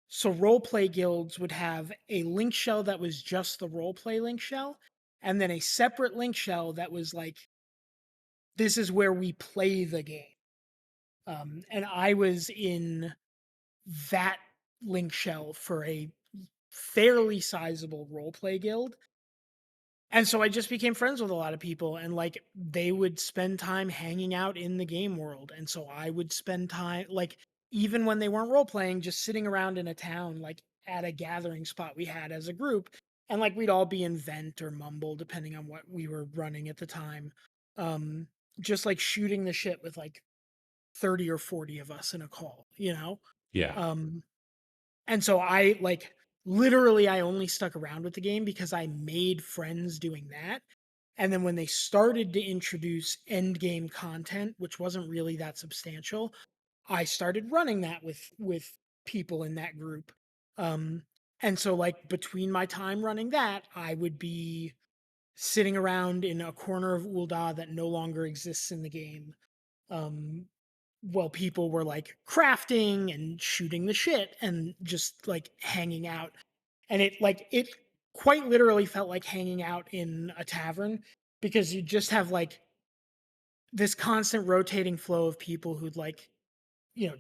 So role play guilds would have a link shell that was just the role play link shell, and then a separate link shell that was like, this is where we play the game. And I was in that link shell for a fairly sizable role play guild. And so I just became friends with a lot of people, and like they would spend time hanging out in the game world. And so I would spend time, like, even when they weren't role playing, just sitting around in a town, like at a gathering spot we had as a group. And like we'd all be in Vent or Mumble, depending on what we were running at the time. Just like shooting the shit with like 30 or 40 of us in a call, you know? Yeah. And so I like literally I only stuck around with the game because I made friends doing that. And then when they started to introduce end game content, which wasn't really that substantial, I started running that with people in that group. And so like between my time running that, I would be sitting around in a corner of Ul'dah that no longer exists in the game. While people were like crafting and shooting the shit and just like hanging out. And it quite literally felt like hanging out in a tavern, because you just have like this constant rotating flow of people who'd like,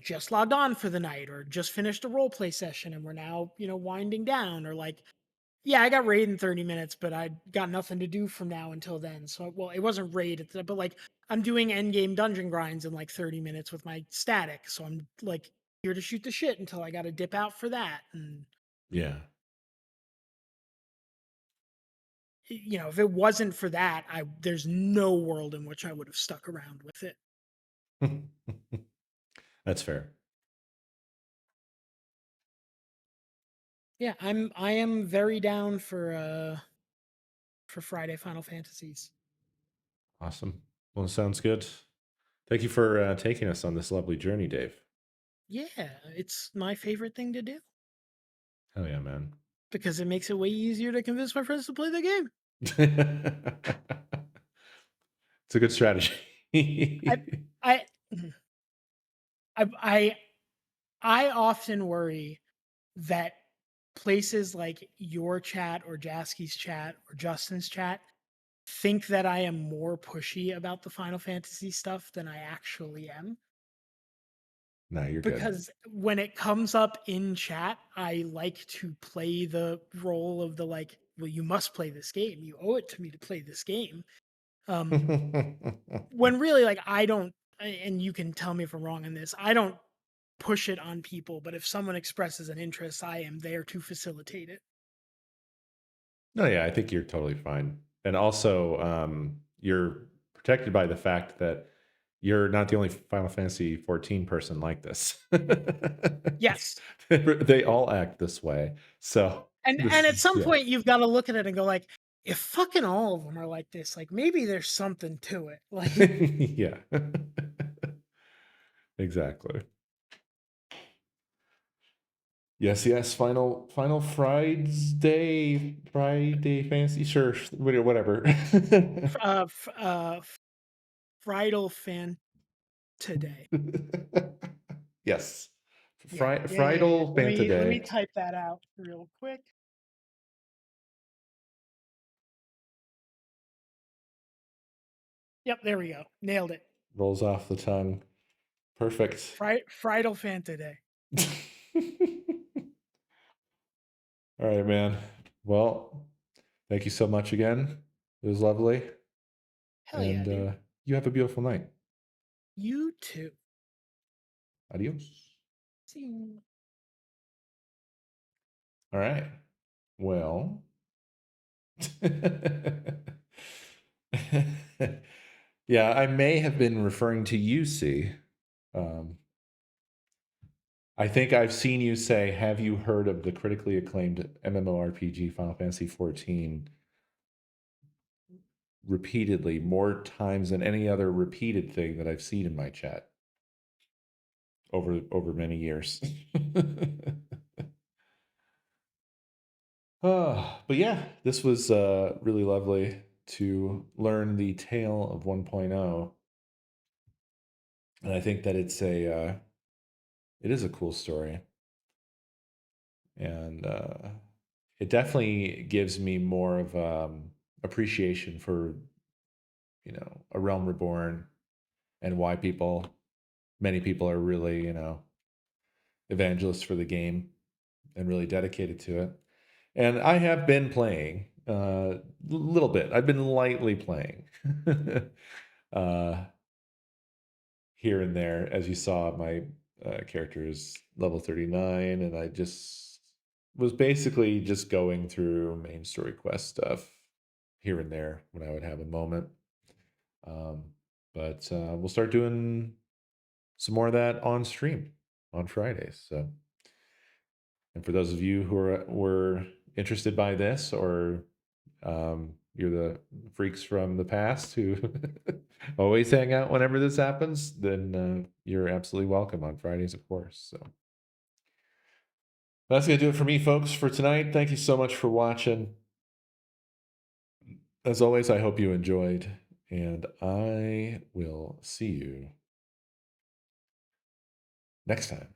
just logged on for the night or just finished a role play session and we're now, winding down, or like, yeah, I got raid in 30 minutes, but I got nothing to do from now until then. So, well, it wasn't raid, but like I'm doing end game dungeon grinds in like 30 minutes with my static. So I'm like here to shoot the shit until I got to dip out for that. And, Yeah. if it wasn't for that, there's no world in which I would have stuck around with it. That's fair. Yeah, I am very down for Friday Final Fantasies. Awesome. Well, it sounds good. Thank you for taking us on this lovely journey, Dave. Yeah, it's my favorite thing to do Hell yeah, man. because it makes it way easier to convince my friends to play the game. It's a good strategy. I often worry that places like your chat or Jasky's chat or Justin's chat think that I am more pushy about the Final Fantasy stuff than I actually am. No, you're good. Because when it comes up in chat, I like to play the role of the like, well, you must play this game. You owe it to me to play this game. When really, like, I don't, and you can tell me if I'm wrong on this, I don't push it on people, but if someone expresses an interest, I am there to facilitate it. No, yeah, I think you're totally fine. And also, you're protected by the fact that you're not the only Final Fantasy 14 person like this. Yes. They all act this way. So, And this at is- some yeah. point, you've got to look at it and go like, if fucking all of them are like this, like maybe there's something to it. Like, Yeah. Exactly. Yes. Final Friday fancy. Sure, whatever. Friedel fan today. Yes. Yeah. Friedel Let fan me today. type that out real quick. Yep, there we go. Nailed it. Rolls off the tongue. Perfect. Friedel fan today. All right, man. Well, thank you so much again. It was lovely. Hell yeah, dude. You have a beautiful night. You too. Adios. See you. All right. Well. Yeah, I may have been referring to you, C. I think I've seen you say, have you heard of the critically acclaimed MMORPG Final Fantasy XIV repeatedly, more times than any other repeated thing that I've seen in my chat over many years. But yeah, this was really lovely to learn the tale of 1.0. And I think that it is a cool story. And it definitely gives me more of appreciation for, A Realm Reborn and why many people are really, evangelists for the game and really dedicated to it. And I have been playing a little bit. I've been lightly playing here and there. As you saw, my character is level 39, and I just was basically just going through main story quest stuff here and there when I would have a moment. But we'll start doing some more of that on stream on Fridays. So, and for those of you who were interested by this, or you're the freaks from the past who always hang out whenever this happens, then you're absolutely welcome on Fridays, of course. So that's going to do it for me, folks, for tonight. Thank you so much for watching. As always, I hope you enjoyed, and I will see you next time.